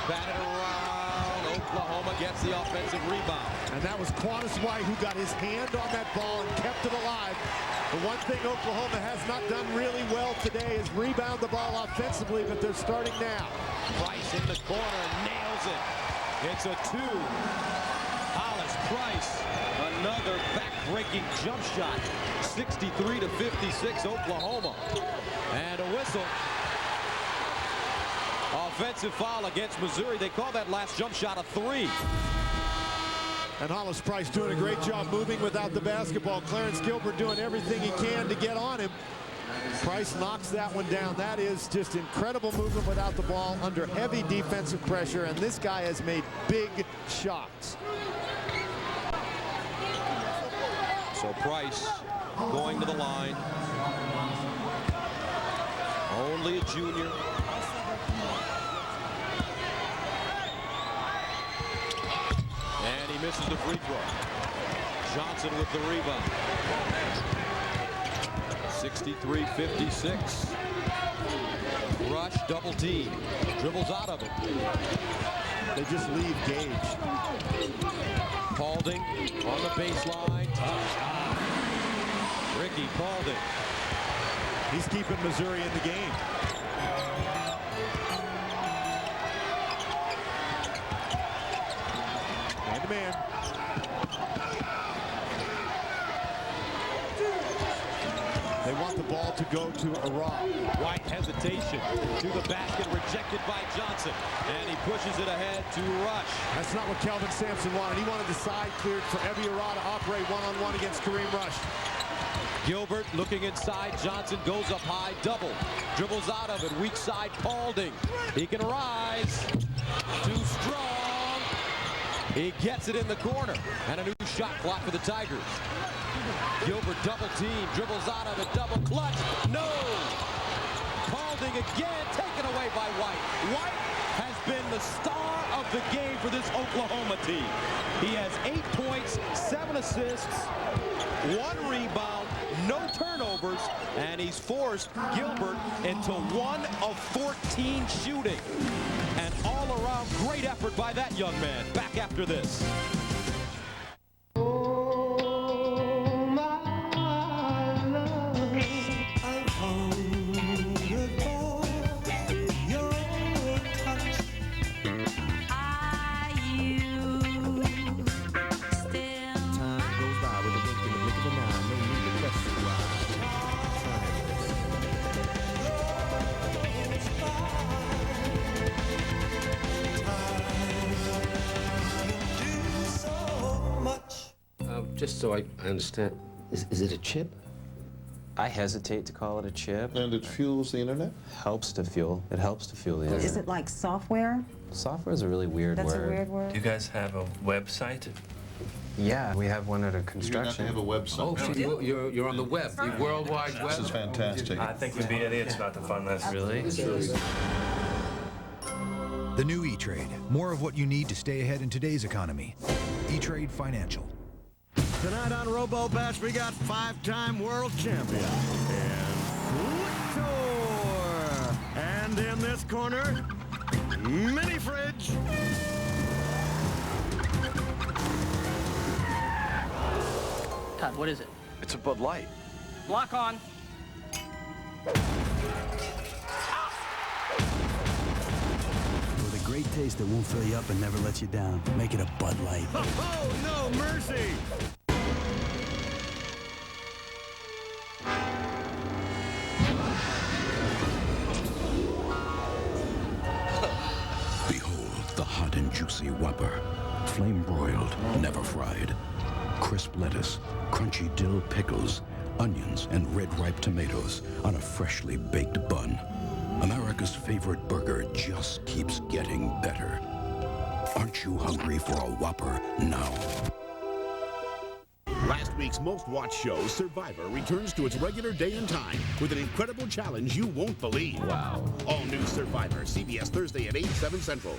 Batted around. Oklahoma gets the offensive rebound. And that was Quantus White who got his hand on that ball and kept it alive. The one thing Oklahoma has not done really well today is rebound the ball offensively, but they're starting now. Price in the corner, nails it. It's a 2. Hollis Price, another back-breaking jump shot. 63 to 56, Oklahoma. And a whistle. Offensive foul against Missouri. They call that last jump shot a 3. And Hollis Price doing a great job moving without the basketball. Clarence Gilbert doing everything he can to get on him. Price knocks that one down. That is just incredible movement without the ball under heavy defensive pressure, and this guy has made big shots. So Price going to the line. Only a junior. And he misses the free throw. Johnson with the rebound. 63-56. Rush, double team. Dribbles out of it. They just leave Gage. Paulding on the baseline. Tough shot. Ricky Paulding. He's keeping Missouri in the game. Man-to-man. They want the ball to go to Arad. White hesitation to the basket, rejected by Johnson, and he pushes it ahead to Rush. That's not what Kelvin Sampson wanted. He wanted the side cleared for Evie Arad to operate one-on-one against Kareem Rush. Gilbert looking inside. Johnson goes up high, double. Dribbles out of it. Weak side, Paulding. He can rise. Too strong. He gets it in the corner. And a new shot clock for the Tigers. Gilbert double team. Dribbles out of it. Double clutch. No. Paulding again. Taken away by White. White has been the star of the game for this Oklahoma team. He has 8 points, 7 assists, 1 rebound, no turnovers, and he's forced Gilbert into 1 of 14 shooting. An all-around great effort by that young man. Back after this. just so I understand, is it a chip? I hesitate to call it a chip. And it fuels the internet? Helps to fuel. It helps to fuel the internet. Is it like software? Software is a really weird word. That's a weird word. Do you guys have a website? Yeah, we have one under construction. You have a website. Oh, so you're on the web, the World Wide Web? This is fantastic. I think you'd be idiots not to fund this. Really? The new E-Trade. More of what you need to stay ahead in today's economy. E-Trade Financial. Tonight on RoboBats, we got 5-time world champion and Victor. And in this corner, Mini Fridge. Todd, what is it? It's a Bud Light. Lock on. With a great taste that won't fill you up and never lets you down. Make it a Bud Light. Oh, no mercy! Behold the hot and juicy Whopper. Flame broiled, never fried. Crisp lettuce, crunchy dill pickles, onions, and red ripe tomatoes on a freshly baked bun. America's favorite burger just keeps getting better. Aren't you hungry for a Whopper now? Last week's most-watched show, Survivor, returns to its regular day and time with an incredible challenge you won't believe. Wow. All new Survivor, CBS Thursday at 8, 7 Central.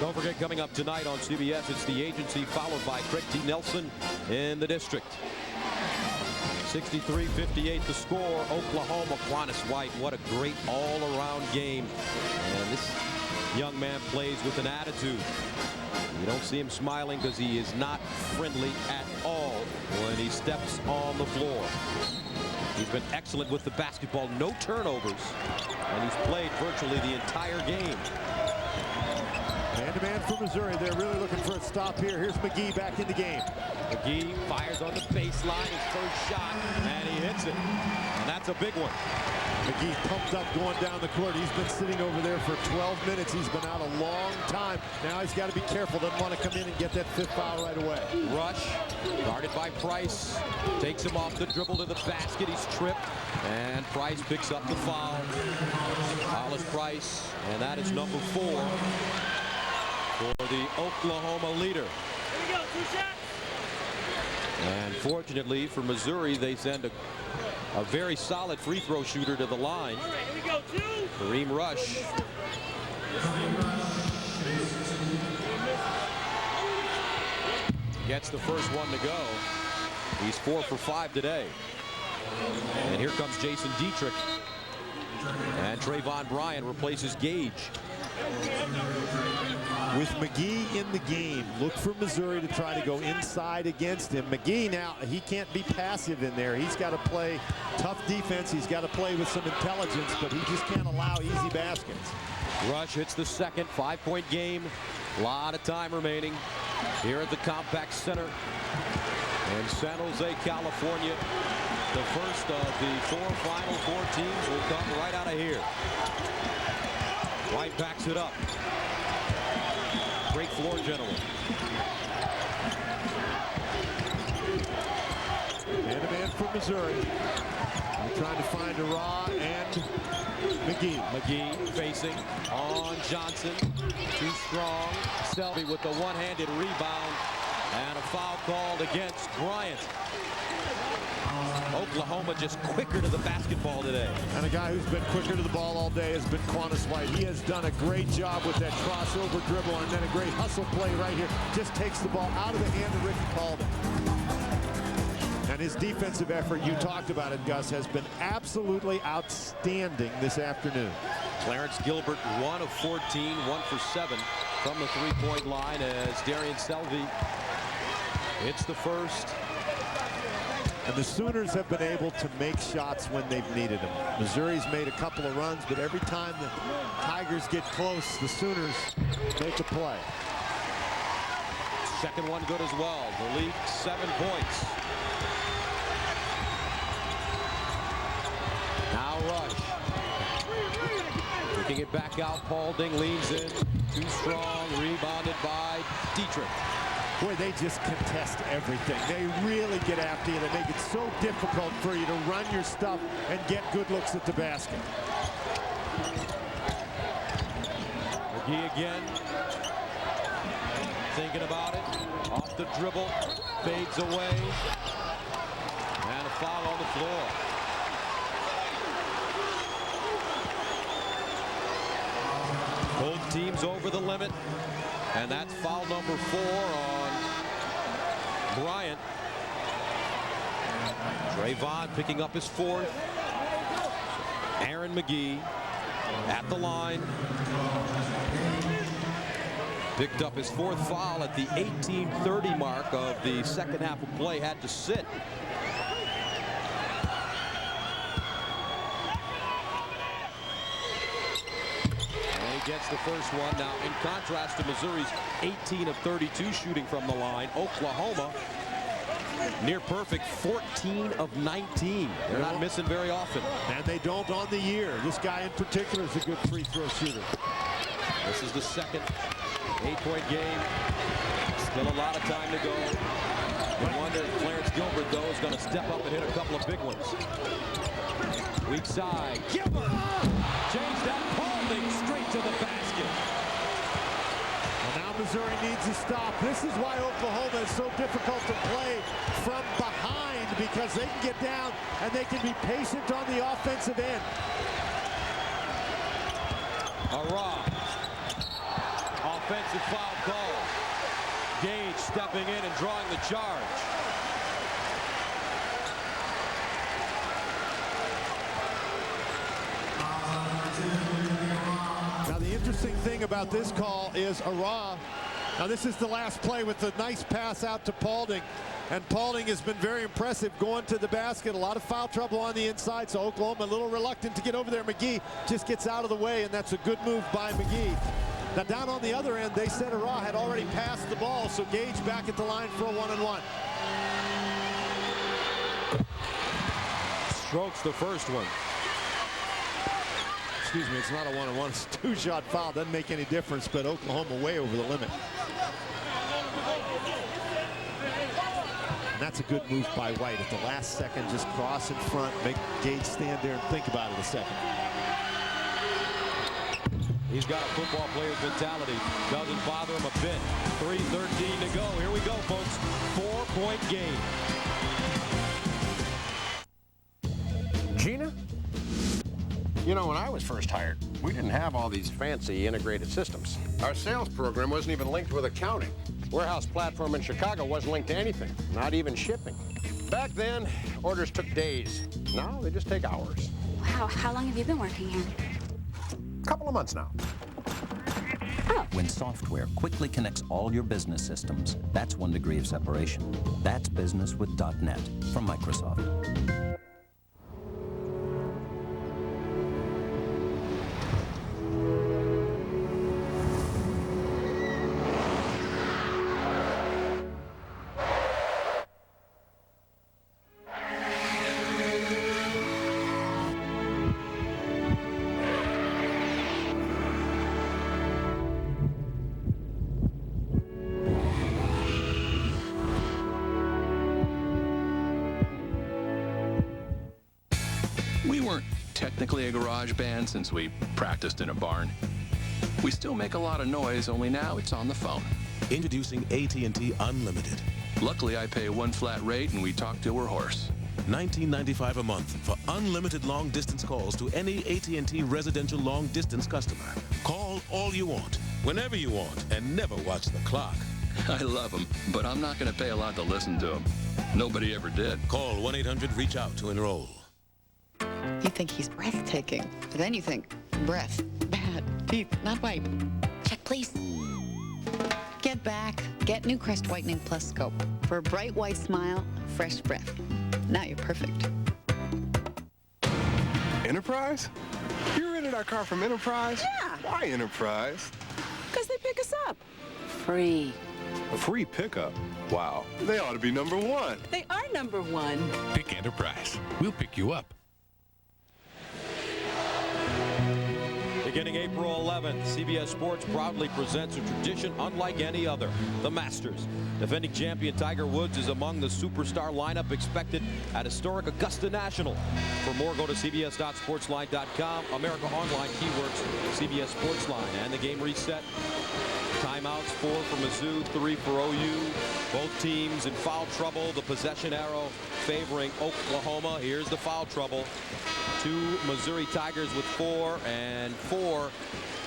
Don't forget, coming up tonight on CBS, it's The Agency, followed by Craig T. Nelson in the district. 63-58 the score. Oklahoma, Quantus White. What a great all-around game. And this young man plays with an attitude. You don't see him smiling because he is not friendly at all when he steps on the floor. He's been excellent with the basketball. No turnovers. And he's played virtually the entire game. Man-to-man for Missouri. They're really looking for a stop here. Here's McGee back in the game. McGee fires on the baseline, his first shot, and he hits it. And that's a big one. McGee pumped up going down the court. He's been sitting over there for 12 minutes. He's been out a long time. Now he's got to be careful. Doesn't want to come in and get that fifth foul right away. Rush, guarded by Price. Takes him off the dribble to the basket. He's tripped, and Price picks up the foul. Hollis Price, and that is number 4. For the Oklahoma leader. Here we go, 2 shots. And fortunately for Missouri, they send a very solid free throw shooter to the line. All right, here we go, 2. Kareem Rush. Gets the first one to go. He's 4 for 5 today. And here comes Jason Dietrich. And Trayvon Bryan replaces Gage. With McGee in the game, look for Missouri to try to go inside against him. McGee now, he can't be passive in there. He's got to play tough defense. He's got to play with some intelligence, but he just can't allow easy baskets. Rush hits the second, 5-point game. A lot of time remaining here at the Compaq Center in San Jose, California. The first of the 4 Final Four teams will come right out of here. White backs it up. Great floor general. Man-to-man for Missouri. They're trying to find Ara and McGee. McGee facing on Johnson. Too strong. Selby with the one-handed rebound. And a foul called against Bryant. Oklahoma just quicker to the basketball today. And a guy who's been quicker to the ball all day has been Quantus White. He has done a great job with that crossover dribble and then a great hustle play right here. Just takes the ball out of the hand of Ricky Calden. And his defensive effort, you talked about it, Gus, has been absolutely outstanding this afternoon. Clarence Gilbert, 1 of 14, 1 for 7 from the three-point line as Darian Selvey hits the first. And the Sooners have been able to make shots when they've needed them. Missouri's made a couple of runs, but every time the Tigers get close, the Sooners make a play. Second one good as well. Malik, 7 points. Now Rush. Working it back out. Paulding leans in. Too strong. Rebounded by Dietrich. Boy, they just contest everything. They really get after you. They make it so difficult for you to run your stuff and get good looks at the basket. McGee again. Thinking about it. Off the dribble. Fades away. And a foul on the floor. Both teams over the limit. And that's foul number 4 on Bryant. Trayvon picking up his 4th. Aaron McGee at the line. Picked up his 4th foul at the 18:30 mark of the second half of play. Had to sit. Gets the first one. Now, in contrast to Missouri's 18 of 32 shooting from the line, Oklahoma near perfect 14 of 19. They're not missing very often. And they don't on the year. This guy in particular is a good free throw shooter. This is the second 8-point game. Still a lot of time to go. You wonder if Clarence Gilbert, though, is going to step up and hit a couple of big ones. Weak side. Gilbert! Change that. Paulding straight to the basket. Well, now Missouri needs a stop. This is why Oklahoma is so difficult to play from behind, because they can get down and they can be patient on the offensive end. Ara. Offensive foul call. Gage stepping in and drawing the charge. Now the interesting thing about this call is Ara. Now this is the last play with the nice pass out to Paulding. And Paulding has been very impressive going to the basket. A lot of foul trouble on the inside, so Oklahoma a little reluctant to get over there. McGee just gets out of the way, and that's a good move by McGee. Now down on the other end, they said Ara had already passed the ball, so Gage back at the line for a 1-and-1. Strokes the first one. Excuse me, it's not a 1-and-1, it's a 2-shot foul. Doesn't make any difference, but Oklahoma way over the limit. And that's a good move by White at the last second. Just cross in front, make Gage stand there and think about it a second. He's got a football player's mentality. Doesn't bother him a bit. 3:13 to go. Here we go, folks. 4-point game. Gina? You know, when I was first hired, we didn't have all these fancy integrated systems. Our sales program wasn't even linked with accounting. Warehouse platform in Chicago wasn't linked to anything, not even shipping. Back then, orders took days. Now they just take hours. Wow, how long have you been working here? Couple of months now. When software quickly connects all your business systems, that's 1 degree of separation. That's business with .NET from Microsoft. We weren't technically a garage band since we practiced in a barn. We still make a lot of noise, only now it's on the phone. Introducing AT&T Unlimited. Luckily, I pay 1 flat rate and we talk till we're hoarse. $19.95 a month for unlimited long-distance calls to any AT&T residential long-distance customer. Call all you want, whenever you want, and never watch the clock. I love them, but I'm not going to pay a lot to listen to them. Nobody ever did. Call 1-800-REACH-OUT to enroll. You think he's breathtaking. Then you think, breath, bad, teeth, not white. Check, please. Get back. Get new Crest Whitening Plus Scope. For a bright white smile, fresh breath. Now you're perfect. Enterprise? You rented our car from Enterprise? Yeah. Why Enterprise? Because they pick us up. Free. A free pickup? Wow. They ought to be #1. They are #1. Pick Enterprise. We'll pick you up. Beginning April 11th, CBS Sports proudly presents a tradition unlike any other, the Masters. Defending champion Tiger Woods is among the superstar lineup expected at historic Augusta National. For more, go to cbs.sportsline.com. America Online, keywords CBS Sportsline. And the game reset. Timeouts, 4 for Mizzou, 3 for OU. Both teams in foul trouble. The possession arrow favoring Oklahoma. Here's the foul trouble. 2 Missouri Tigers with 4 and 4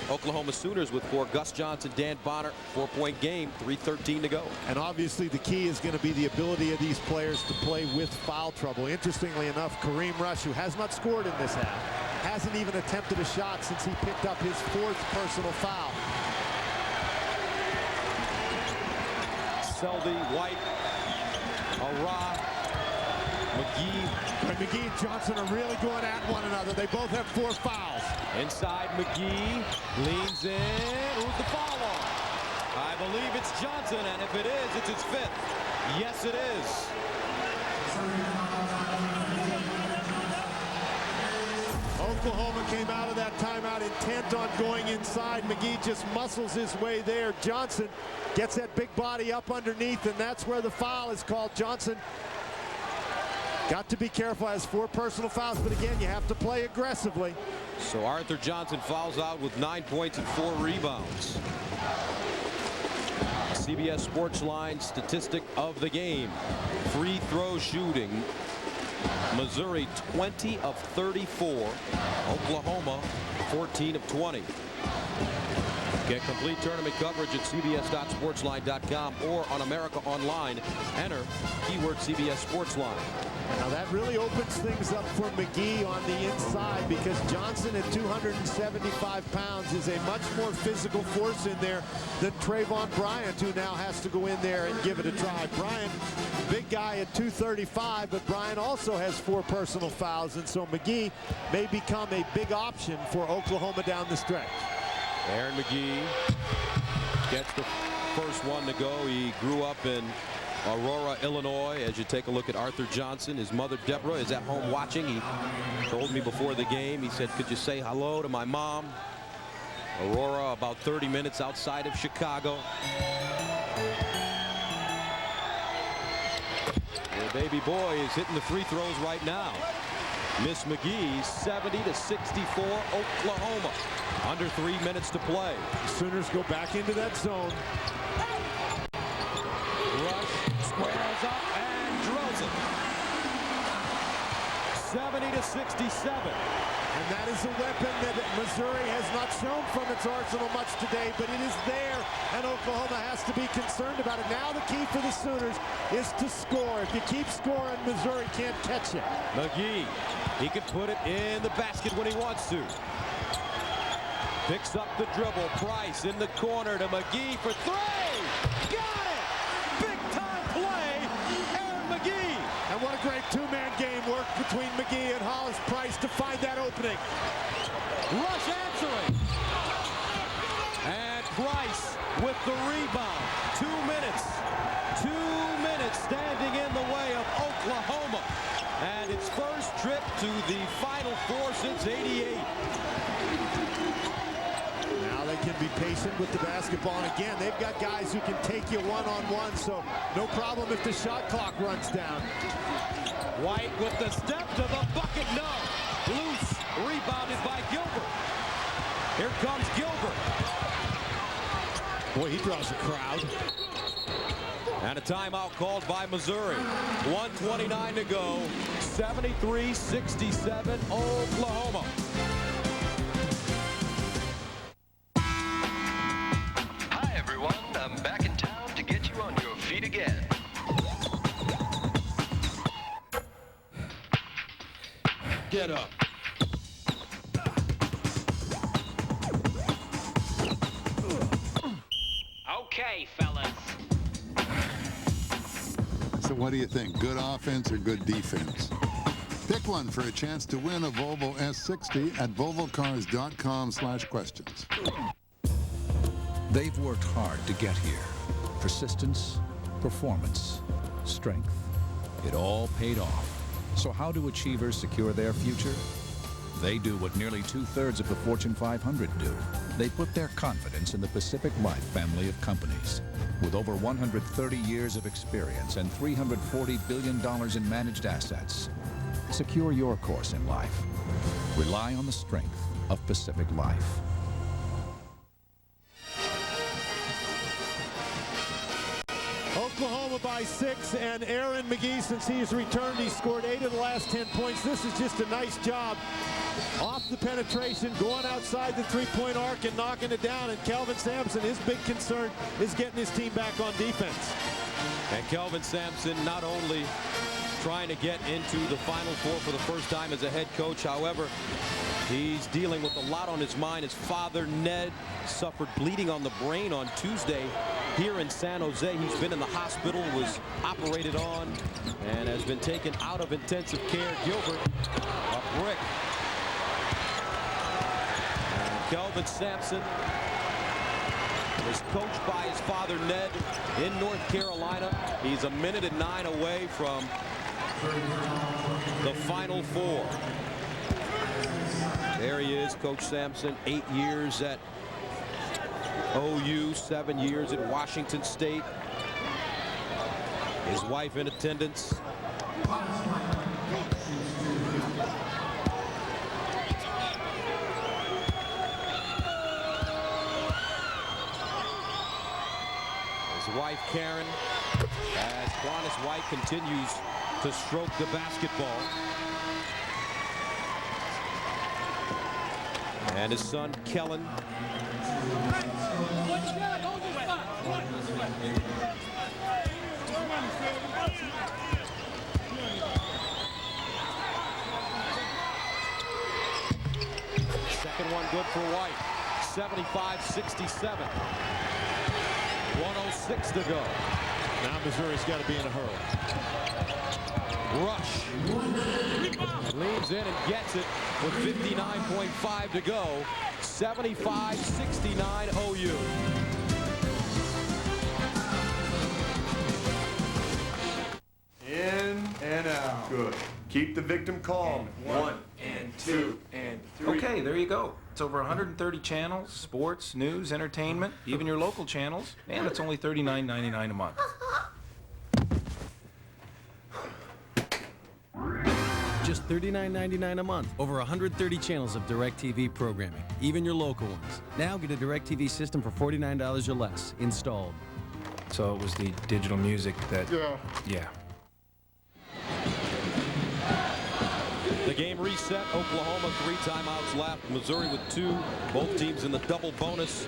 Oklahoma Sooners with 4. Gus Johnson, Dan Bonner, 4-point game, 3:13 to go. And obviously the key is going to be the ability of these players to play with foul trouble. Interestingly enough, Kareem Rush, who has not scored in this half, hasn't even attempted a shot since he picked up his 4th personal foul. Selby, White, Ara, McGee. And McGee and Johnson are really going at one another. They both have 4 fouls. Inside, McGee leans in. Who's the foul on? I believe it's Johnson, and if it is, it's his 5th. Yes, it is. Oklahoma came out of that timeout intent on going inside. McGee just muscles his way there. Johnson gets that big body up underneath, and that's where the foul is called. Johnson got to be careful, has 4 personal fouls, but again, you have to play aggressively. So Arthur Johnson fouls out with 9 points and 4 rebounds. CBS Sportsline statistic of the game. Free throw shooting. Missouri 20 of 34. Oklahoma 14 of 20. Get complete tournament coverage at cbs.sportsline.com or on America Online. Enter keyword CBS Sportsline. Now that really opens things up for McGee on the inside, because Johnson at 275 pounds is a much more physical force in there than Trayvon Bryant, who now has to go in there and give it a try. Bryant, big guy at 235, but Bryant also has 4 personal fouls, and so McGee may become a big option for Oklahoma down the stretch. Aaron McGee gets the first one to go. He grew up in Aurora, Illinois. As you take a look at Arthur Johnson, his mother Deborah is at home watching. He told me before the game, he said, could you say hello to my mom? Aurora, about 30 minutes outside of Chicago. The baby boy is hitting the free throws right now. Miss McGee, 70-64 Oklahoma. Under 3 minutes to play. Sooners go back into that zone. Rush squares up and drills it. 70-67. And that is a weapon that Missouri has not shown from its arsenal much today, but it is there, and Oklahoma has to be concerned about it. Now the key for the Sooners is to score. If you keep scoring, Missouri can't catch it. McGee, he can put it in the basket when he wants to. Picks up the dribble. Price in the corner to McGee for 3. Got it! Big time play, Aaron McGee. And what a great 2-man game work between McGee and Hollis Price to find that opening. Rush answering. And Price with the rebound. 2 minutes. 2 minutes standing in the way of Oklahoma. And its first trip to the Final Four since '88. Now they can be patient with the basketball. And again, they've got guys who can take you one-on-one, so no problem if the shot clock runs down. White with the step to the bucket. No. Loose. Rebounded by Gilbert. Here comes Gilbert. Boy, he draws a crowd. And a timeout called by Missouri. 1:29 to go. 73-67 Oklahoma. Hi, everyone. I'm back in town to get you on your feet again. Get up. Okay, fellas. So what do you think? Good offense or good defense? Pick one for a chance to win a Volvo S60 at volvocars.com/questions. They've worked hard to get here. Persistence, performance, strength. It all paid off. So how do achievers secure their future? They do what nearly 2/3 of the Fortune 500 do. They put their confidence in the Pacific Life family of companies. With over 130 years of experience and $340 billion in managed assets, secure your course in life. Rely on the strength of Pacific Life. Oklahoma by 6, and Aaron McGee, since he's returned, he's scored 8 of the last 10 points. This is just a nice job off the penetration, going outside the three-point arc and knocking it down. And Kelvin Sampson, his big concern is getting his team back on defense. And Kelvin Sampson not only trying to get into the Final Four for the first time as a head coach, however, he's dealing with a lot on his mind. His father, Ned, suffered bleeding on the brain on Tuesday here in San Jose. He's been in the hospital, was operated on, and has been taken out of intensive care. Gilbert, a brick. And Kelvin Sampson is coached by his father, Ned, in North Carolina. He's a minute and 9 away from the Final Four. There he is, Coach Sampson, 8 years at OU, 7 years at Washington State. His wife in attendance. His wife, Karen, as Juanis White continues to stroke the basketball. And his son, Kellen. Second one good for White. 75-67. 1:06 to go. Now Missouri's got to be in a hurry. Rush. Leans in and gets it with 59.5 to go. 75-69 OU. In and out. Good. Keep the victim calm. And 1 and 2 and 3. Okay, there you go. It's over 130 channels, sports, news, entertainment, even your local channels, and it's only $39.99 a month. Just $39.99 a month. Over 130 channels of DirecTV programming, even your local ones. Now get a DirecTV system for $49 or less, installed. So it was the digital music that... Yeah. The game reset. Oklahoma 3 timeouts left. Missouri with 2. Both teams in the double bonus.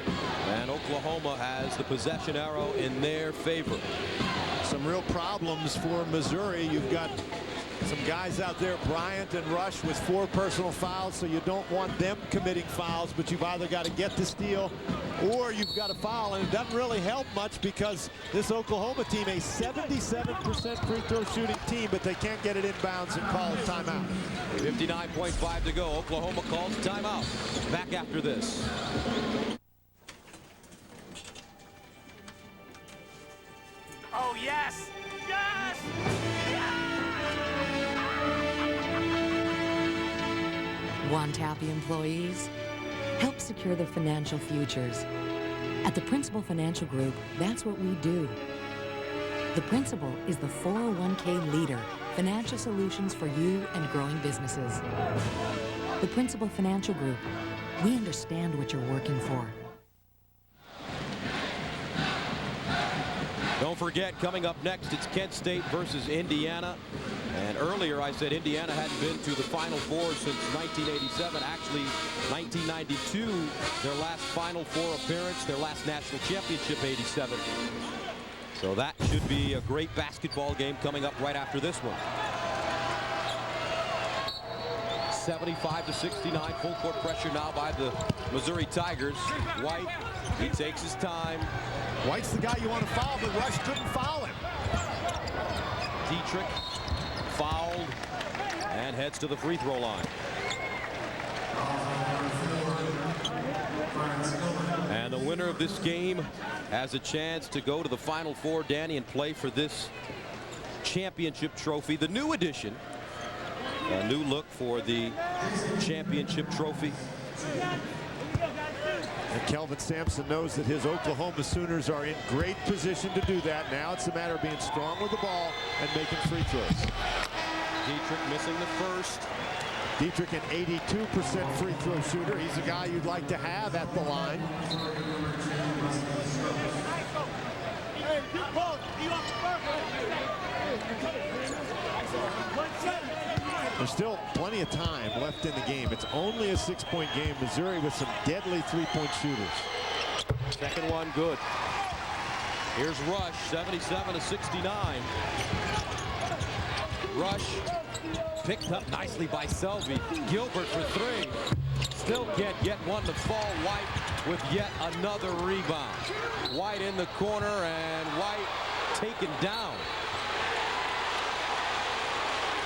And Oklahoma has the possession arrow in their favor. Some real problems for Missouri. You've got some guys out there, Bryant and Rush, with 4 personal fouls, so you don't want them committing fouls, but you've either got to get the steal or you've got to foul, and it doesn't really help much because this Oklahoma team, a 77% free throw shooting team, but they can't get it inbounds and call a timeout. 59.5 to go. Oklahoma calls timeout. Back after this. Oh, yes! Yes! Want happy employees? Help secure their financial futures. At the Principal Financial Group, that's what we do. The Principal is the 401k leader, financial solutions for you and growing businesses. The Principal Financial Group, we understand what you're working for. Don't forget, coming up next, it's Kent State versus Indiana. And earlier I said Indiana hadn't been to the Final Four since 1987. Actually, 1992, their last Final Four appearance, their last national championship, 87. So that should be a great basketball game coming up right after this one. 75-69, full court pressure now by the Missouri Tigers. White, he takes his time. White's the guy you want to foul, but Rush couldn't foul him. Dietrich fouled and heads to the free throw line. And the winner of this game has a chance to go to the Final Four, Danny, and play for this championship trophy, the new edition A new look for the championship trophy. And Kelvin Sampson knows that his Oklahoma Sooners are in great position to do that. Now it's a matter of being strong with the ball and making free throws. Dietrich missing the first. Dietrich, an 82% free throw shooter. He's a guy you'd like to have at the line. There's still plenty of time left in the game. It's only a 6-point game. Missouri with some deadly three-point shooters. Second one good. Here's Rush, 77-69. Rush picked up nicely by Selvey. Gilbert for three. Still can't get one to fall. White with yet another rebound. White in the corner and White taken down.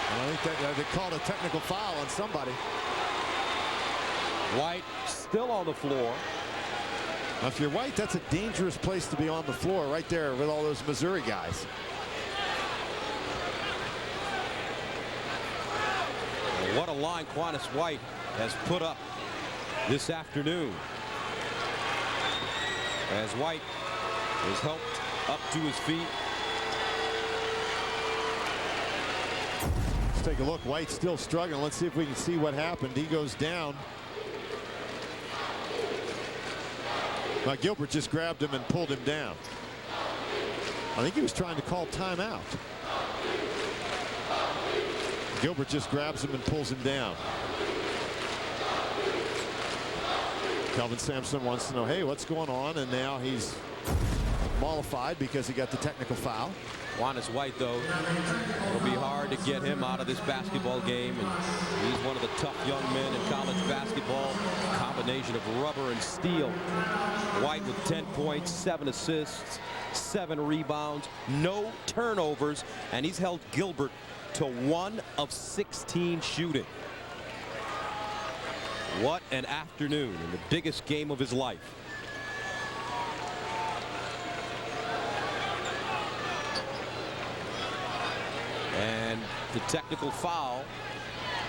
I think that they called a technical foul on somebody. White still on the floor. Now, if you're White, that's a dangerous place to be on the floor right there with all those Missouri guys. What a line Quantus White has put up this afternoon. As White is helped up to his feet. Let's take a look. White's still struggling. Let's see if we can see what happened. He goes down. Now Gilbert just grabbed him and pulled him down. I think he was trying to call timeout. Gilbert just grabs him and pulls him down. Kelvin Sampson wants to know, hey, what's going on? And now he's mollified because he got the technical foul. Quantus White, though, it'll be hard to get him out of this basketball game. And he's one of the tough young men in college basketball. Combination of rubber and steel. White with 10 points, 7 assists, 7 rebounds, no turnovers, and he's held Gilbert to 1 of 16 shooting. What an afternoon in the biggest game of his life. And the technical foul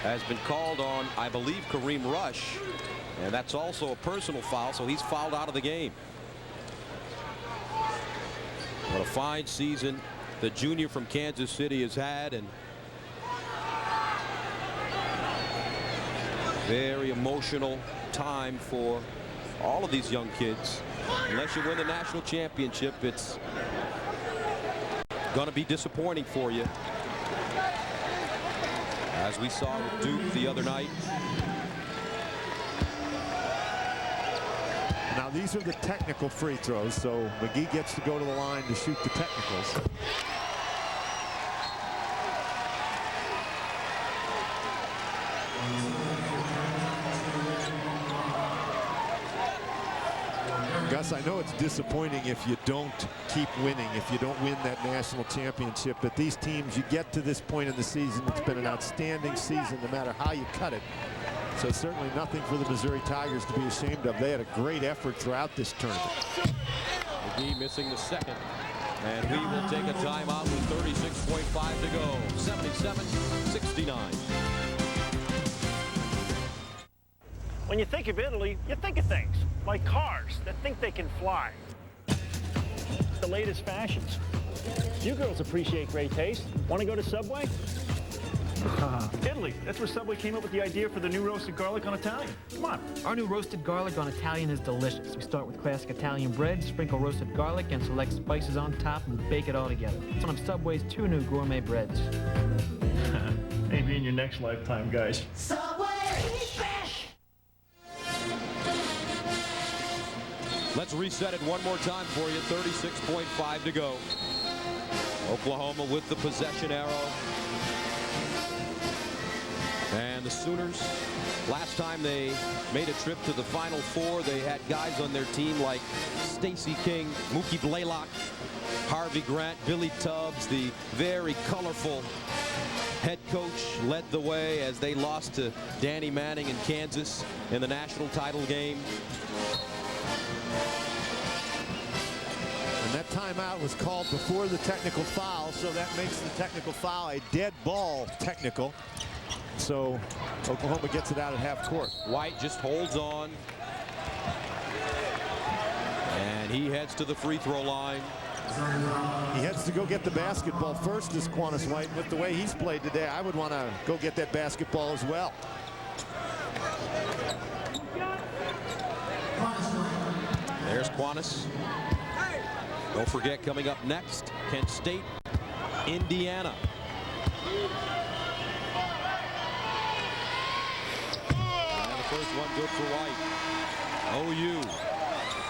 has been called on, I believe, Kareem Rush. And that's also a personal foul, so he's fouled out of the game. What a fine season the junior from Kansas City has had, and very emotional time for all of these young kids. Unless you win the national championship, it's going to be disappointing for you. As we saw with Duke the other night. Now these are the technical free throws, so McGee gets to go to the line to shoot the technicals. Gus, I know it's disappointing if you don't keep winning, if you don't win that national championship, but these teams, you get to this point in the season, it's been an outstanding season no matter how you cut it. So certainly nothing for the Missouri Tigers to be ashamed of. They had a great effort throughout this tournament. McGee missing the second, and we will take a timeout with 36.5 to go. 77-69. When you think of Italy, you think of things like cars that think they can fly. The latest fashions. You girls appreciate great taste. Want to go to Subway? Italy. That's where Subway came up with the idea for the new roasted garlic on Italian. Come on. Our new roasted garlic on Italian is delicious. We start with classic Italian bread, sprinkle roasted garlic, and select spices on top, and bake it all together. It's one of Subway's 2 new gourmet breads. Maybe in your next lifetime, guys. Subway, eat fish! Let's reset it one more time for you. 36.5 to go. Oklahoma with the possession arrow. And the Sooners, last time they made a trip to the Final Four, they had guys on their team like Stacey King, Mookie Blaylock, Harvey Grant, Billy Tubbs. The very colorful head coach led the way as they lost to Danny Manning in Kansas in the national title game. And that timeout was called before the technical foul, so that makes the technical foul a dead ball technical. So Oklahoma gets it out at half court. White just holds on. And he heads to the free throw line. He heads to go get the basketball first, is Quantus White. With the way he's played today, I would want to go get that basketball as well. There's Quantus. Don't forget, coming up next, Kent State, Indiana. And the first one good for White. OU,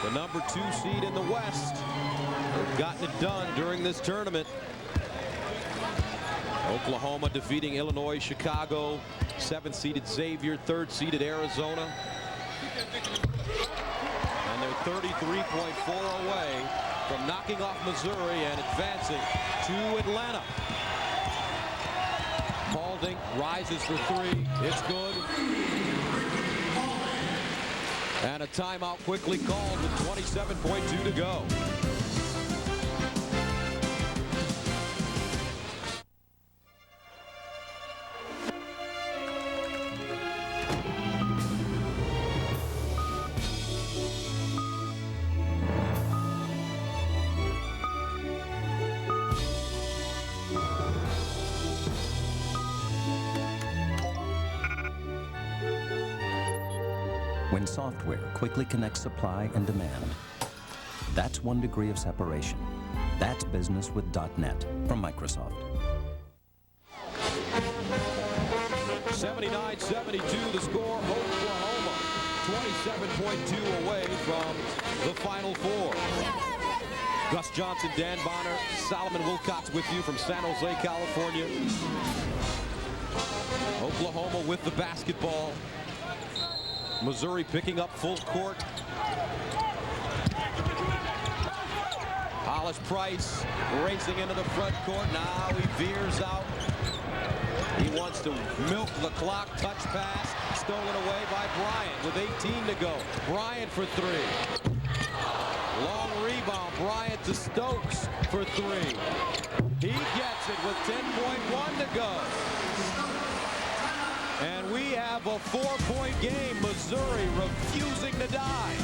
the number 2 seed in the West, have gotten it done during this tournament. Oklahoma defeating Illinois, Chicago, 7th-seeded Xavier, 3rd-seeded Arizona. And they're 33.4 away from knocking off Missouri and advancing to Atlanta. Paulding rises for 3. It's good. And a timeout quickly called with 27.2 to go. When software quickly connects supply and demand, that's one degree of separation. That's business with .NET from Microsoft. 79-72 the score. Oklahoma 27.2 away from the Final Four. Gus Johnson, Dan Bonner, Solomon Wilcox with you from San Jose, California. Oklahoma with the basketball. Missouri picking up full court. Hollis Price racing into the front court. Now he veers out. He wants to milk the clock. Touch pass stolen away by Bryant with 18 to go. Bryant for 3. Long rebound. Bryant to Stokes for 3. He gets it with 10.1 to go. And we have a 4-point game. Missouri refusing to die.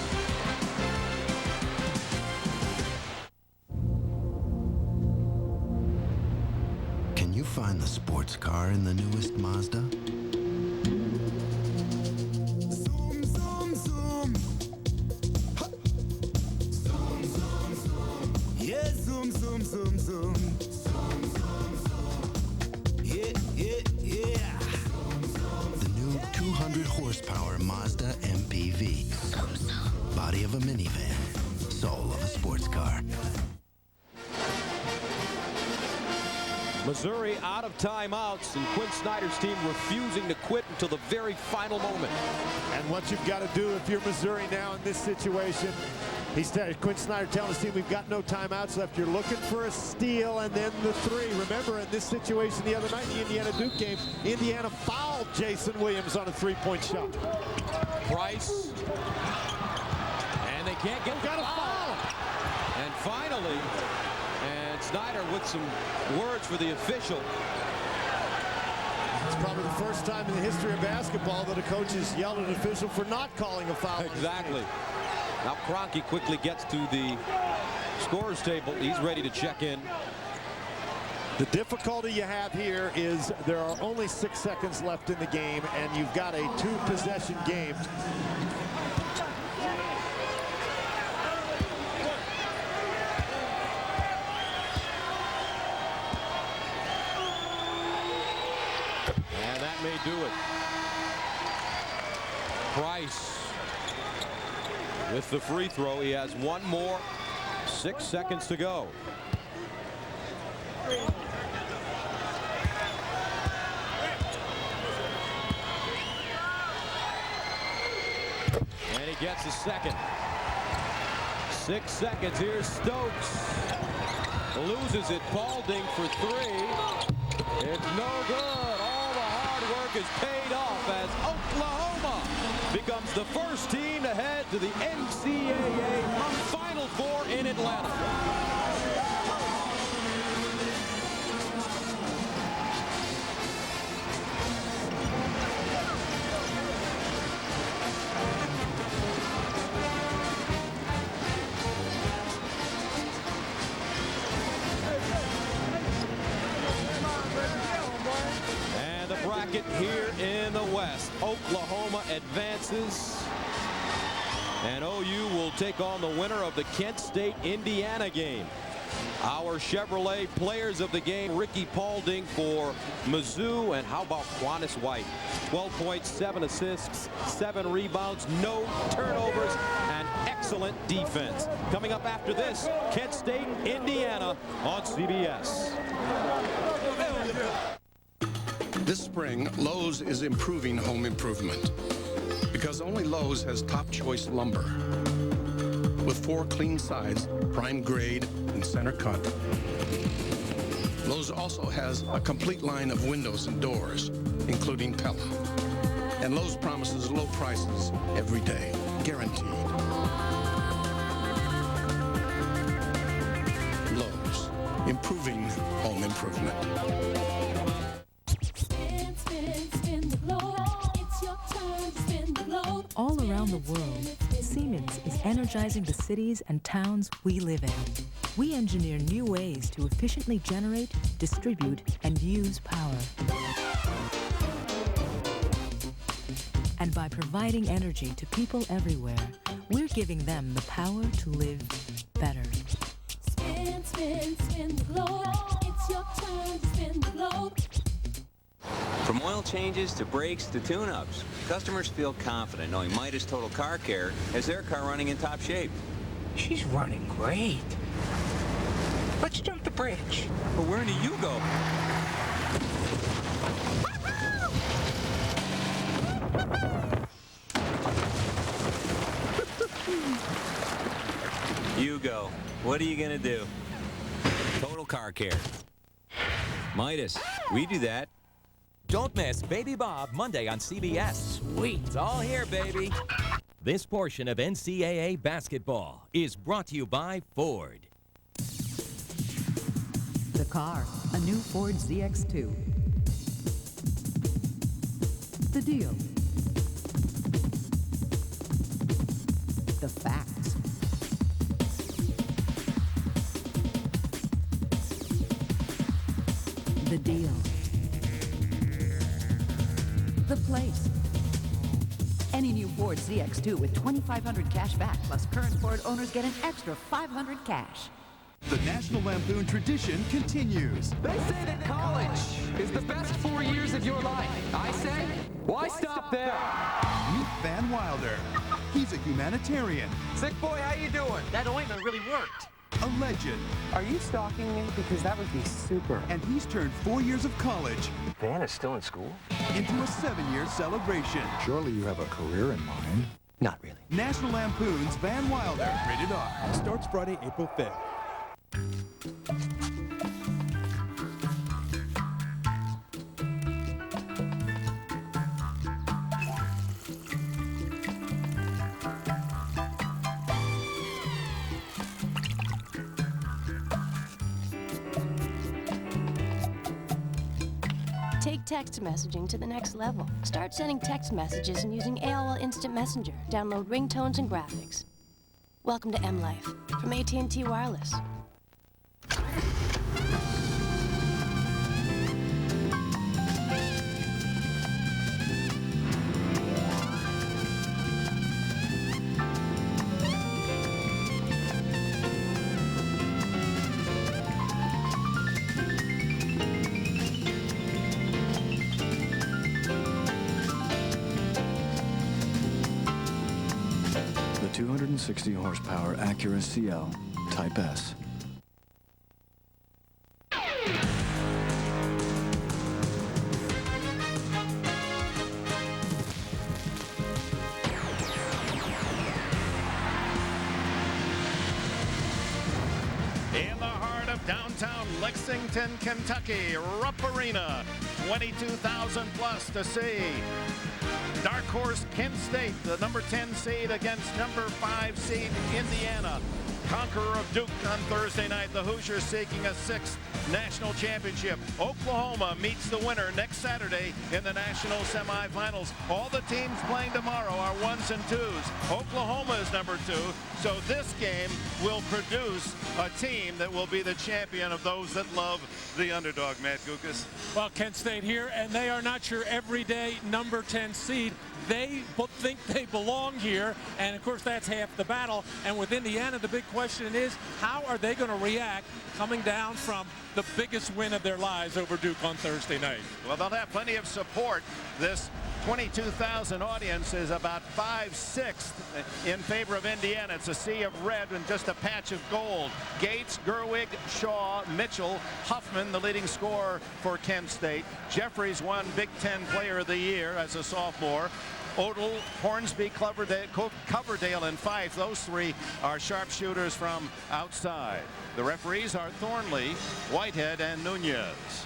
Can you find the sports car in the newest Mazda? Zoom, zoom, zoom. Ha. Zoom, zoom, zoom. Yeah, zoom, zoom, zoom, zoom. Zoom, zoom, zoom. Yeah, yeah, yeah. 200 horsepower Mazda MPV. Body of a minivan. Soul of a sports car. Missouri out of timeouts, and Quinn Snyder's team refusing to quit until the very final moment. And what you've got to do if you're Missouri now in this situation, Quinn Snyder telling his team, we've got no timeouts left. You're looking for a steal and then the 3. Remember, in this situation the other night in the Indiana-Duke game, Indiana fouled Jason Williams on a 3-point shot. Price. And they can't get the foul. And finally, and Snyder with some words for the official. It's probably the first time in the history of basketball that a coach has yelled at an official for not calling a foul. Exactly. Now Kroenke quickly gets to the scorer's table. He's ready to check in. The difficulty you have here is there are only 6 seconds left in the game, and you've got a 2-possession game. And that may do it. Price with the free throw. He has one more. 6 seconds to go. And he gets a second. 6 seconds. Here's Stokes. Loses it. Paulding for 3. It's no good. All the hard work is paid off as Oklahoma becomes the first team to head to the NCAA Final Four in Atlanta. here in the West. Oklahoma advances. And OU will take on the winner of the Kent State-Indiana game. Our Chevrolet players of the game, Ricky Paulding for Mizzou, and how about Quantis White? 12 points, 7 assists, 7 rebounds, no turnovers, and excellent defense. Coming up after this, Kent State, Indiana on CBS. This spring, Lowe's is improving home improvement because only Lowe's has top choice lumber. With 4 clean sides, prime grade, and center cut. Lowe's also has a complete line of windows and doors, including Pella. And Lowe's promises low prices every day, guaranteed. Lowe's, improving home improvement. All around the world, Siemens is energizing the cities and towns we live in. We engineer new ways to efficiently generate, distribute, and use power. And by providing energy to people everywhere, we're giving them the power to live better. Spin, spin, spin the globe. It's your turn to spin the globe. From oil changes to brakes to tune-ups, customers feel confident knowing Midas Total Car Care has their car running in top shape. She's running great. Let's jump the bridge. But where do you go? You go. What are you gonna do? Total Car Care. Midas, we do that. Don't miss Baby Bob Monday on CBS. Sweet. It's all here, baby. This portion of NCAA basketball is brought to you by Ford. The car, a new Ford ZX2. The deal. The facts. The deal. The place. Any new Ford ZX2 with $2,500 cash back, plus current Ford owners get an extra $500 cash. The National Lampoon tradition continues. They say that college is the best 4 years of your life. I say, why stop there? Meet Van Wilder. He's a humanitarian. Sick boy, how you doing? That ointment really worked. A legend. Are you stalking me? Because that would be super. And he's turned 4 years of college Van is still in school? into a 7-year celebration. Surely you have a career in mind. Not really. National Lampoon's Van Wilder. Rated R. Starts Friday, April 5th. Take text messaging to the next level. Start sending text messages and using AOL Instant Messenger. Download ringtones and graphics. Welcome to M-Life from AT&T Wireless. The 260 horsepower Acura CL Type S. In the heart of downtown Lexington, Kentucky, Rupp Arena, 22,000 plus to see. Dark horse Kent State, the number 10 seed against number 5 seed Indiana. conqueror of Duke on Thursday night. The Hoosiers seeking a 6th national championship. Oklahoma meets the winner next Saturday in the national semifinals. All the teams playing tomorrow are 1s and 2s. Oklahoma is number 2, so this game will produce a team that will be the champion of those that love the underdog, Matt Gukas. Well, Kent State here, and they are not your everyday number 10 seed. They think they belong here, and of course that's half the battle. And with Indiana, the big question is, how are they going to react coming down from the biggest win of their lives over Duke on Thursday night? Well, they'll have plenty of support. This 22,000 audience is about 5/6 in favor of Indiana. It's a sea of red and just a patch of gold. Gates, Gerwig, Shaw, Mitchell, Huffman, the leading scorer for Kent State. Jeffries won Big Ten Player of the Year as a sophomore. Odell, Hornsby, Coverdale, and Fife. Those three are sharpshooters from outside. The referees are Thornley, Whitehead, and Nunez.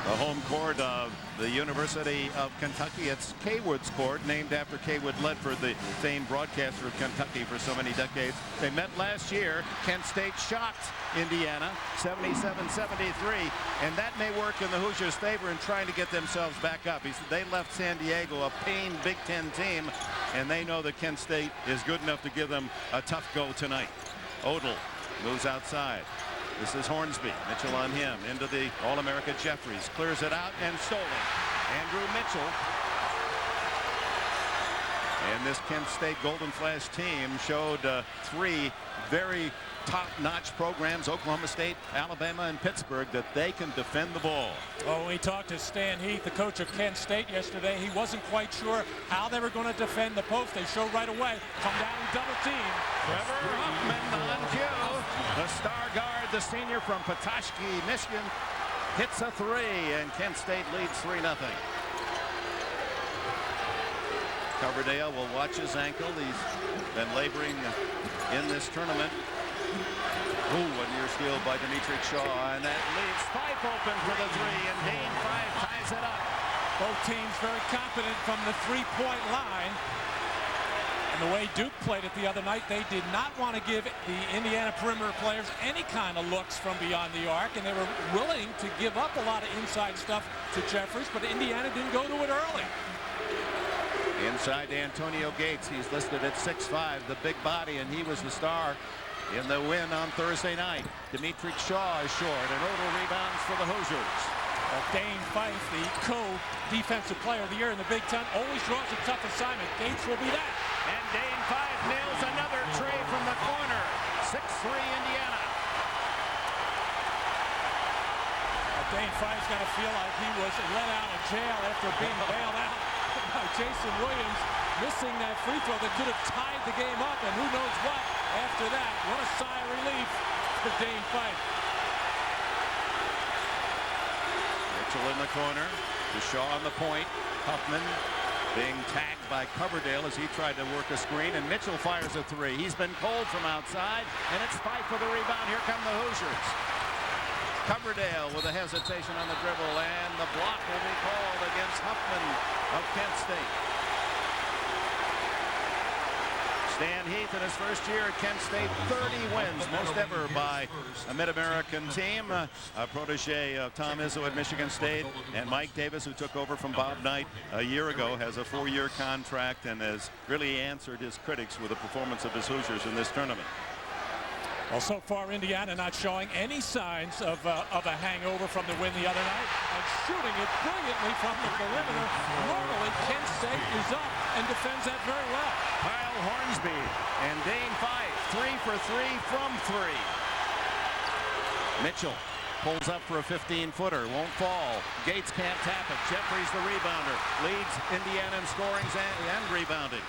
The home court of the University of Kentucky. It's Kaywood's court, named after Kaywood Ledford, the famed broadcaster of Kentucky for so many decades. They met last year. Kent State shocked Indiana 77-73, and that may work in the Hoosiers' favor in trying to get themselves back up. They left San Diego, a paying Big Ten team, and they know that Kent State is good enough to give them a tough go tonight. Odell moves outside. This is Hornsby. Mitchell on him. Into the All-America Jeffries. Clears it out and stolen. Andrew Mitchell. And this Kent State Golden Flash team showed 3 very top-notch programs, Oklahoma State, Alabama, and Pittsburgh, that they can defend the ball. Oh, we talked to Stan Heath, the coach of Kent State, yesterday. He wasn't quite sure how they were going to defend the post. They showed right away. Come down and double team. Trevor Huffman on cue. The star guard, the senior from Petoskey, Michigan, hits a 3, and Kent State leads 3-0. Coverdale will watch his ankle. He's been laboring in this tournament. Ooh, a near steal by Dimitri Shaw, and that leaves Fife open for the 3, and Dane Fife ties it up. Both teams very confident from the three-point line. And the way Duke played it the other night, they did not want to give the Indiana perimeter players any kind of looks from beyond the arc, and they were willing to give up a lot of inside stuff to Jeffries, but Indiana didn't go to it early. Inside to Antonio Gates. He's listed at 6'5", the big body, and he was the star in the win on Thursday night. Dimitri Shaw is short, and Odell rebounds for the Hoosiers. Dane Fife, the co-defensive player of the year in the Big Ten, always draws a tough assignment. Gates will be that. And Dane Fife nails another tray from the corner. 6-3 Indiana. Dane Fife's got to feel like he was let out of jail after being bailed out by Jason Williams, missing that free throw that could have tied the game up, and who knows what after that. What a sigh of relief for Dane Fife. Mitchell in the corner. To Shaw on the point. Huffman being tagged by Coverdale as he tried to work a screen, and Mitchell fires a 3. He's been cold from outside, and it's Fife for the rebound. Here come the Hoosiers. Coverdale with a hesitation on the dribble, and the block will be called against Huffman of Kent State. Stan Heath in his first year at Kent State, 30 wins, most ever by a Mid-American team. A protege of Tom Izzo at Michigan State, and Mike Davis, who took over from Bob Knight a year ago, has a 4-year contract and has really answered his critics with the performance of his Hoosiers in this tournament. Well, so far, Indiana not showing any signs of a hangover from the win the other night, and shooting it brilliantly from the perimeter. Normally, Kent State is up and defends that very well. Kyle Hornsby and Dane Fife, 3 for 3 from 3. Mitchell pulls up for a 15-footer, won't fall. Gates can't tap it. Jeffries, the rebounder, leads Indiana in scoring and rebounding.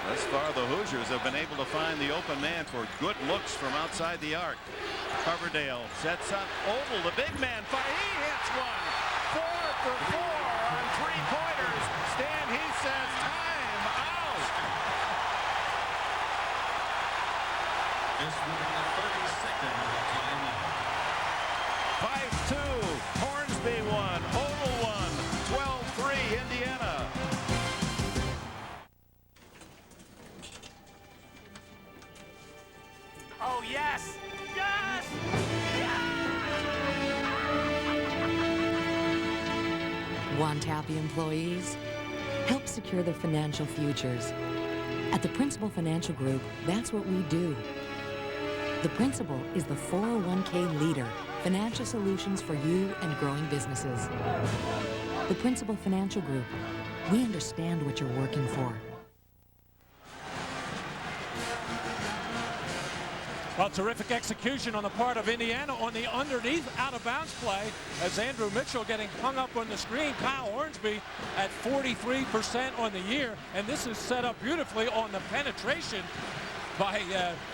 Thus far, the Hoosiers have been able to find the open man for good looks from outside the arc. Coverdale sets up Odell, the big man. He hits one. 4 for 4 on 3-pointers. Stan Heath says time out. This will be the 32nd timeout. 5-2. Hornsby won. Odell won. 12-3 Indiana. Want happy employees? Help secure their financial futures. At the Principal Financial Group, that's what we do. The Principal is the 401k leader, financial solutions for you and growing businesses. The Principal Financial Group, we understand what you're working for. Well, terrific execution on the part of Indiana on the underneath out-of-bounds play as Andrew Mitchell getting hung up on the screen. Kyle Hornsby at 43% on the year, and this is set up beautifully on the penetration by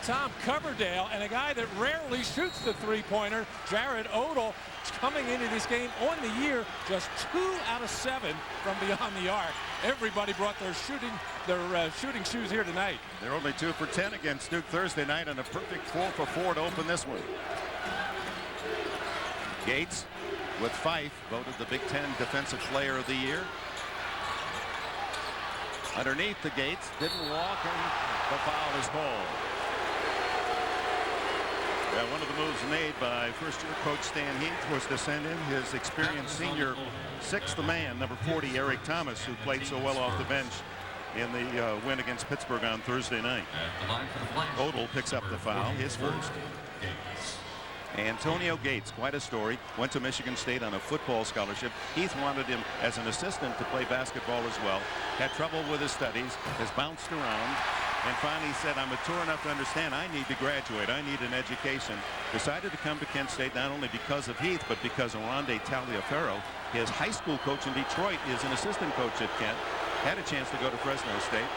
Tom Coverdale, and a guy that rarely shoots the three-pointer, Jared Odell, coming into this game on the year just 2 out of 7 from beyond the arc. Everybody brought their shooting shoes here tonight. They're only 2 for 10 against Duke Thursday night, and a perfect 4 for 4 to open this one. Gates with Fife voted the Big Ten Defensive Player of the Year. Underneath the Gates, didn't walk, and the foul is called. Yeah, one of the moves made by first-year coach Stan Heath was to send in his experienced senior sixth man, number 40, Eric Thomas, who played so well off the bench in the win against Pittsburgh on Thursday night. Odell picks up the foul, his first. Antonio Gates, quite a story, went to Michigan State on a football scholarship. Heath wanted him as an assistant to play basketball as well. Had trouble with his studies, has bounced around, and finally said, I'm mature enough to understand I need to graduate. I need an education. Decided to come to Kent State not only because of Heath, but because Oronde Taliaferro, his high school coach in Detroit, is an assistant coach at Kent. Had a chance to go to Fresno State.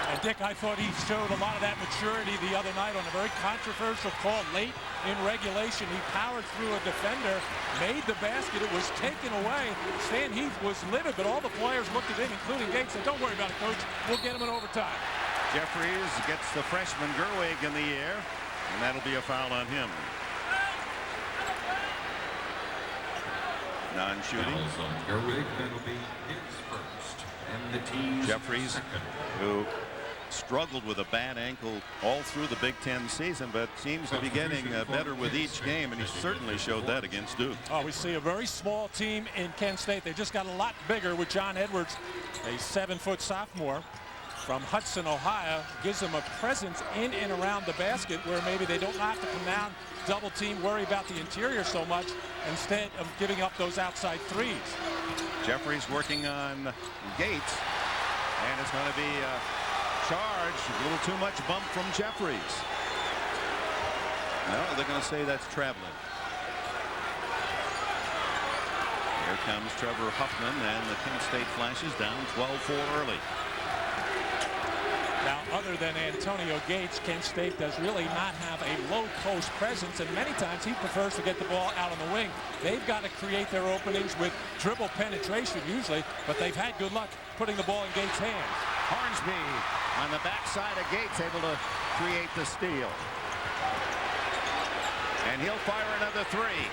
And Dick, I thought he showed a lot of that maturity the other night on a very controversial call late in regulation. He powered through a defender, made the basket. It was taken away. Stan Heath was livid, but all the players looked at him, including Gates, said, don't worry about it, coach. We'll get him in overtime. Jeffries gets the freshman Gerwig in the air, and that'll be a foul on him. Non-shooting. Gerwig, that'll be his first. And the team's Jeffries, second. who struggled with a bad ankle all through the Big Ten season, but seems to be getting better with each game, and he certainly showed that against Duke. Oh, we see a very small team in Kent State. They just got a lot bigger with John Edwards, a 7-foot sophomore from Hudson, Ohio. Gives them a presence in and around the basket where maybe they don't have to come down, double team, worry about the interior so much, instead of giving up those outside threes. Jeffries working on Gates, and it's going to be a charge. A little too much bump from Jeffries. No, they're going to say that's traveling. Here comes Trevor Huffman, and the Kent State Flashes down 12-4 early. Now, other than Antonio Gates, Kent State does really not have a low post presence, and many times he prefers to get the ball out on the wing. They've got to create their openings with dribble penetration usually, but they've had good luck putting the ball in Gates' hands. Hornsby on the backside of Gates, able to create the steal. And he'll fire another three.